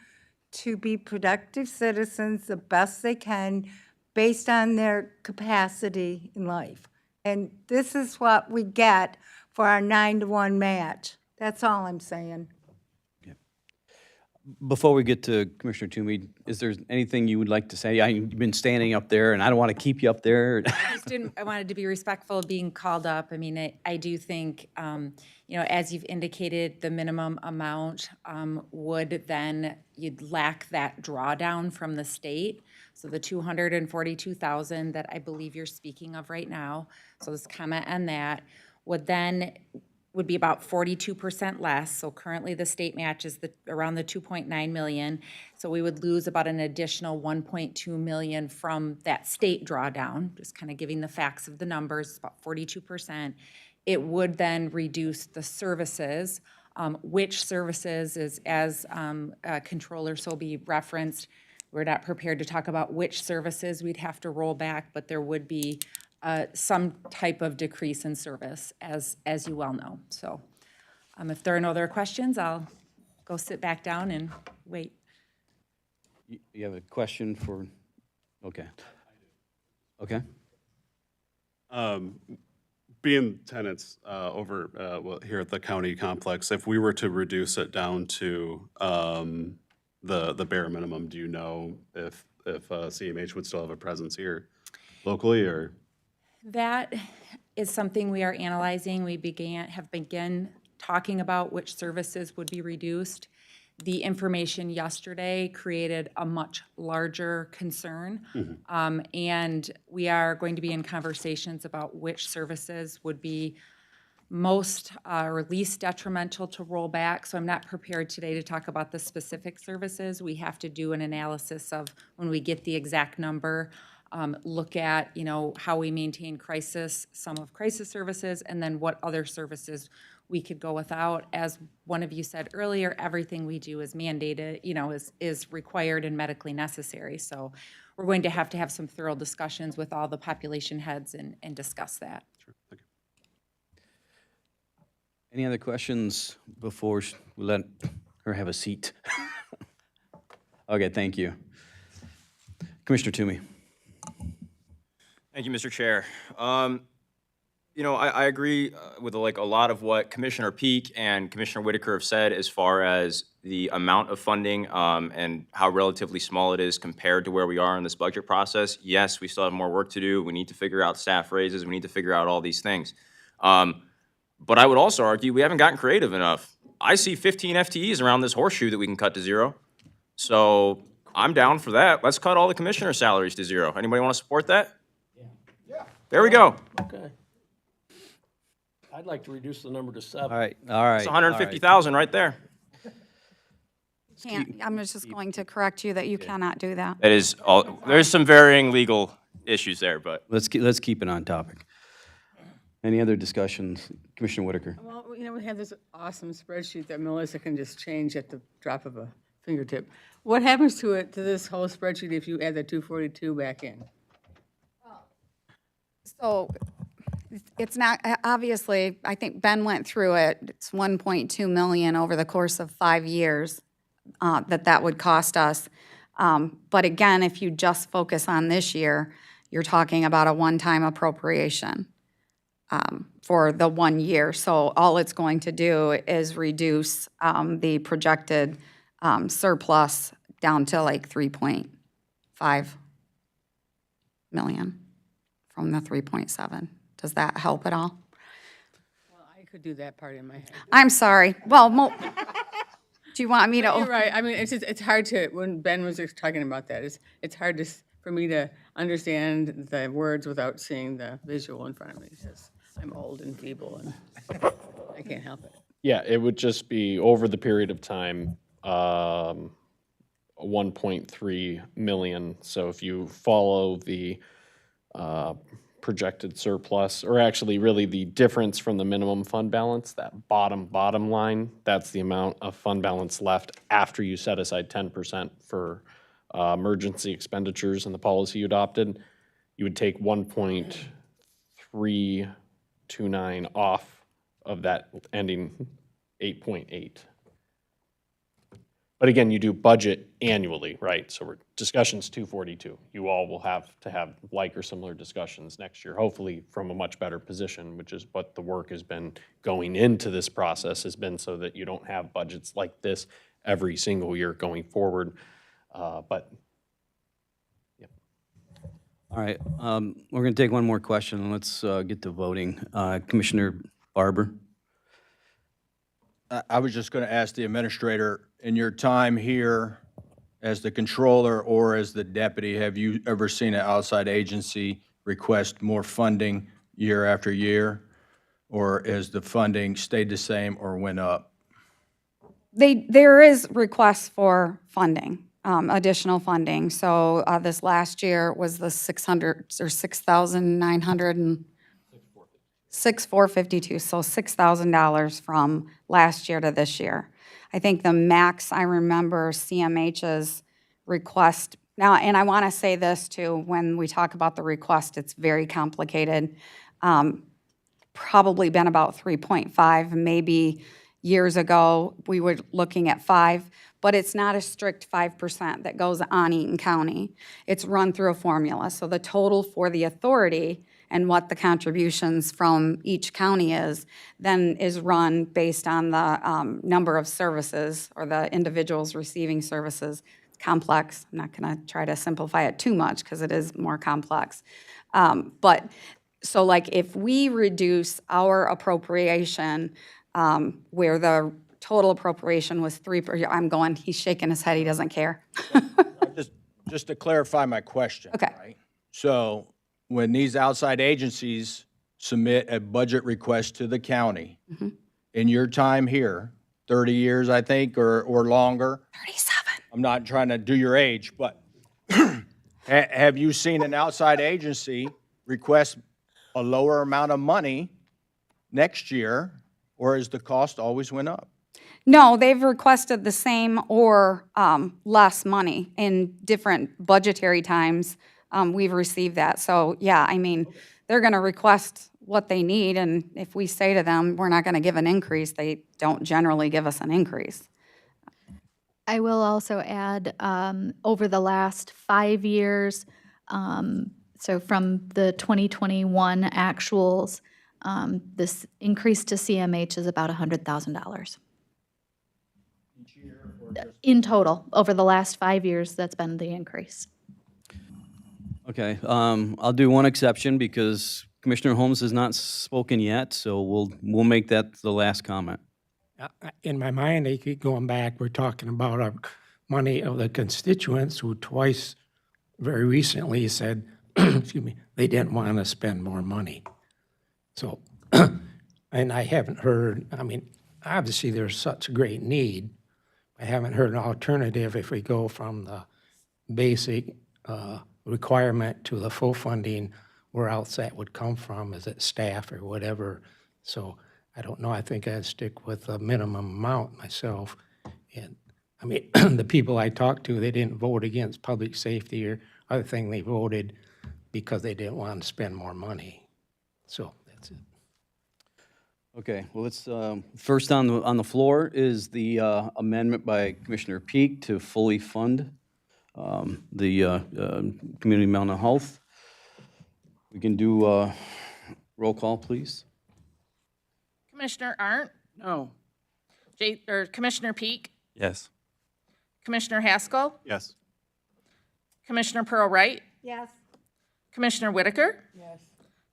to be productive citizens the best they can based on their capacity in life. And this is what we get for our 9-to-1 match. That's all I'm saying. Before we get to Commissioner Toomey, is there anything you would like to say? You've been standing up there, and I don't want to keep you up there. I wanted to be respectful of being called up. I mean, I do think, as you've indicated, the minimum amount would then, you'd lack that drawdown from the state. So the 242,000 that I believe you're speaking of right now, so this comment on that, would be about 42% less. So currently the state match is around the 2.9 million. So we would lose about an additional 1.2 million from that state drawdown, just kind of giving the facts of the numbers, about 42%. It would then reduce the services, which services is, as Controller Sobey referenced, we're not prepared to talk about which services we'd have to roll back, but there would be some type of decrease in service, as you well know. So if there are no other questions, I'll go sit back down and wait. You have a question for, okay. Okay. Being tenants over here at the county complex, if we were to reduce it down to the bare minimum, do you know if CMH would still have a presence here locally, or? That is something we are analyzing. We have begun talking about which services would be reduced. The information yesterday created a much larger concern. And we are going to be in conversations about which services would be most or least detrimental to roll back. So I'm not prepared today to talk about the specific services. We have to do an analysis of when we get the exact number. Look at, how we maintain some of crisis services, and then what other services we could go without. As one of you said earlier, everything we do is mandated, is required and medically necessary. So we're going to have some thorough discussions with all the population heads and discuss that. Sure. Thank you. Any other questions before we let her have a seat? Okay, thank you. Commissioner Toomey. Thank you, Mr. Chair. You know, I agree with like a lot of what Commissioner Peak and Commissioner Whitaker have said as far as the amount of funding and how relatively small it is compared to where we are in this budget process. Yes, we still have more work to do. We need to figure out staff raises. We need to figure out all these things. But I would also argue we haven't gotten creative enough. I see 15 FTEs around this horseshoe that we can cut to zero. So I'm down for that. Let's cut all the commissioner salaries to zero. Anybody want to support that? Yeah. There we go. Okay. I'd like to reduce the number to 7. All right, all right. It's 150,000 right there. I'm just going to correct you that you cannot do that. That is all, there's some varying legal issues there, but. Let's keep it on topic. Any other discussions? Commissioner Whitaker. Well, you know, we have this awesome spreadsheet that Melissa can just change at the drop of a fingertip. What happens to this whole spreadsheet if you add the 242 back in? So it's not, obviously, I think Ben went through it. It's 1.2 million over the course of 5 years that would cost us. But again, if you just focus on this year, you're talking about a one-time appropriation for the 1 year. So all it's going to do is reduce the projected surplus down to like 3.5 million from the 3.7. Does that help at all? Well, I could do that part in my head. I'm sorry. Well, do you want me to? You're right. I mean, it's hard to, when Ben was just talking about that, it's hard for me to understand the words without seeing the visual in front of me. Because I'm old and feeble and I can't help it. Yeah, it would just be over the period of time, 1.3 million. So if you follow the projected surplus, or actually really the difference from the minimum fund balance, that bottom line, that's the amount of fund balance left after you set aside 10% for emergency expenditures in the policy you adopted. You would take 1.329 off of that ending 8.8. But again, you do budget annually, right? So discussion's 242. You all will have to have like or similar discussions next year, hopefully from a much better position, which is what the work has been going into this process, has been so that you don't have budgets like this every single year going forward. But yeah. All right, we're going to take one more question, and let's get to voting. Commissioner Barber. I was just going to ask the administrator, in your time here as the controller or as the deputy, have you ever seen an outside agency request more funding year after year? Or has the funding stayed the same or went up? There is requests for funding, additional funding. So this last year was the 6,900 and 6,452, so $6,000 from last year to this year. I think the max, I remember CMH's request, now, and I want to say this too, when we talk about the request, it's very complicated. Probably been about 3.5, maybe years ago, we were looking at 5, but it's not a strict 5% that goes on Eaton County. It's run through a formula. So the total for the authority and what the contributions from each county is, then is run based on the number of services or the individuals receiving services. It's complex. I'm not going to try to simplify it too much because it is more complex. But so like if we reduce our appropriation where the total appropriation was he's shaking his head, he doesn't care. Just to clarify my question. Okay. Right? So when these outside agencies submit a budget request to the county, in your time here, 30 years, I think, or longer. 37. I'm not trying to do your age, but have you seen an outside agency request a lower amount of money next year, or has the cost always went up? No, they've requested the same or less money in different budgetary times. We've received that. So, yeah, I mean, they're going to request what they need, and if we say to them, we're not going to give an increase, they don't generally give us an increase. I will also add, over the last 5 years, so from the 2021 actuals, this increase to CMH is about $100,000. In total, over the last 5 years, that's been the increase. Okay, I'll do one exception because Commissioner Holmes has not spoken yet, so we'll make that the last comment. In my mind, I keep going back, we're talking about our money of the constituents who twice, very recently said, excuse me, they didn't want to spend more money. So, and I haven't heard, I mean, obviously there's such a great need. I haven't heard an alternative if we go from the basic requirement to the full funding, where else that would come from, is it staff or whatever? So I don't know, I think I'd stick with a minimum amount myself. And I mean, the people I talked to, they didn't vote against public safety or other thing, they voted because they didn't want to spend more money. So that's it. Okay, well, let's, first on the floor is the amendment by Commissioner Peak to fully fund the community mental health. We can do roll call, please. Commissioner Arndt? No. Commissioner Peak? Yes. Commissioner Haskell? Yes. Commissioner Pearl Wright? Yes. Commissioner Whitaker? Yes.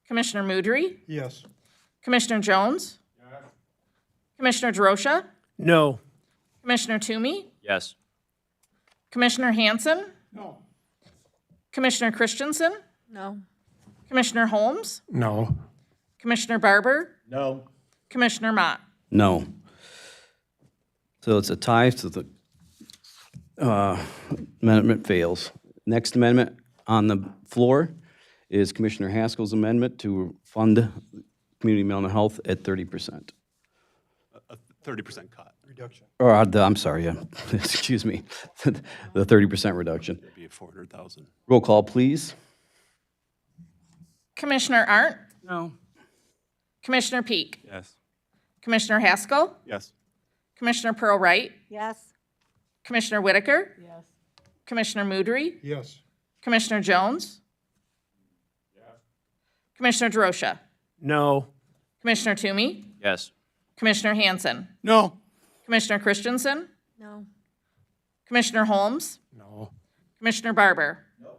Commissioner Mudry? Yes. Commissioner Jones? Commissioner Drosha? No. Commissioner Toomey? Yes. Commissioner Hanson? No. Commissioner Christensen? No. Commissioner Holmes? No. Commissioner Barber? No. Commissioner Mott? No. So it's a tie, so the amendment fails. Next amendment on the floor is Commissioner Haskell's amendment to fund community mental health at 30%. A 30% cut. Reduction. Or, I'm sorry, yeah, excuse me, the 30% reduction. It'd be 400,000. Roll call, please. Commissioner Arndt? No. Commissioner Peak? Yes. Commissioner Haskell? Yes. Commissioner Pearl Wright? Yes. Commissioner Whitaker? Yes. Commissioner Mudry? Yes. Commissioner Jones? Commissioner Drosha? No. Commissioner Toomey? Yes. Commissioner Hanson? No. Commissioner Christensen? No. Commissioner Holmes? No. Commissioner Barber? No.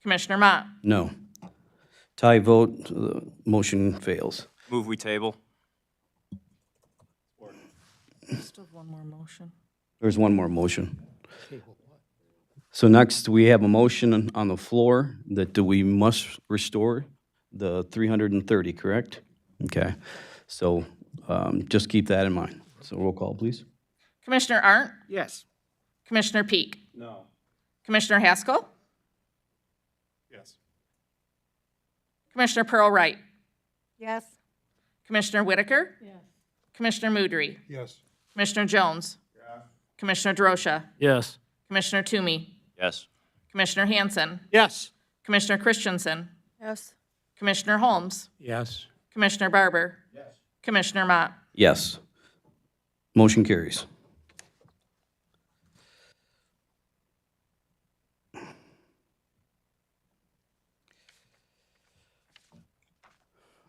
Commissioner Mott? No. Tie vote, the motion fails. Move we table. Still have one more motion. There's one more motion. So next, we have a motion on the floor that we must restore the 330, correct? Okay, so just keep that in mind. So roll call, please. Commissioner Arndt? Yes. Commissioner Peak? No. Commissioner Haskell? Yes. Commissioner Pearl Wright? Yes. Commissioner Whitaker? Yes. Commissioner Mudry? Yes. Commissioner Jones? Commissioner Drosha? Yes. Commissioner Toomey? Yes. Commissioner Hanson? Yes. Commissioner Christensen? Yes. Commissioner Holmes? Yes. Commissioner Barber? Yes. Commissioner Mott? Yes. Motion carries.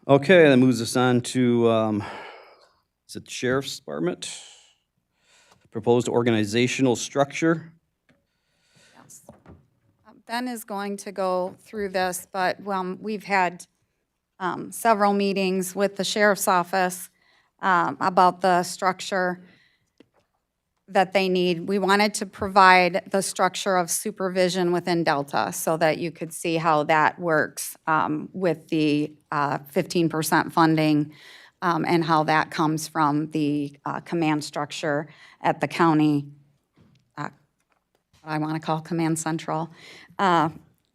Okay, that moves us on to, is it the Sheriff's Department? Proposed organizational structure. Yes. Ben is going to go through this, but we've had several meetings with the sheriff's office about the structure that they need. We wanted to provide the structure of supervision within Delta so that you could see how that works with the 15% funding and how that comes from the command structure at the county, what I want to call Command Central,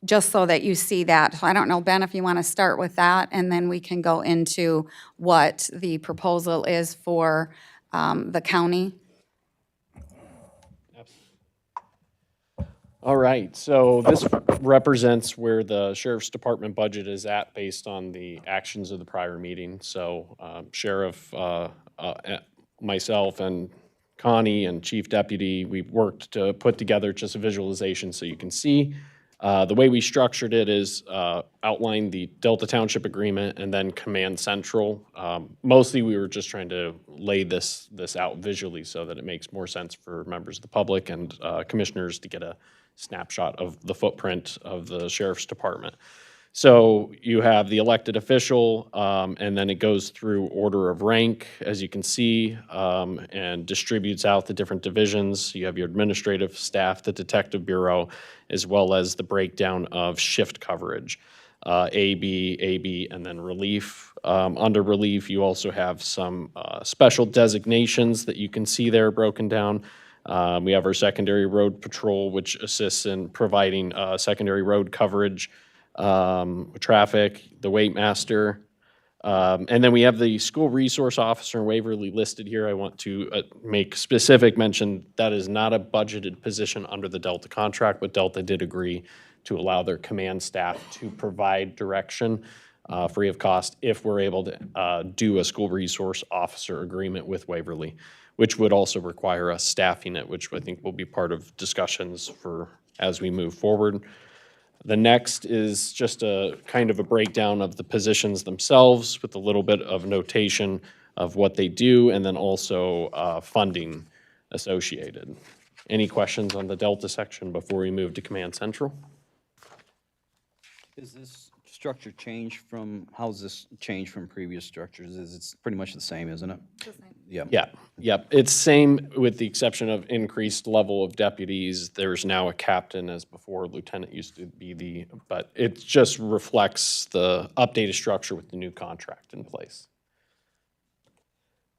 just so that you see that. So I don't know, Ben, if you want to start with that, and then we can go into what the proposal is for the county. All right, so this represents where the Sheriff's Department budget is at based on the actions of the prior meeting. So Sheriff, myself, and Connie and Chief Deputy, we worked to put together just a visualization so you can see. The way we structured it is outline the Delta Township Agreement and then Command Central. Mostly, we were just trying to lay this out visually so that it makes more sense for members of the public and commissioners to get a snapshot of the footprint of the Sheriff's Department. So you have the elected official, and then it goes through order of rank, as you can see, and distributes out the different divisions. You have your administrative staff, the detective bureau, as well as the breakdown of shift coverage, AB, and then relief. Under relief, you also have some special designations that you can see there broken down. We have our secondary road patrol, which assists in providing secondary road coverage, traffic, the weight master, and then we have the school resource officer in Waverly listed here. I want to make specific mention that is not a budgeted position under the Delta contract, but Delta did agree to allow their command staff to provide direction free of cost if we're able to do a school resource officer agreement with Waverly, which would also require us staffing it, which I think will be part of discussions for as we move forward. The next is just a kind of a breakdown of the positions themselves with a little bit of notation of what they do and then also funding associated. Any questions on the Delta section before we move to Command Central? Is this structure changed from, how's this changed from previous structures? It's pretty much the same, isn't it? Yeah. Yep. It's same with the exception of increased level of deputies. There's now a captain as before. Lieutenant used to be but it just reflects the updated structure with the new contract in place.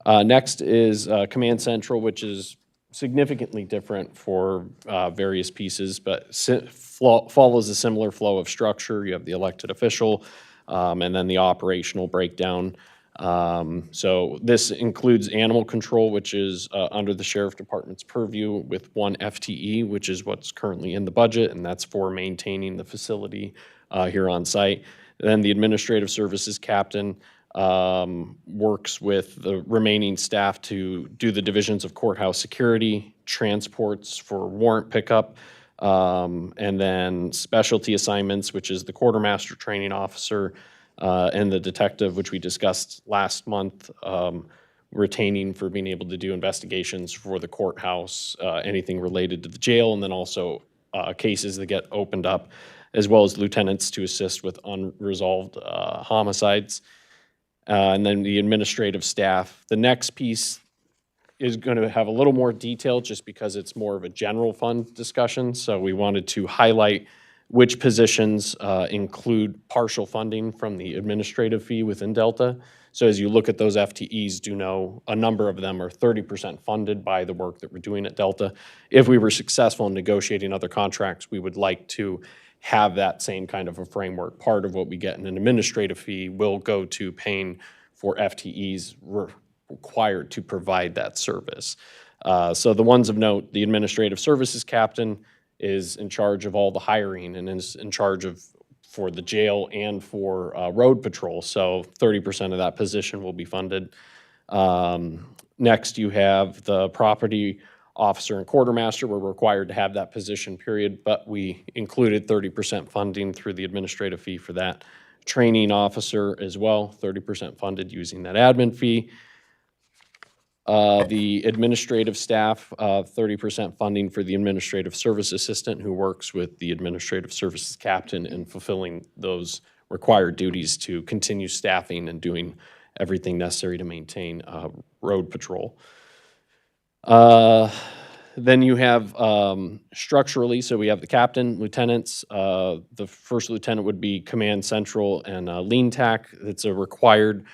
Next is Command Central, which is significantly different for various pieces, but follows a similar flow of structure. You have the elected official and then the operational breakdown. So this includes animal control, which is under the Sheriff Department's purview with 1 FTE, which is what's currently in the budget, and that's for maintaining the facility here on site. Then the administrative services captain works with the remaining staff to do the divisions of courthouse security, transports for warrant pickup, and then specialty assignments, which is the quartermaster training officer, and the detective, which we discussed last month, retaining for being able to do investigations for the courthouse, anything related to the jail, and then also cases that get opened up, as well as lieutenants to assist with unresolved homicides. And then the administrative staff. The next piece is going to have a little more detail just because it's more of a general fund discussion. So we wanted to highlight which positions include partial funding from the administrative fee within Delta. So as you look at those FTEs, do know a number of them are 30% funded by the work that we're doing at Delta. If we were successful in negotiating other contracts, we would like to have that same kind of a framework. Part of what we get in an administrative fee will go to paying for FTEs required to provide that service. So the ones of note, the administrative services captain is in charge of all the hiring and is in charge of for the jail and for road patrol. So 30% of that position will be funded. Next, you have the property officer and quartermaster. We're required to have that position, period, but we included 30% funding through the administrative fee for that. Training officer as well, 30% funded using that admin fee. The administrative staff, 30% funding for the administrative service assistant who works with the administrative services captain in fulfilling those required duties to continue staffing and doing everything necessary to maintain road patrol. Then you have structurally, so we have the captain, lieutenants. The first lieutenant would be Command Central and lean tac. It's a required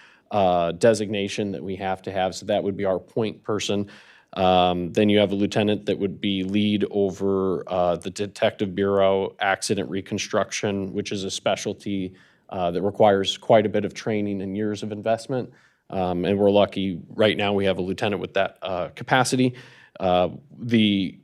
designation that we have to have, so that would be our point person. Then you have a lieutenant that would be lead over the Detective Bureau accident reconstruction, which is a specialty that requires quite a bit of training and years of investment. And we're lucky, right now we have a lieutenant with that capacity. The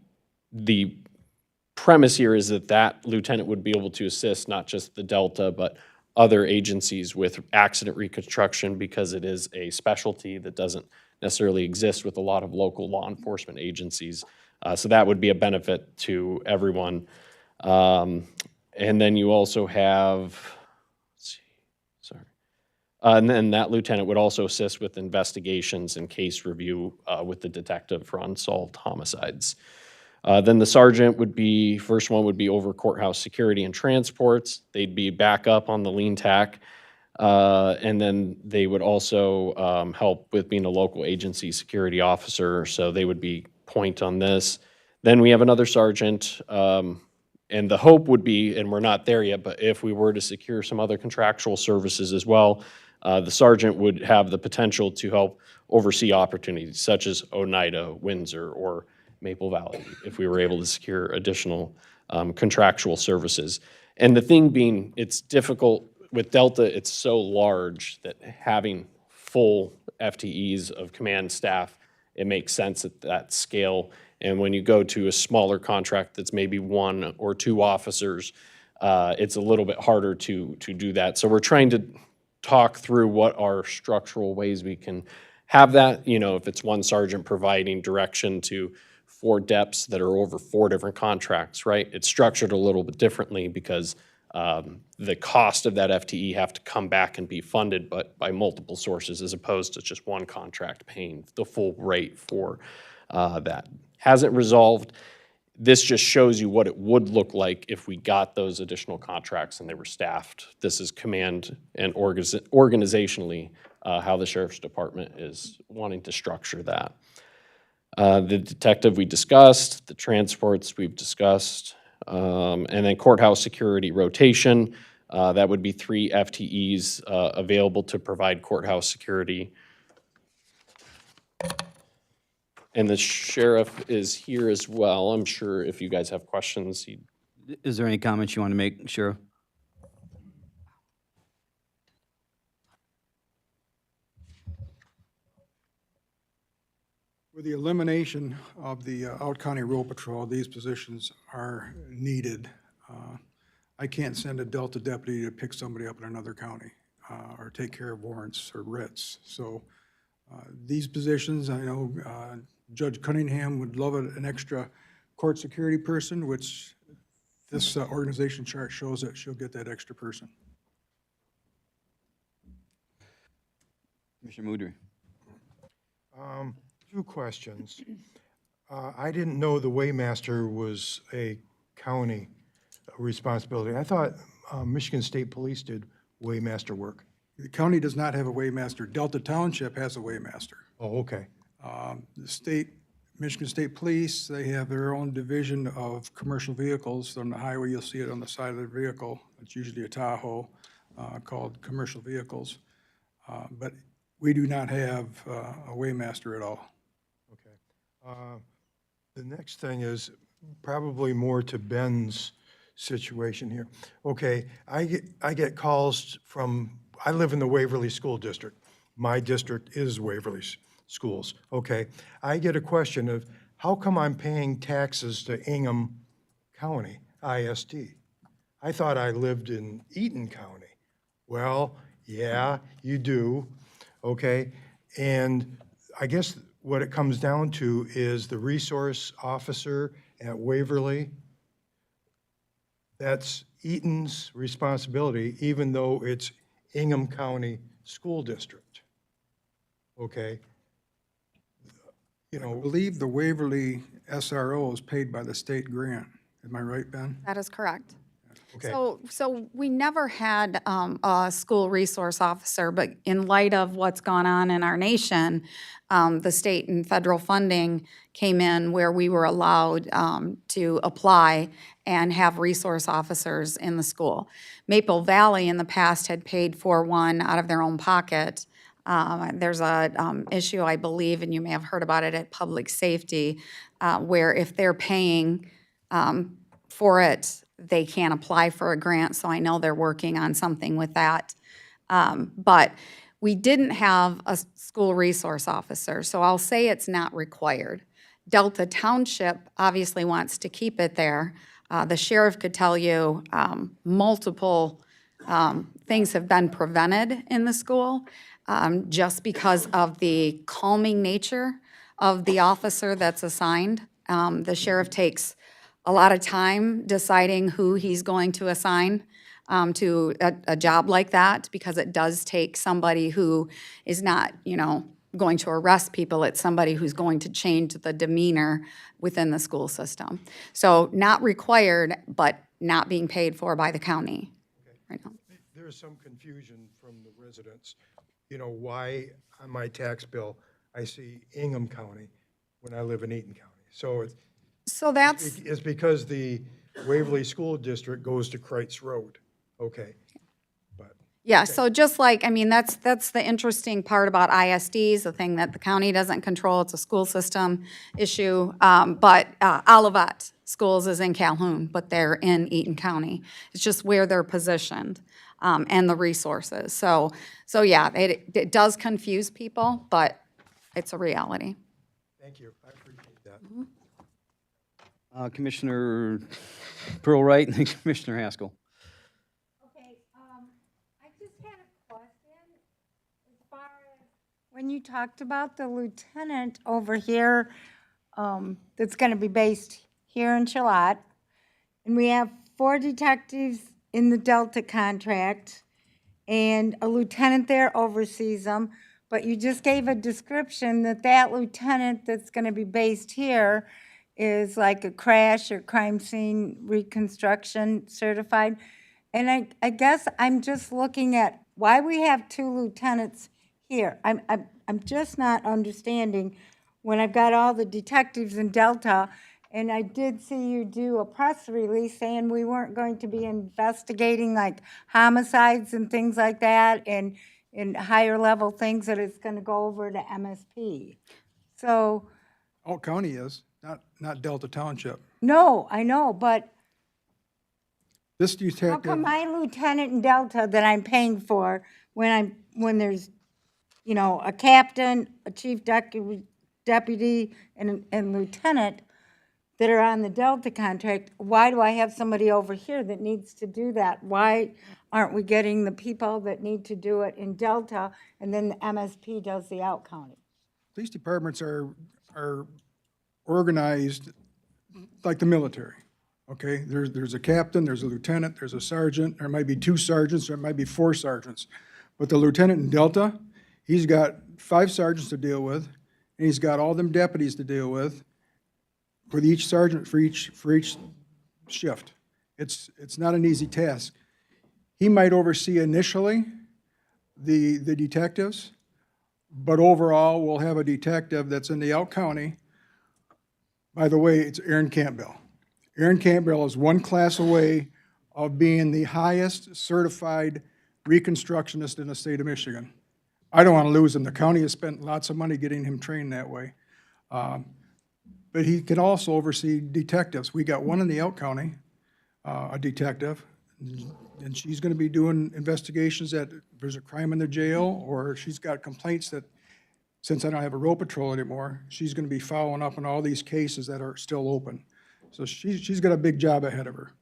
premise here is that that lieutenant would be able to assist not just the Delta, but other agencies with accident reconstruction because it is a specialty that doesn't necessarily exist with a lot of local law enforcement agencies. So that would be a benefit to everyone. And then you also have, let's see, sorry. And then that lieutenant would also assist with investigations and case review with the detective for unsolved homicides. Then the sergeant would be, first one would be over courthouse security and transports. They'd be back up on the lean tack. And then they would also help with being a local agency security officer, so they would be point on this. Then we have another sergeant, and the hope would be, and we're not there yet, but if we were to secure some other contractual services as well, the sergeant would have the potential to help oversee opportunities such as Oneida, Windsor, or Maple Valley, if we were able to secure additional contractual services. And the thing being, it's difficult with Delta, it's so large that having full FTEs of command staff, it makes sense at that scale. And when you go to a smaller contract that's maybe 1 or 2 officers, it's a little bit harder to do that. So we're trying to talk through what are structural ways we can have that. You know, if it's one sergeant providing direction to 4 depths that are over 4 different contracts, right? It's structured a little bit differently because the cost of that FTE have to come back and be funded, but by multiple sources as opposed to just one contract paying the full rate for that. Hasn't resolved. This just shows you what it would look like if we got those additional contracts and they were staffed. This is command and organizationally how the Sheriff's Department is wanting to structure that. The detective we discussed, the transports we've discussed, and then courthouse security rotation. That would be 3 FTEs available to provide courthouse security. And the sheriff is here as well. I'm sure if you guys have questions, Is there any comments you want to make, Sheriff? With the elimination of the out-county road patrol, these positions are needed. I can't send a Delta deputy to pick somebody up in another county or take care of warrants or writs. So these positions, I know Judge Cunningham would love an extra court security person, which this organization chart shows that she'll get that extra person. Commissioner Moudry. 2 questions. I didn't know the Waymaster was a county responsibility. I thought Michigan State Police did Waymaster work. The county does not have a Waymaster. Delta Township has a Waymaster. Oh, okay. Michigan State Police, they have their own division of commercial vehicles. On the highway, you'll see it on the side of the vehicle. It's usually a Tahoe called commercial vehicles. But we do not have a Waymaster at all. Okay. The next thing is probably more to Ben's situation here. Okay, I get calls from, I live in the Waverly School District. My district is Waverly Schools. Okay, I get a question of how come I'm paying taxes to Ingham County, ISD? I thought I lived in Eaton County. Well, yeah, you do. Okay, and I guess what it comes down to is the resource officer at Waverly, that's Eaton's responsibility, even though it's Ingham County School District. Okay? You know, I believe the Waverly SRO is paid by the state grant. Am I right, Ben? That is correct. Okay. So we never had a school resource officer, but in light of what's gone on in our nation, the state and federal funding came in where we were allowed to apply and have resource officers in the school. Maple Valley in the past had paid for one out of their own pocket. There's a issue, I believe, and you may have heard about it at Public Safety, where if they're paying for it, they can't apply for a grant, so I know they're working on something with that. But we didn't have a school resource officer, so I'll say it's not required. Delta Township obviously wants to keep it there. The sheriff could tell you multiple things have been prevented in the school. just because of the calming nature of the officer that's assigned. The sheriff takes a lot of time deciding who he's going to assign to a job like that, because it does take somebody who is not, going to arrest people. It's somebody who's going to change the demeanor within the school system. So not required, but not being paid for by the county right now. There is some confusion from the residents, why on my tax bill I see Ingham County when I live in Eaton County. So that's, It's because the Waverly School District goes to Kreitz Road. Okay. yeah, so just like, that's the interesting part about ISDs, the thing that the county doesn't control. It's a school system issue. But Olivet Schools is in Calhoun, but they're in Eaton County. It's just where they're positioned and the resources. So yeah, it does confuse people, but it's a reality. Thank you. I appreciate that. Commissioner Pearl Wright and Commissioner Haskell. I just had a question as far as when you talked about the lieutenant over here, that's going to be based here in Charlotte, and we have 4 detectives in the Delta contract, and a lieutenant there oversees them, but you just gave a description that lieutenant that's going to be based here is like a crash or crime scene reconstruction certified. And I guess I'm just looking at why we have 2 lieutenants here. I'm just not understanding when I've got all the detectives in Delta, and I did see you do a press release saying we weren't going to be investigating like homicides and things like that, and higher level things, that it's going to go over to MSP. So, All county is, not Delta Township. no, I know, but This how detective, come my lieutenant in Delta that I'm paying for, when there's, a captain, a chief deputy, and lieutenant that are on the Delta contract, why do I have somebody over here that needs to do that? Why aren't we getting the people that need to do it in Delta, and then the MSP does the out county? police departments are organized like the military, okay? There's a captain, there's a lieutenant, there's a sergeant, there might be 2 sergeants, there might be 4 sergeants. But the lieutenant in Delta, he's got 5 sergeants to deal with, and he's got all them deputies to deal with each sergeant for each shift. It's not an easy task. He might oversee initially the detectives, but overall, we'll have a detective that's in the out county. By the way, it's Aaron Campbell. Aaron Campbell is 1 class away of being the highest certified reconstructionist in the state of Michigan. I don't want to lose him. The county has spent lots of money getting him trained that way. But he can also oversee detectives. We got 1 in the out county, a detective, and she's going to be doing investigations that there's a crime in the jail, or she's got complaints that, since I don't have a road patrol anymore, she's going to be following up on all these cases that are still open. So she's got a big job ahead of her.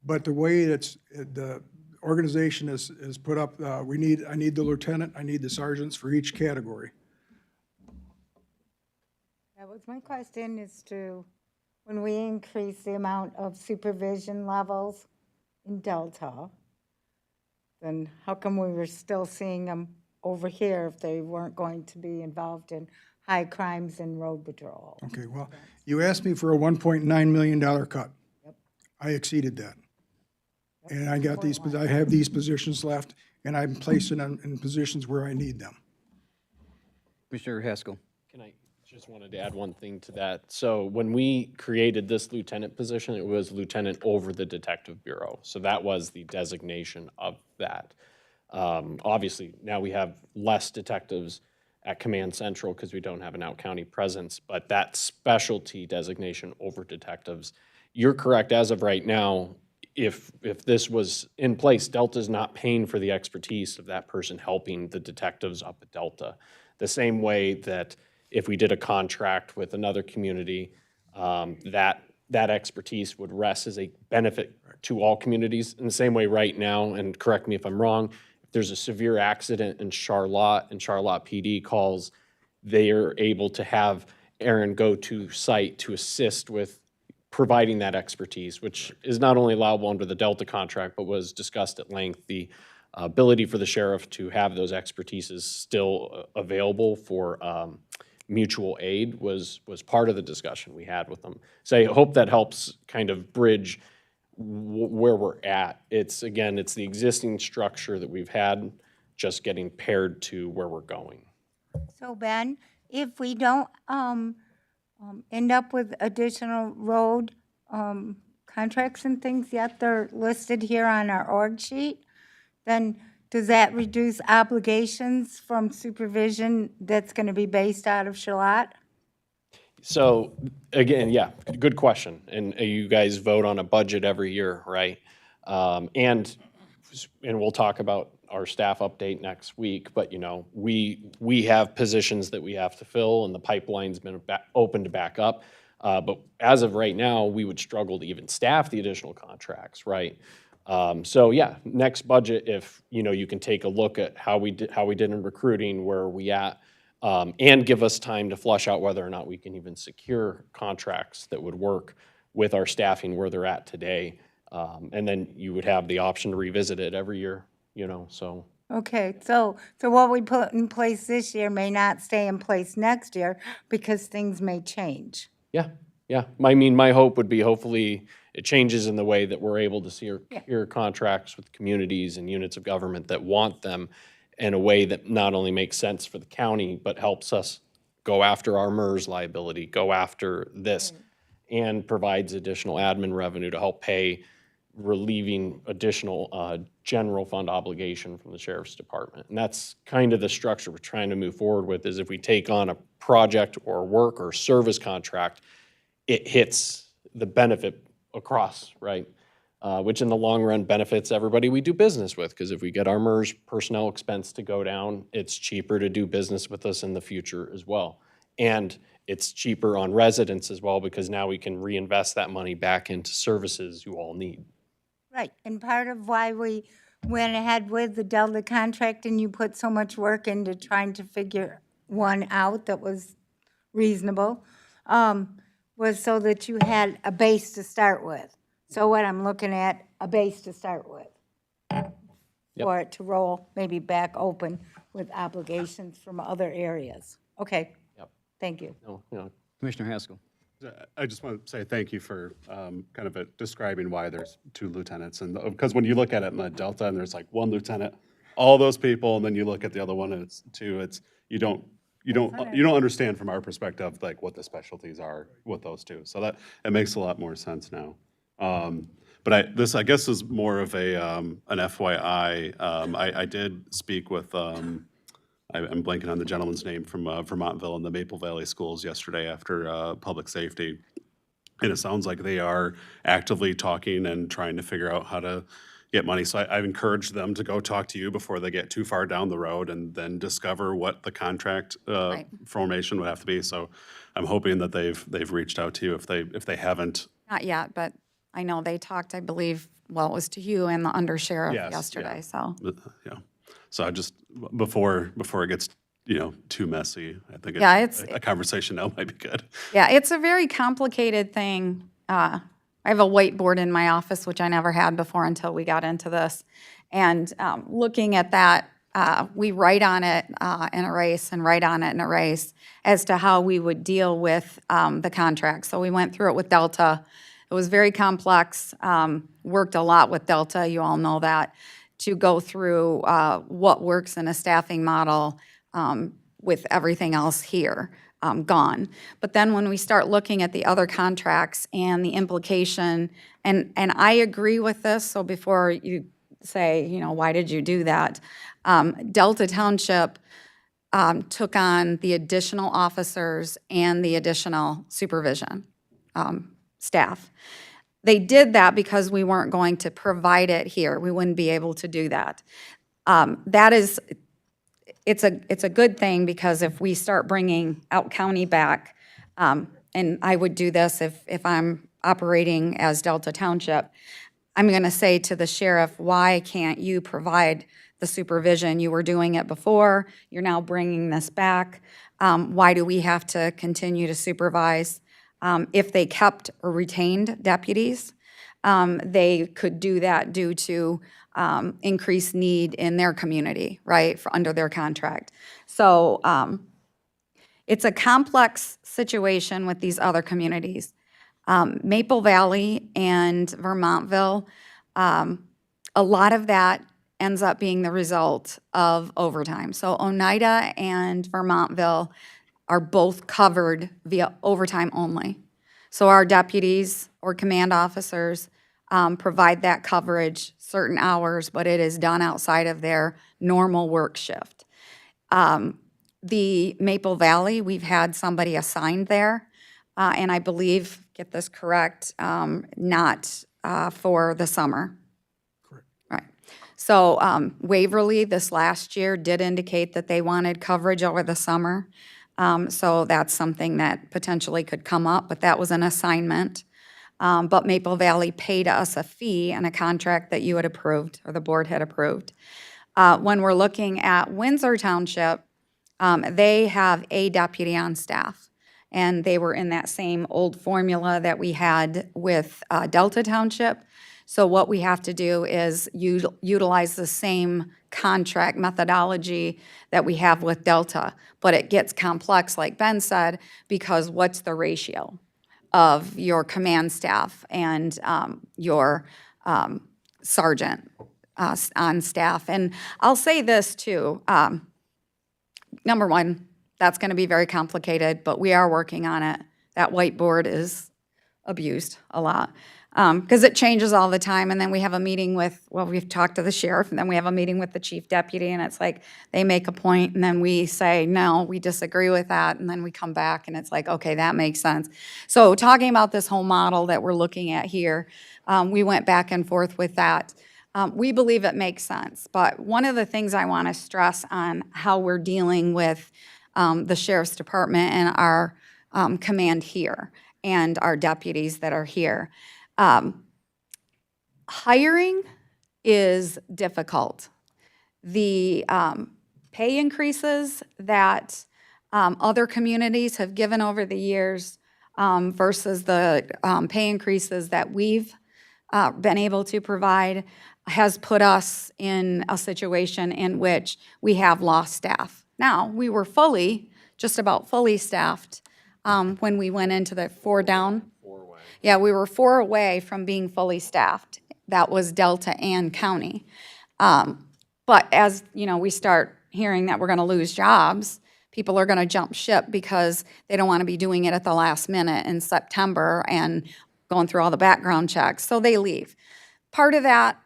But the way the organization is put up, I need the lieutenant, I need the sergeants for each category. That was my question, is to, when we increase the amount of supervision levels in Delta, then how come we were still seeing them over here if they weren't going to be involved in high crimes and road patrol? Okay, well, you asked me for a $1.9 million cut. Yep. I exceeded that. And I have these positions left, and I'm placing them in positions where I need them. Commissioner Haskell. Can I just wanted to add one thing to that. So when we created this lieutenant position, it was lieutenant over the detective bureau. So that was the designation of that. Obviously, now we have less detectives at Command Central because we don't have an out-county presence, but that specialty designation over detectives, you're correct, as of right now, if this was in place, Delta's not paying for the expertise of that person helping the detectives up at Delta. The same way that if we did a contract with another community, that expertise would rest as a benefit to all communities. In the same way right now, and correct me if I'm wrong, there's a severe accident in Charlotte and Charlotte PD calls, they are able to have Aaron go to site to assist with providing that expertise, which is not only allowable under the Delta contract, but was discussed at length. The ability for the sheriff to have those expertises still available for mutual aid was part of the discussion we had with them. So I hope that helps kind of bridge where we're at. It's, again, it's the existing structure that we've had, just getting paired to where we're going. So Ben, if we don't end up with additional road contracts and things yet, they're listed here on our org sheet, then does that reduce obligations from supervision that's going to be based out of Charlotte? So, again, yeah, good question. And you guys vote on a budget every year, right? And we'll talk about our staff update next week, but, you know, we have positions that we have to fill, and the pipeline's been open to back up. But as of right now, we would struggle to even staff the additional contracts, right? So yeah, next budget, if, you know, you can take a look at how we did in recruiting, where are we at, and give us time to flush out whether or not we can even secure contracts that would work with our staffing where they're at today. And then you would have the option to revisit it every year, you know, so. Okay, so what we put in place this year may not stay in place next year because things may change. Yeah, yeah. I mean, my hope would be hopefully it changes in the way that we're able to secure contracts with communities and units of government that want them in a way that not only makes sense for the county, but helps us go after our MERS liability, go after this, and provides additional admin revenue to help pay relieving additional general fund obligation from the sheriff's department. And that's kind of the structure we're trying to move forward with, is if we take on a project or work or service contract, it hits the benefit across, right? Which in the long run benefits everybody we do business with, because if we get our MERS personnel expense to go down, it's cheaper to do business with us in the future as well. And it's cheaper on residents as well, because now we can reinvest that money back into services you all need. Right, and part of why we went ahead with the Delta contract and you put so much work into trying to figure one out that was reasonable, was so that you had a base to start with. So what I'm looking at, a base to start with. For it to roll maybe back open with obligations from other areas. Okay. Yep. Thank you. No, you know, Commissioner Haskell. I just want to say thank you for kind of describing why there's 2 lieutenants. And because when you look at it in the Delta and there's like 1 lieutenant, all those people, and then you look at the other one and it's 2, it's, you don't understand from our perspective, like what the specialties are with those 2. So that, it makes a lot more sense now. But this, I guess, is more of an FYI. I did speak with, I'm blanking on the gentleman's name from Vermontville and the Maple Valley schools yesterday after public safety. And it sounds like they are actively talking and trying to figure out how to get money. So I've encouraged them to go talk to you before they get too far down the road and then discover what the contract formation would have to be. So I'm hoping that they've reached out to you if they haven't. Not yet, but I know they talked, I believe, well, it was to you and the undersheriff yesterday, so. Yeah. So I just, before it gets, too messy, I think a conversation now might be good. Yeah, it's a very complicated thing. I have a whiteboard in my office, which I never had before until we got into this. And looking at that, we write on it and erase and write on it and erase as to how we would deal with the contract. So we went through it with Delta. It was very complex, worked a lot with Delta, you all know that, to go through what works in a staffing model with everything else here gone. But then when we start looking at the other contracts and the implication, and I agree with this, so before you say, why did you do that? Delta Township took on the additional officers and the additional supervision staff. They did that because we weren't going to provide it here. We wouldn't be able to do that. It's a good thing, because if we start bringing out county back, and I would do this if I'm operating as Delta Township, I'm going to say to the sheriff, why can't you provide the supervision. You were doing it before, you're now bringing this back. Why do we have to continue to supervise? If they kept or retained deputies, they could do that due to increased need in their community, right, under their contract. So it's a complex situation with these other communities. Maple Valley and Vermontville, a lot of that ends up being the result of overtime. So Oneida and Vermontville are both covered via overtime only. So our deputies or command officers provide that coverage certain hours, but it is done outside of their normal work shift. The Maple Valley, we've had somebody assigned there, and I believe, get this correct, not for the summer. Correct. Right. So Waverly this last year did indicate that they wanted coverage over the summer. So that's something that potentially could come up, but that was an assignment. But Maple Valley paid us a fee and a contract that you had approved, or the board had approved. When we're looking at Windsor Township, they have a deputy on staff, and they were in that same old formula that we had with Delta Township. So what we have to do is utilize the same contract methodology that we have with Delta, but it gets complex, like Ben said, because what's the ratio of your command staff and your sergeant on staff? And I'll say this too. Number one, that's going to be very complicated, but we are working on it. That whiteboard is abused a lot because it changes all the time. And then we have a meeting with, well, we've talked to the sheriff, and then we have a meeting with the chief deputy, and it's like they make a point, and then we say, no, we disagree with that, and then we come back, and it's like, okay, that makes sense. So talking about this whole model that we're looking at here, we went back and forth with that. We believe it makes sense, but one of the things I want to stress on how we're dealing with the sheriff's department and our command here and our deputies that are here. Hiring is difficult. The pay increases that other communities have given over the years versus the pay increases that we've been able to provide has put us in a situation in which we have lost staff. Now, we were just about fully staffed when we went into the 4 down. 4 away. Yeah, we were 4 away from being fully staffed. That was Delta and county. But as we start hearing that we're going to lose jobs, people are going to jump ship because they don't want to be doing it at the last minute in September and going through all the background checks. So they leave. Part of that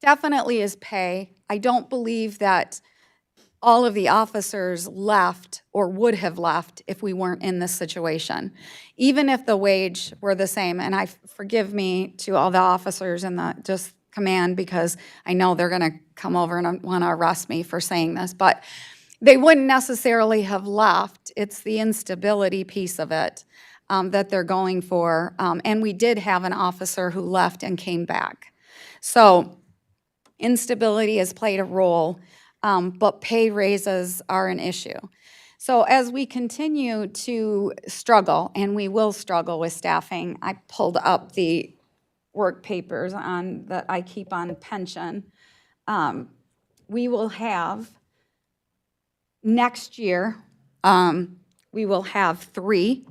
definitely is pay. I don't believe that all of the officers left or would have left if we weren't in this situation. Even if the wage were the same, and forgive me to all the officers in the just command, because I know they're going to come over and want to arrest me for saying this, but they wouldn't necessarily have left. It's the instability piece of it that they're going for. And we did have an officer who left and came back. So instability has played a role, but pay raises are an issue. So as we continue to struggle, and we will struggle with staffing, I pulled up the work papers that I keep on pension. We will have, next year, we will have 3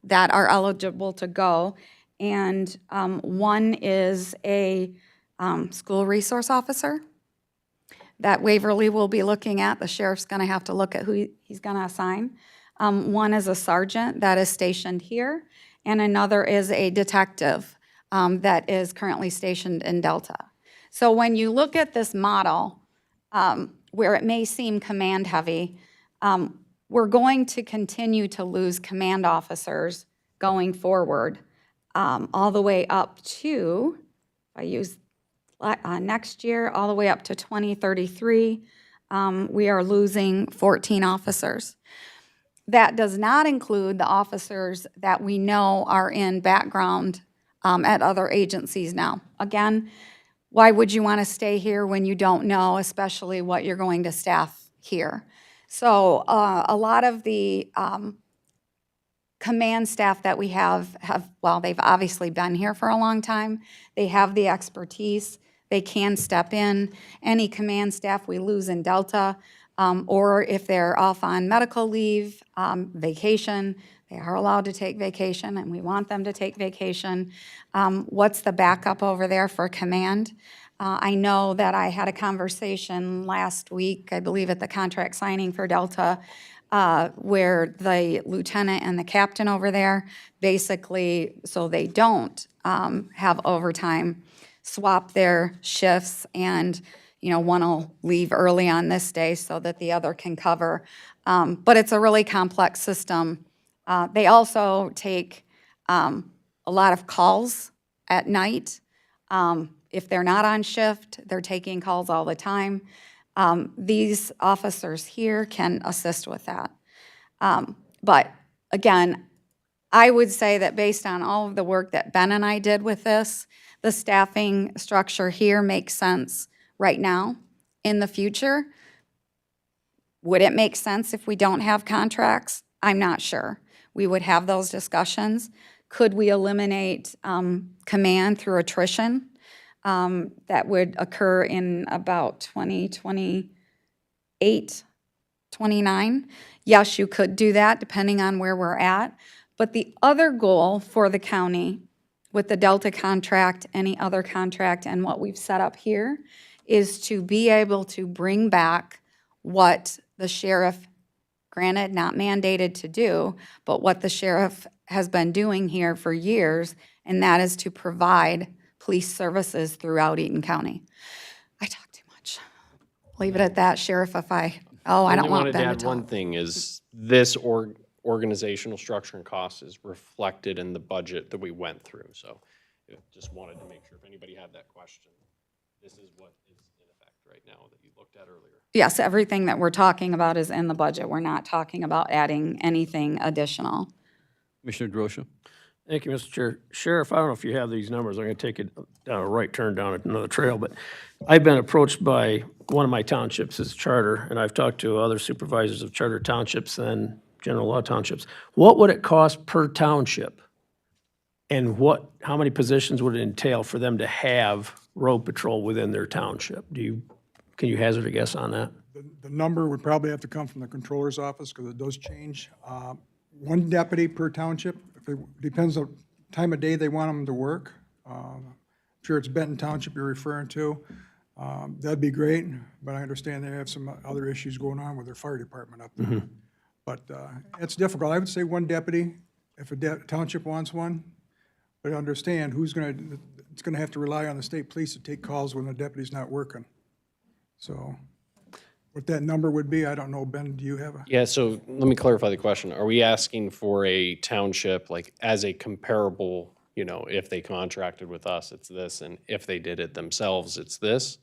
that are eligible to go, and one is a school resource officer that Waverly will be looking at. The sheriff's going to have to look at who he's going to assign. One is a sergeant that is stationed here, and another is a detective that is currently stationed in Delta. So when you look at this model, where it may seem command heavy, we're going to continue to lose command officers going forward, all the way up to, if I use next year, all the way up to 2033, we are losing 14 officers. That does not include the officers that we know are in background at other agencies now. Again, why would you want to stay here when you don't know, especially what you're going to staff here? So a lot of the command staff that we have, well, they've obviously been here for a long time. They have the expertise. They can step in. Any command staff we lose in Delta, or if they're off on medical leave, vacation, they are allowed to take vacation, and we want them to take vacation. What's the backup over there for command? I know that I had a conversation last week, I believe at the contract signing for Delta, where the lieutenant and the captain over there, basically, so they don't have overtime, swap their shifts, and, you know, one will leave early on this day so that the other can cover. But it's a really complex system. They also take a lot of calls at night. If they're not on shift, they're taking calls all the time. These officers here can assist with that. But again, I would say that based on all of the work that Ben and I did with this, the staffing structure here makes sense right now. In the future, would it make sense if we don't have contracts? I'm not sure. We would have those discussions. Could we eliminate command through attrition? That would occur in about 2028, 29. Yes, you could do that depending on where we're at. But the other goal for the county with the Delta contract, any other contract, and what we've set up here is to be able to bring back what the sheriff, granted not mandated to do, but what the sheriff has been doing here for years, and that is to provide police services throughout Eaton County. I talk too much. Leave it at that, Sheriff, I don't want Ben to add one talk. thing is this organizational structure and cost is reflected in the budget that we went through. So just wanted to make sure if anybody had that question, this is what is in effect right now that you looked at earlier. Yes, everything that we're talking about is in the budget. We're not talking about adding anything additional. Commissioner Drosha? Thank you, Mr. Chair. Sheriff, I don't know if you have these numbers. I'm going to take it down a right turn down another trail, but I've been approached by one of my townships as charter, and I've talked to other supervisors of charter townships and general law townships. What would it cost per township? And how many positions would it entail for them to have road patrol within their township? Can you hazard a guess on that? The number would probably have to come from the controller's office because it does change. One deputy per township, depends on time of day they want them to work. I'm sure it's Benton Township you're referring to. That'd be great, but I understand they have some other issues going on with their fire department up there. But it's difficult. I would say one deputy, if a township wants one, but understand it's gonna have to rely on the state police to take calls when the deputy's not working. So what that number would be, I don't know. Ben, do you have a? Yeah, so let me clarify the question. Are we asking for a township, like, as a comparable, you know, if they contracted with us, it's this, and if they did it themselves, it's this?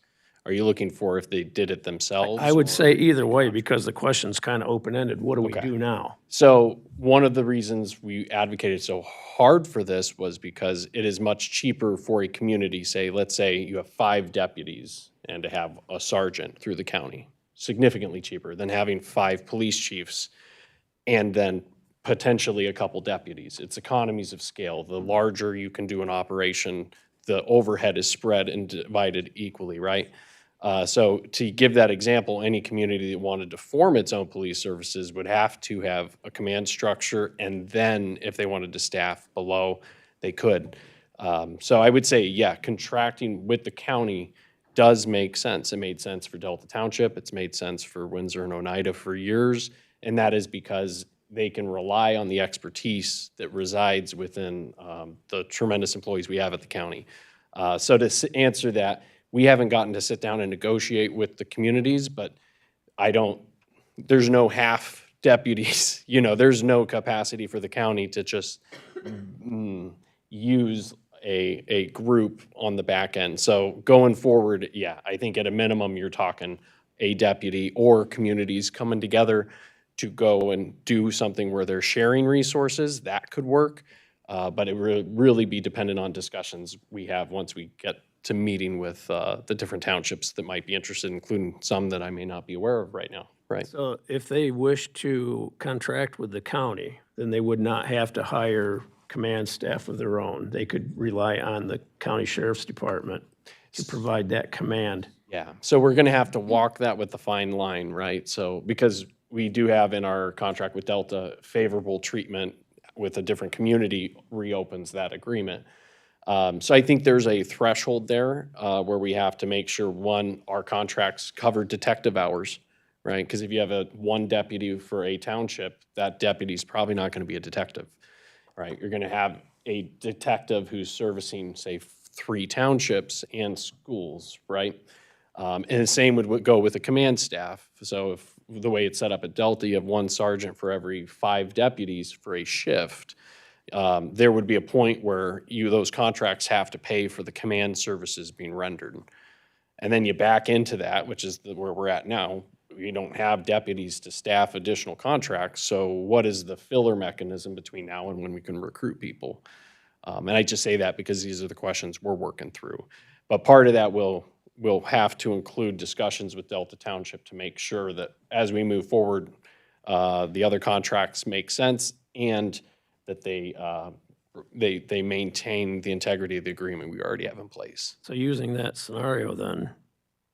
Are you looking for if they did it themselves? I would or- say either way, because the question's kind of open-ended. What do we do now? So one of the reasons we advocated so hard for this was because it is much cheaper for a community, let's say you have 5 deputies and to have a sergeant through the county. Significantly cheaper than having 5 police chiefs and then potentially a couple deputies. It's economies of scale. The larger you can do an operation, the overhead is spread and divided equally, right? So to give that example, any community that wanted to form its own police services would have to have a command structure, and then if they wanted to staff below, they could. So I would say, yeah, contracting with the county does make sense. It made sense for Delta Township. It's made sense for Windsor and Oneida for years, and that is because they can rely on the expertise that resides within the tremendous employees we have at the county. So to answer that, we haven't gotten to sit down and negotiate with the communities, but there's no half deputies, you know, there's no capacity for the county to just use a group on the back end. So going forward, yeah, I think at a minimum, you're talking a deputy or communities coming together to go and do something where they're sharing resources. That could work, but it would really be dependent on discussions we have once we get to meeting with the different townships that might be interested, including some that I may not be aware of right now, right? So if they wish to contract with the county, then they would not have to hire command staff of their own. They could rely on the county sheriff's department to provide that command. Yeah, so we're gonna have to walk that with the fine line, right? So, because we do have in our contract with Delta favorable treatment with a different community reopens that agreement. So I think there's a threshold there where we have to make sure, one, our contracts cover detective hours, right? Because if you have one deputy for a township, that deputy's probably not gonna be a detective, right? You're gonna have a detective who's servicing, say, 3 townships and schools, right? And the same would go with the command staff. So if the way it's set up at Delta, you have 1 sergeant for every 5 deputies for a shift, there would be a point where those contracts have to pay for the command services being rendered. And then you back into that, which is where we're at now. We don't have deputies to staff additional contracts, so what is the filler mechanism between now and when we can recruit people? And I just say that because these are the questions we're working through. But part of that will have to include discussions with Delta Township to make sure that as we move forward, the other contracts make sense and that they maintain the integrity of the agreement we already have in place. So using that scenario then,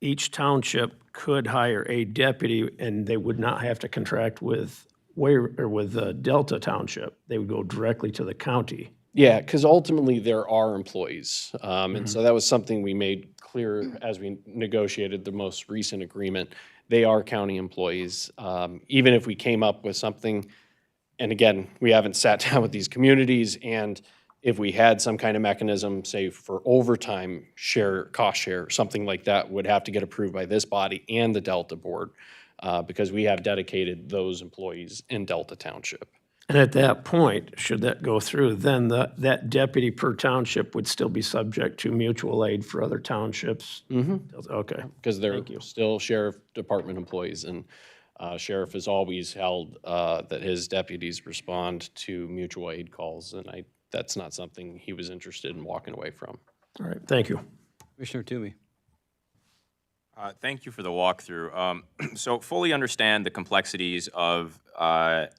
each township could hire a deputy and they would not have to contract with Delta Township. They would go directly to the county. Yeah, because ultimately there are employees. And so that was something we made clear as we negotiated the most recent agreement. They are county employees. Even if we came up with something, and again, we haven't sat down with these communities, and if we had some kind of mechanism, say for overtime cost share, something like that would have to get approved by this body and the Delta board, because we have dedicated those employees in Delta Township. And at that point, should that go through, then that deputy per township would still be subject to mutual aid for other townships? Okay. Because they're still sheriff department employees, and sheriff has always held that his deputies respond to mutual aid calls, and that's not something he was interested in walking away from. All right, thank you. Commissioner Toomey. Thank you for the walkthrough. So fully understand the complexities of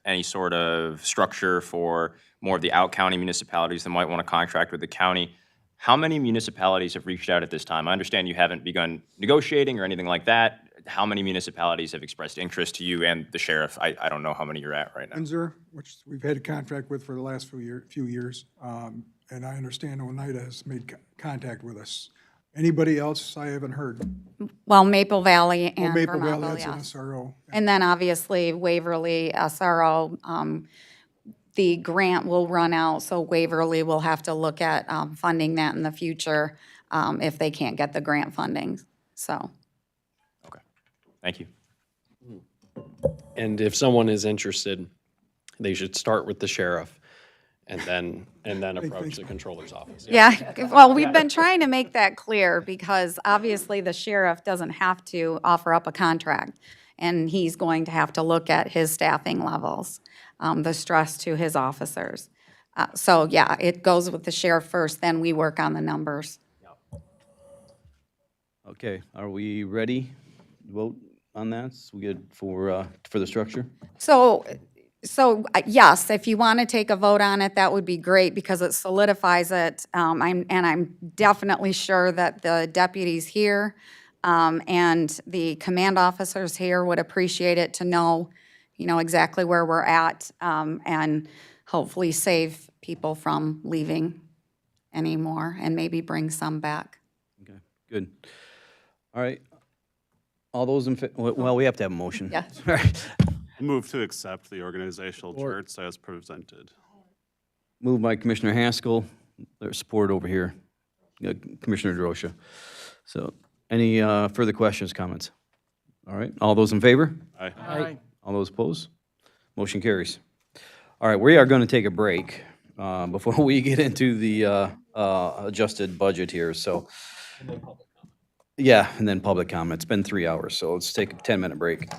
any sort of structure for more of the out-county municipalities that might want to contract with the county. How many municipalities have reached out at this time? I understand you haven't begun negotiating or anything like that. How many municipalities have expressed interest to you and the sheriff? I don't know how many you're at right now. Windsor, which we've had a contract with for the last few years, and I understand Oneida has made contact with us. Anybody else I haven't heard? Well, Maple Valley and Maple Valley, Vermontville, that's an yes. SRO. And then obviously Waverly, SRO, the grant will run out, so Waverly will have to look at funding that in the future if they can't get the grant funding, so. Okay, thank you. And if someone is interested, they should start with the sheriff and then approach the controller's office. Yeah, well, we've been trying to make that clear because obviously the sheriff doesn't have to offer up a contract. And he's going to have to look at his staffing levels, the stress to his officers. So yeah, it goes with the sheriff first, then we work on the numbers. Okay, are we ready to vote on that? We good for the structure? So yes, if you want to take a vote on it, that would be great because it solidifies it. I'm definitely sure that the deputies here and the command officers here would appreciate it to know, exactly where we're at and hopefully save people from leaving anymore and maybe bring some back. Okay, good. All right. All those in well, we have to have a motion. Yeah. All right. Move to accept the organizational charts as presented. Moved by Commissioner Haskell. There's support over here. Commissioner DeRocha. So any further questions, comments? All right. All those in favor? Aye. Aye. All those opposed? Motion carries. All right, we are going to take a break before we get into the adjusted budget here, so. Yeah, and then public comment. It's been 3 hours, so let's take a 10-minute break.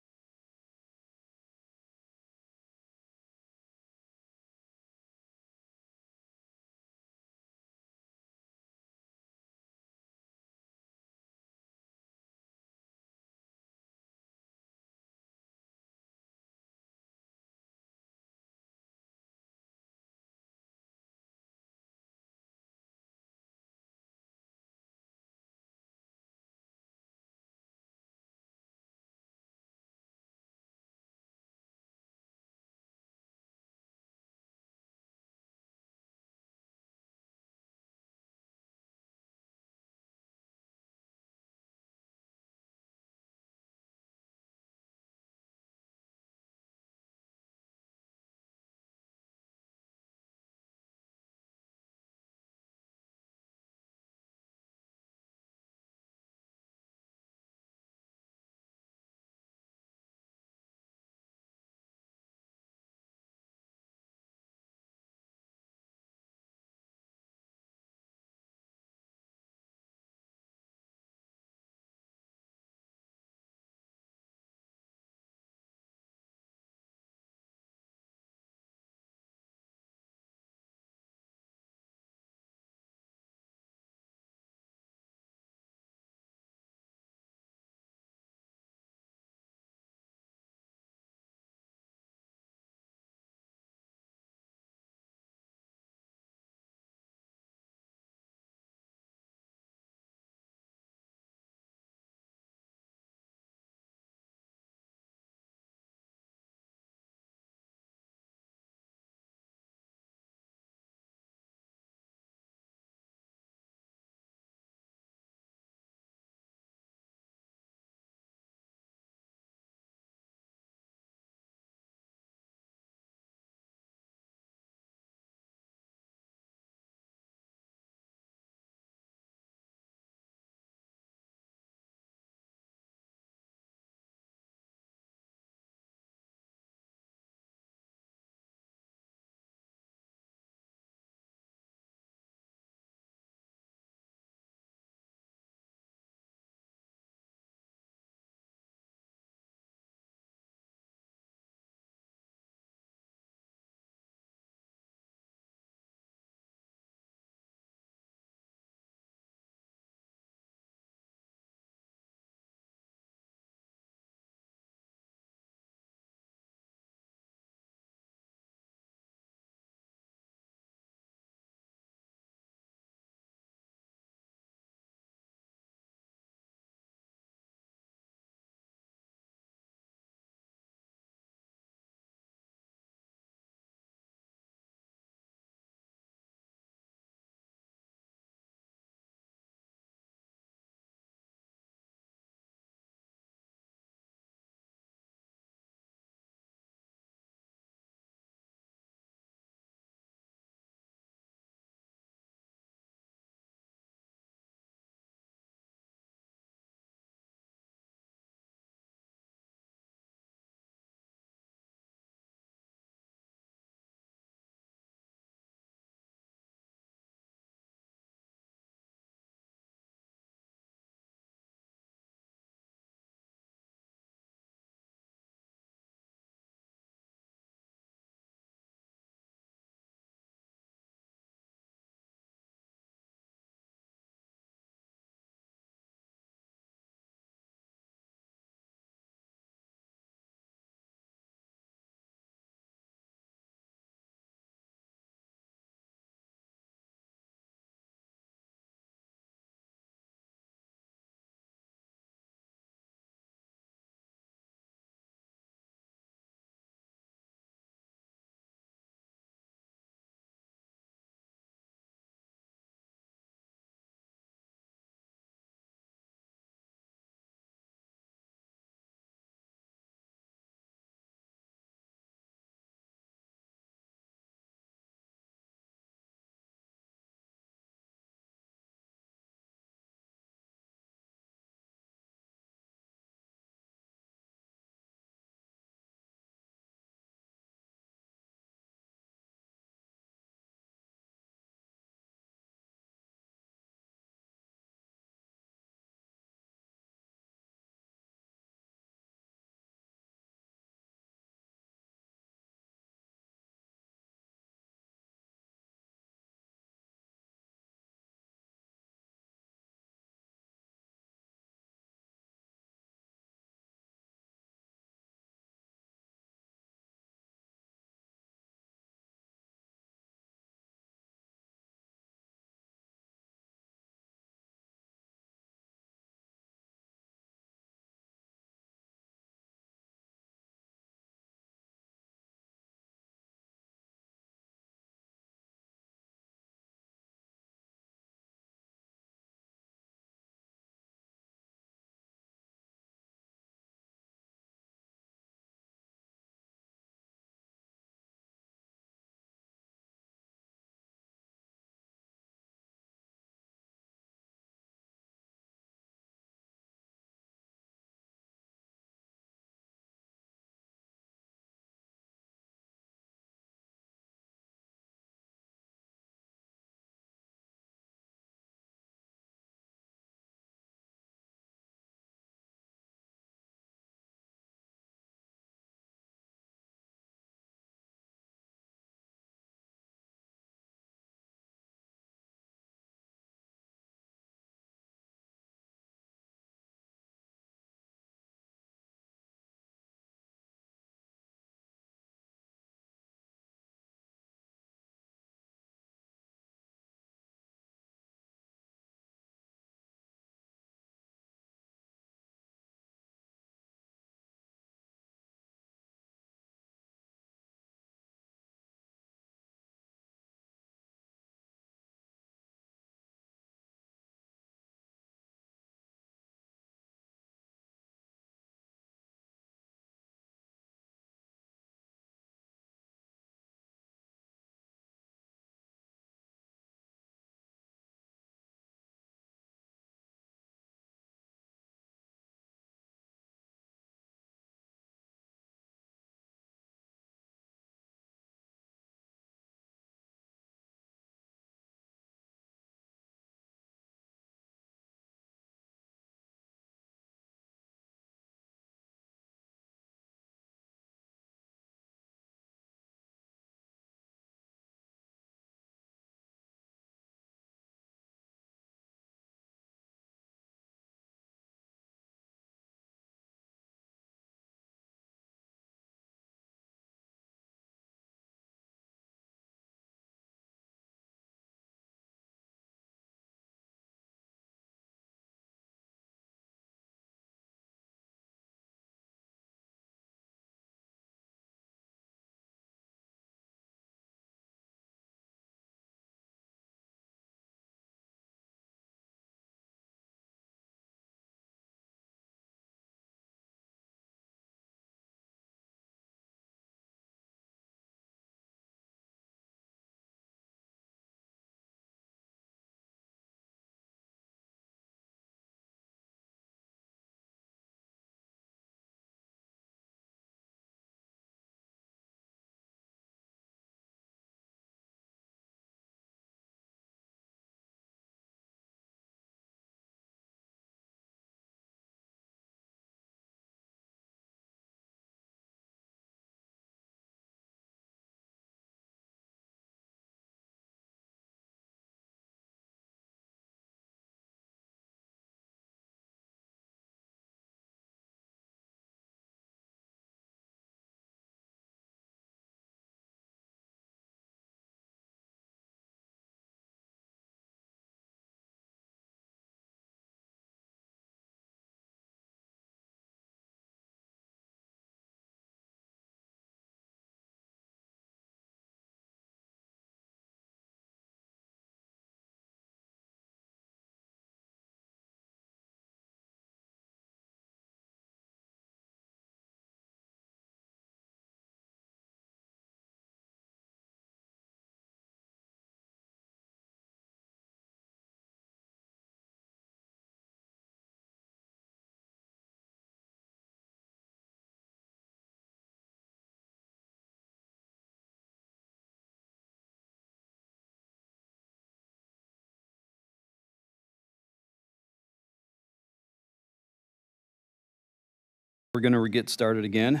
We're going to get started again.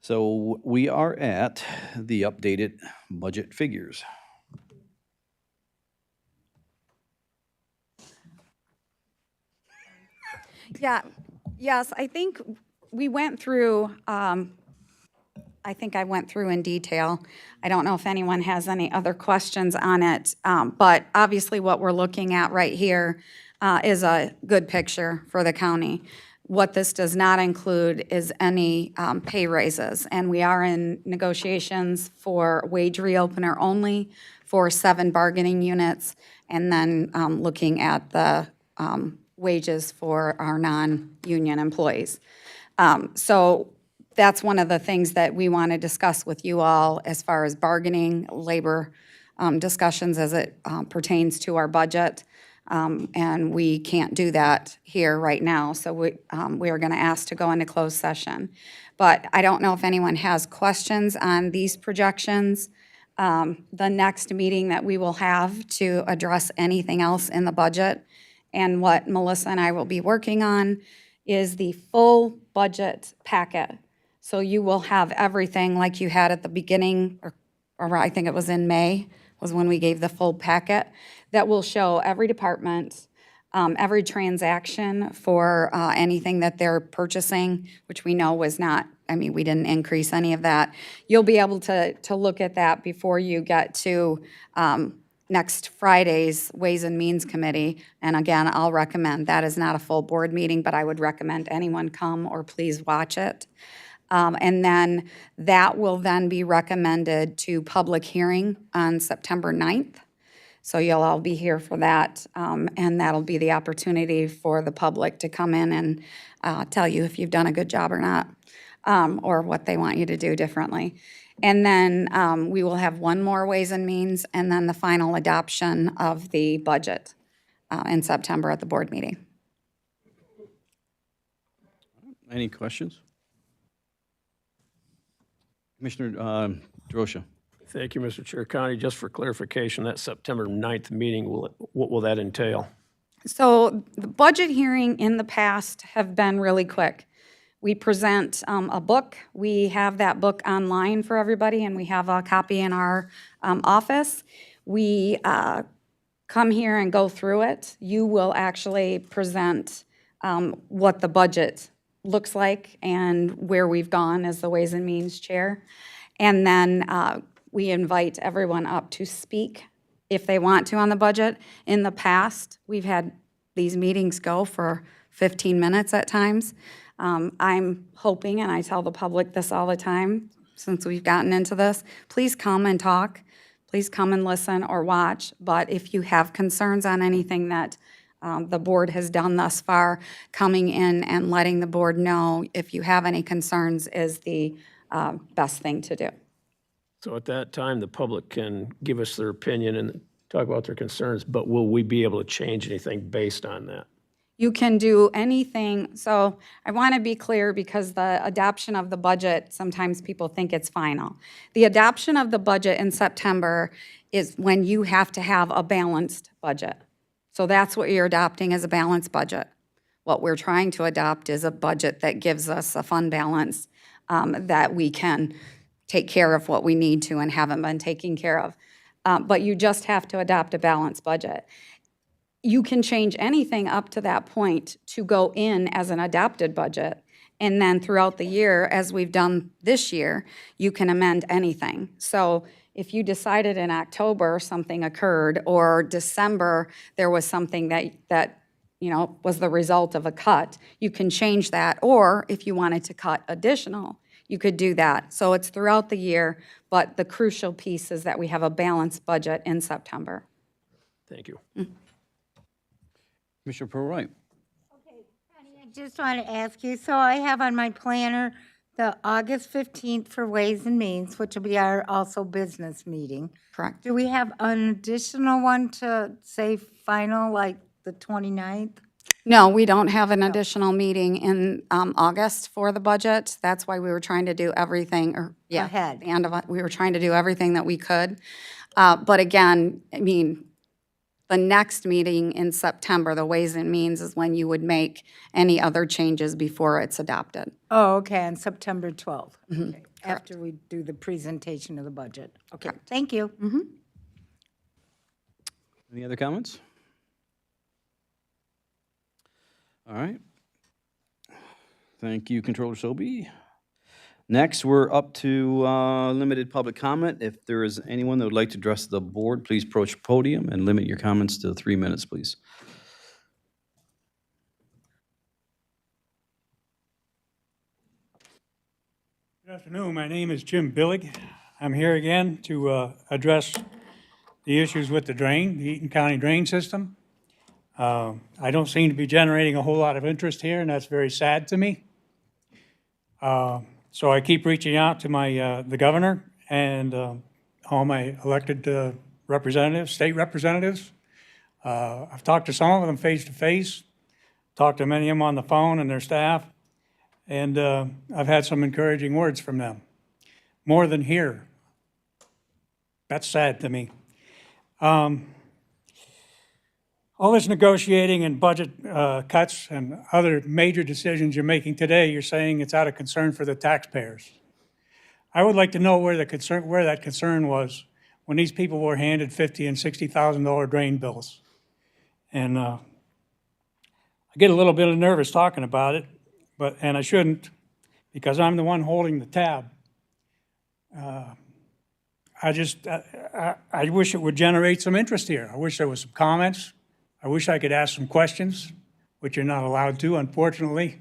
So we are at the updated budget figures. Yeah, yes, I think we went through, I think I went through in detail. I don't know if anyone has any other questions on it, but obviously what we're looking at right here is a good picture for the county. What this does not include is any pay raises, and we are in negotiations for wage reopener only for 7 bargaining units, and then looking at the wages for our non-union employees. So that's one of the things that we want to discuss with you all as far as bargaining, labor discussions as it pertains to our budget. And we can't do that here right now, so we are going to ask to go into closed session. But I don't know if anyone has questions on these projections. The next meeting that we will have to address anything else in the budget and what Melissa and I will be working on is the full budget packet. So you will have everything like you had at the beginning, or I think it was in May, was when we gave the full packet, that will show every department, every transaction for anything that they're purchasing, which we know was not, I mean, we didn't increase any of that. You'll be able to look at that before you get to next Friday's Ways and Means Committee. And again, I'll recommend, that is not a full board meeting, but I would recommend anyone come or please watch it. And then that will then be recommended to public hearing on September 9th. So you'll all be here for that, and that'll be the opportunity for the public to come in and tell you if you've done a good job or not, or what they want you to do differently. And then we will have one more Ways and Means, and then the final adoption of the budget in September at the board meeting. Any questions? Commissioner Drosha. Thank you, Mr. Chair. Connie, just for clarification, that September 9th meeting, what will that entail? So the budget hearing in the past have been really quick. We present a book. We have that book online for everybody, and we have a copy in our office. We come here and go through it. You will actually present what the budget looks like and where we've gone as the Ways and Means Chair. And then we invite everyone up to speak if they want to on the budget. In the past, we've had these meetings go for 15 minutes at times. I'm hoping, and I tell the public this all the time since we've gotten into this, please come and talk. Please come and listen or watch. But if you have concerns on anything that the board has done thus far, coming in and letting the board know if you have any concerns is the best thing to do. So at that time, the public can give us their opinion and talk about their concerns, but will we be able to change anything based on that? You can do anything. So I want to be clear because the adoption of the budget, sometimes people think it's final. The adoption of the budget in September is when you have to have a balanced budget. So that's what you're adopting as a balanced budget. What we're trying to adopt is a budget that gives us a fund balance that we can take care of what we need to and haven't been taking care of. But you just have to adopt a balanced budget. You can change anything up to that point to go in as an adopted budget. And then throughout the year, as we've done this year, you can amend anything. So if you decided in October something occurred, or December there was something that was the result of a cut, you can change that. Or if you wanted to cut additional, you could do that. So it's throughout the year, but the crucial piece is that we have a balanced budget in September. Thank you. Commissioner Pearl-Wright. I just want to ask you, so I have on my planner the August 15th for Ways and Means, which will be our also business meeting. Correct. Do we have an additional one to say final, like the 29th? No, we don't have an additional meeting in August for the budget. That's why we were trying to do everything, Ahead. The end of it, we were trying to do everything that we could. But again, I mean, The next meeting in September, the Ways and Means, is when you would make any other changes before it's adopted. Oh, okay, on September 12th. Okay, after we do the presentation of the budget. Okay, thank you. Any other comments? All right. Thank you, Controller Selby. Next, we're up to limited public comment. If there is anyone that would like to address the board, please approach the podium and limit your comments to 3 minutes, please. Good afternoon. My name is Jim Billig. I'm here again to address the issues with the drain, the Eaton County drain system. I don't seem to be generating a whole lot of interest here, and that's very sad to me. So I keep reaching out to the governor and all my elected representatives, state representatives. I've talked to some of them face to face, talked to many of them on the phone and their staff, and I've had some encouraging words from them. More than here. That's sad to me. All this negotiating and budget cuts and other major decisions you're making today, you're saying it's out of concern for the taxpayers. I would like to know where that concern was when these people were handed $50,000 and $60,000 drain bills. And I get a little bit nervous talking about it, and I shouldn't, because I'm the one holding the tab. I wish it would generate some interest here. I wish there was some comments. I wish I could ask some questions, which you're not allowed to, unfortunately.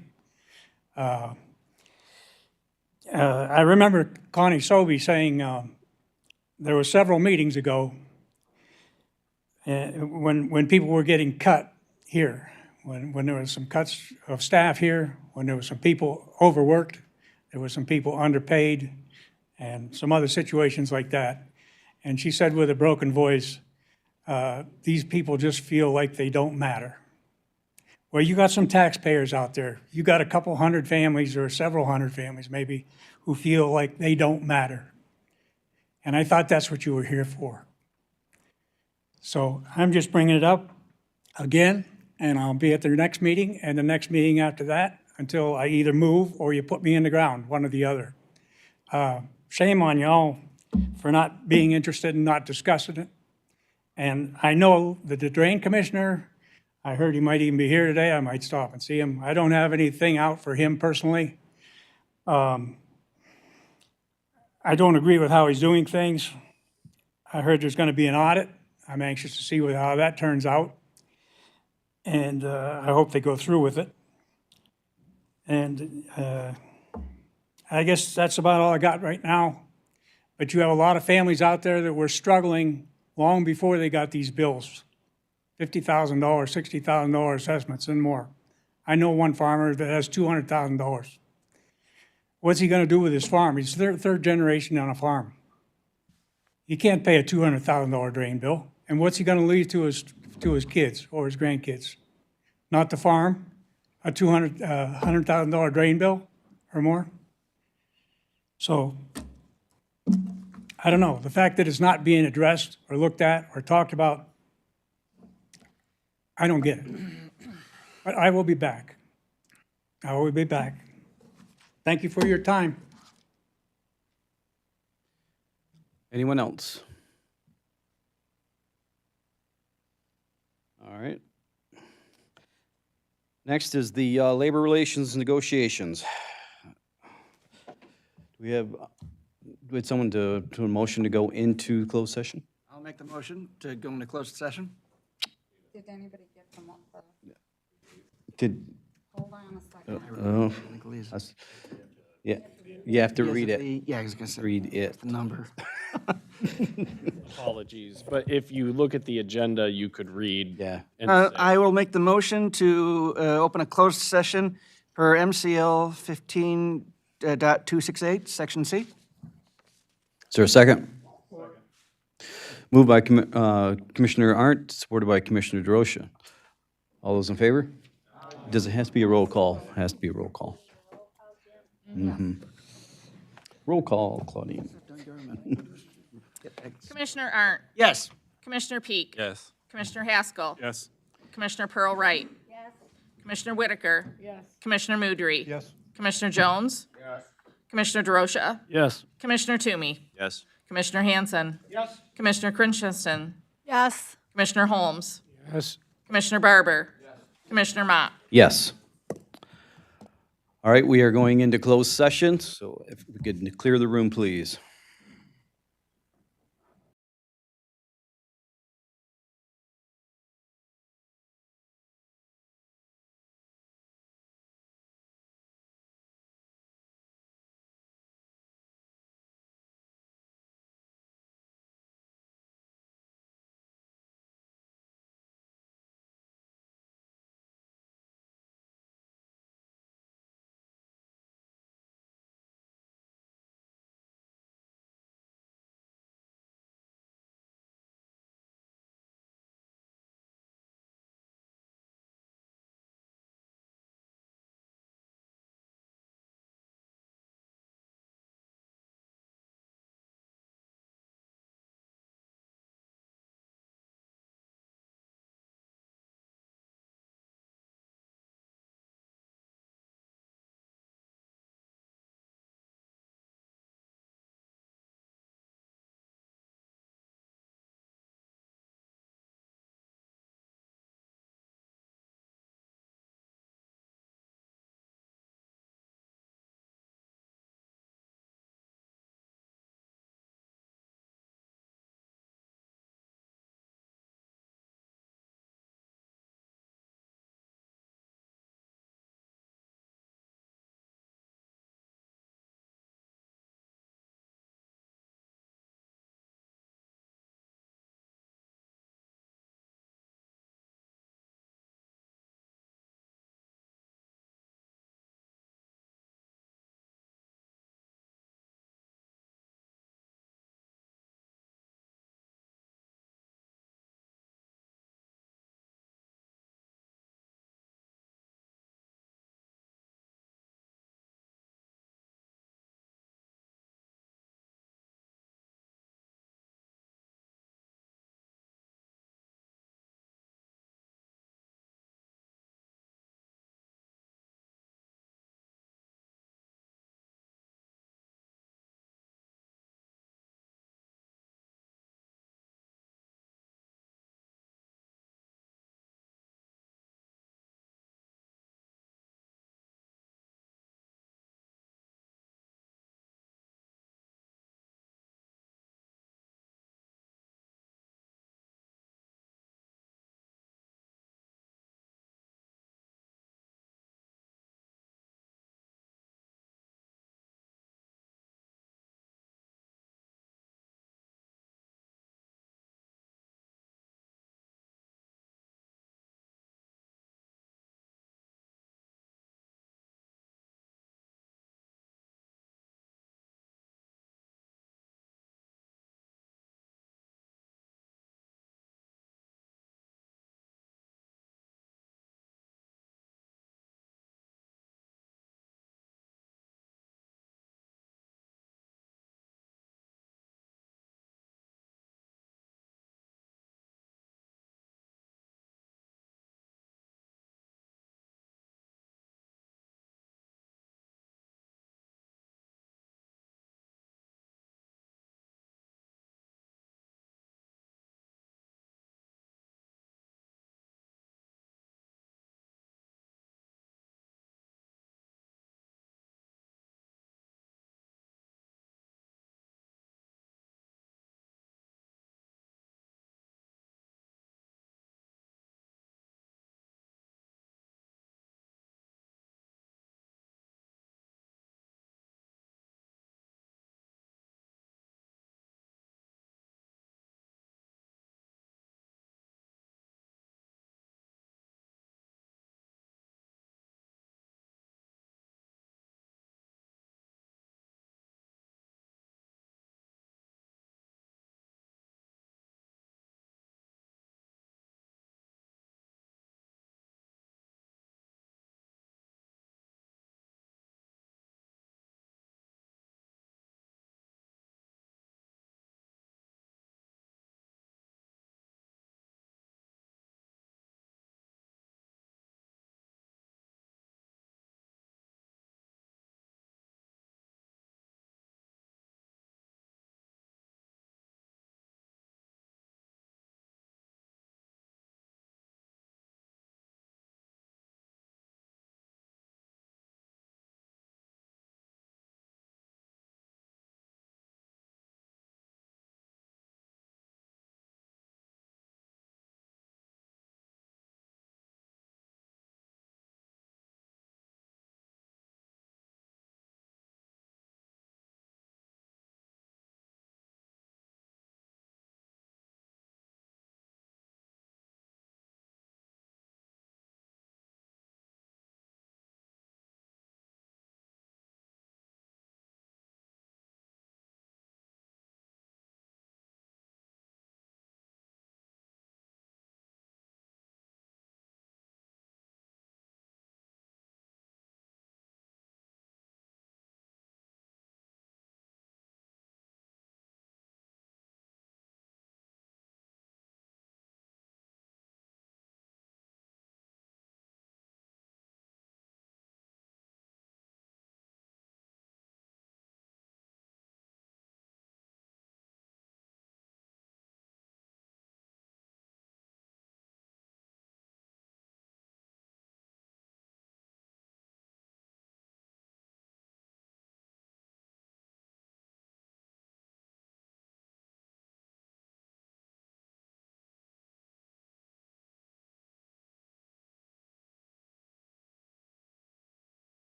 I remember Connie Sobey saying there were several meetings ago when people were getting cut here, when there was some cuts of staff here, when there were some people overworked, there were some people underpaid, and some other situations like that. And she said with a broken voice, these people just feel like they don't matter. Well, you got some taxpayers out there. You got a couple hundred families or several hundred families maybe who feel like they don't matter. And I thought that's what you were here for. So I'm just bringing it up again, and I'll be at the next meeting and the next meeting after that until I either move or you put me in the ground, one or the other. Shame on y'all for not being interested and not discussing it. And I know that the drain commissioner, I heard he might even be here today. I might stop and see him. I don't have anything out for him personally. I don't agree with how he's doing things. I heard there's going to be an audit. I'm anxious to see how that turns out. And I hope they go through with it. And I guess that's about all I got right now. But you have a lot of families out there that were struggling long before they got these bills. $50,000, $60,000 assessments and more. I know one farmer that has $200,000. What's he going to do with his farm? He's third generation on a farm. He can't pay a $200,000 drain bill. And what's he going to leave to his kids or his grandkids? Not the farm, a $100,000 drain bill or more. So I don't know. The fact that it's not being addressed or looked at or talked about, I don't get it. But I will be back. I will be back. Thank you for your time. Anyone else? All right. Next is the labor relations negotiations. Do we have someone to a motion to go into closed session? I'll make the motion to go into closed session. Did anybody get them up? Hold on a second. Yeah, you have to read it. Yeah, I was going to say. Read it. The number. Apologies, but if you look at the agenda, you could read. Yeah. I will make the motion to open a closed session per MCL 15.268, Section C. Is there a second? Moved by Commissioner Arndt, supported by Commissioner DeRosa. All those in favor? Does it have to be a roll call? Has to be a roll call. Roll call, Claudine. Commissioner Arndt. Yes. Commissioner Peak. Yes. Commissioner Haskell. Yes. Commissioner Pearl Wright. Yes. Commissioner Whitaker. Yes. Commissioner Mudry. Yes. Commissioner Jones. Yes. Commissioner DeRosa. Yes. Commissioner Toomey. Yes. Commissioner Hanson. Yes. Commissioner Christensen. Yes. Commissioner Holmes. Yes. Commissioner Barber. Commissioner Mott. Yes. All right, we are going into closed session, so if we could clear the room, please.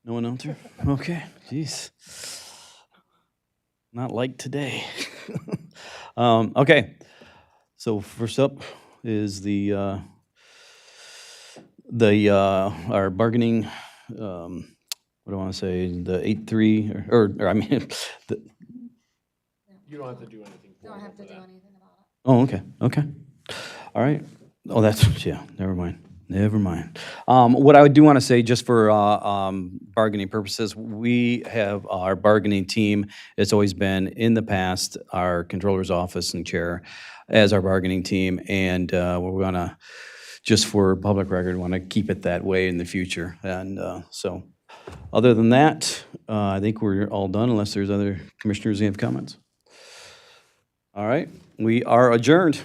No one else? Okay, jeez. Not like today. Okay, so first up is our bargaining, what do I want to say, the 8-3, or I mean, the, You don't have to do anything. Don't have to do anything about it. oh, okay, okay. All right. Oh, that's, yeah, never mind. Never mind. What I do want to say, just for bargaining purposes, we have our bargaining team. It's always been, in the past, our controller's office and chair as our bargaining team. And we're going to, just for public record, want to keep it that way in the future. And so, other than that, I think we're all done unless there's other commissioners who have comments. All right, we are adjourned.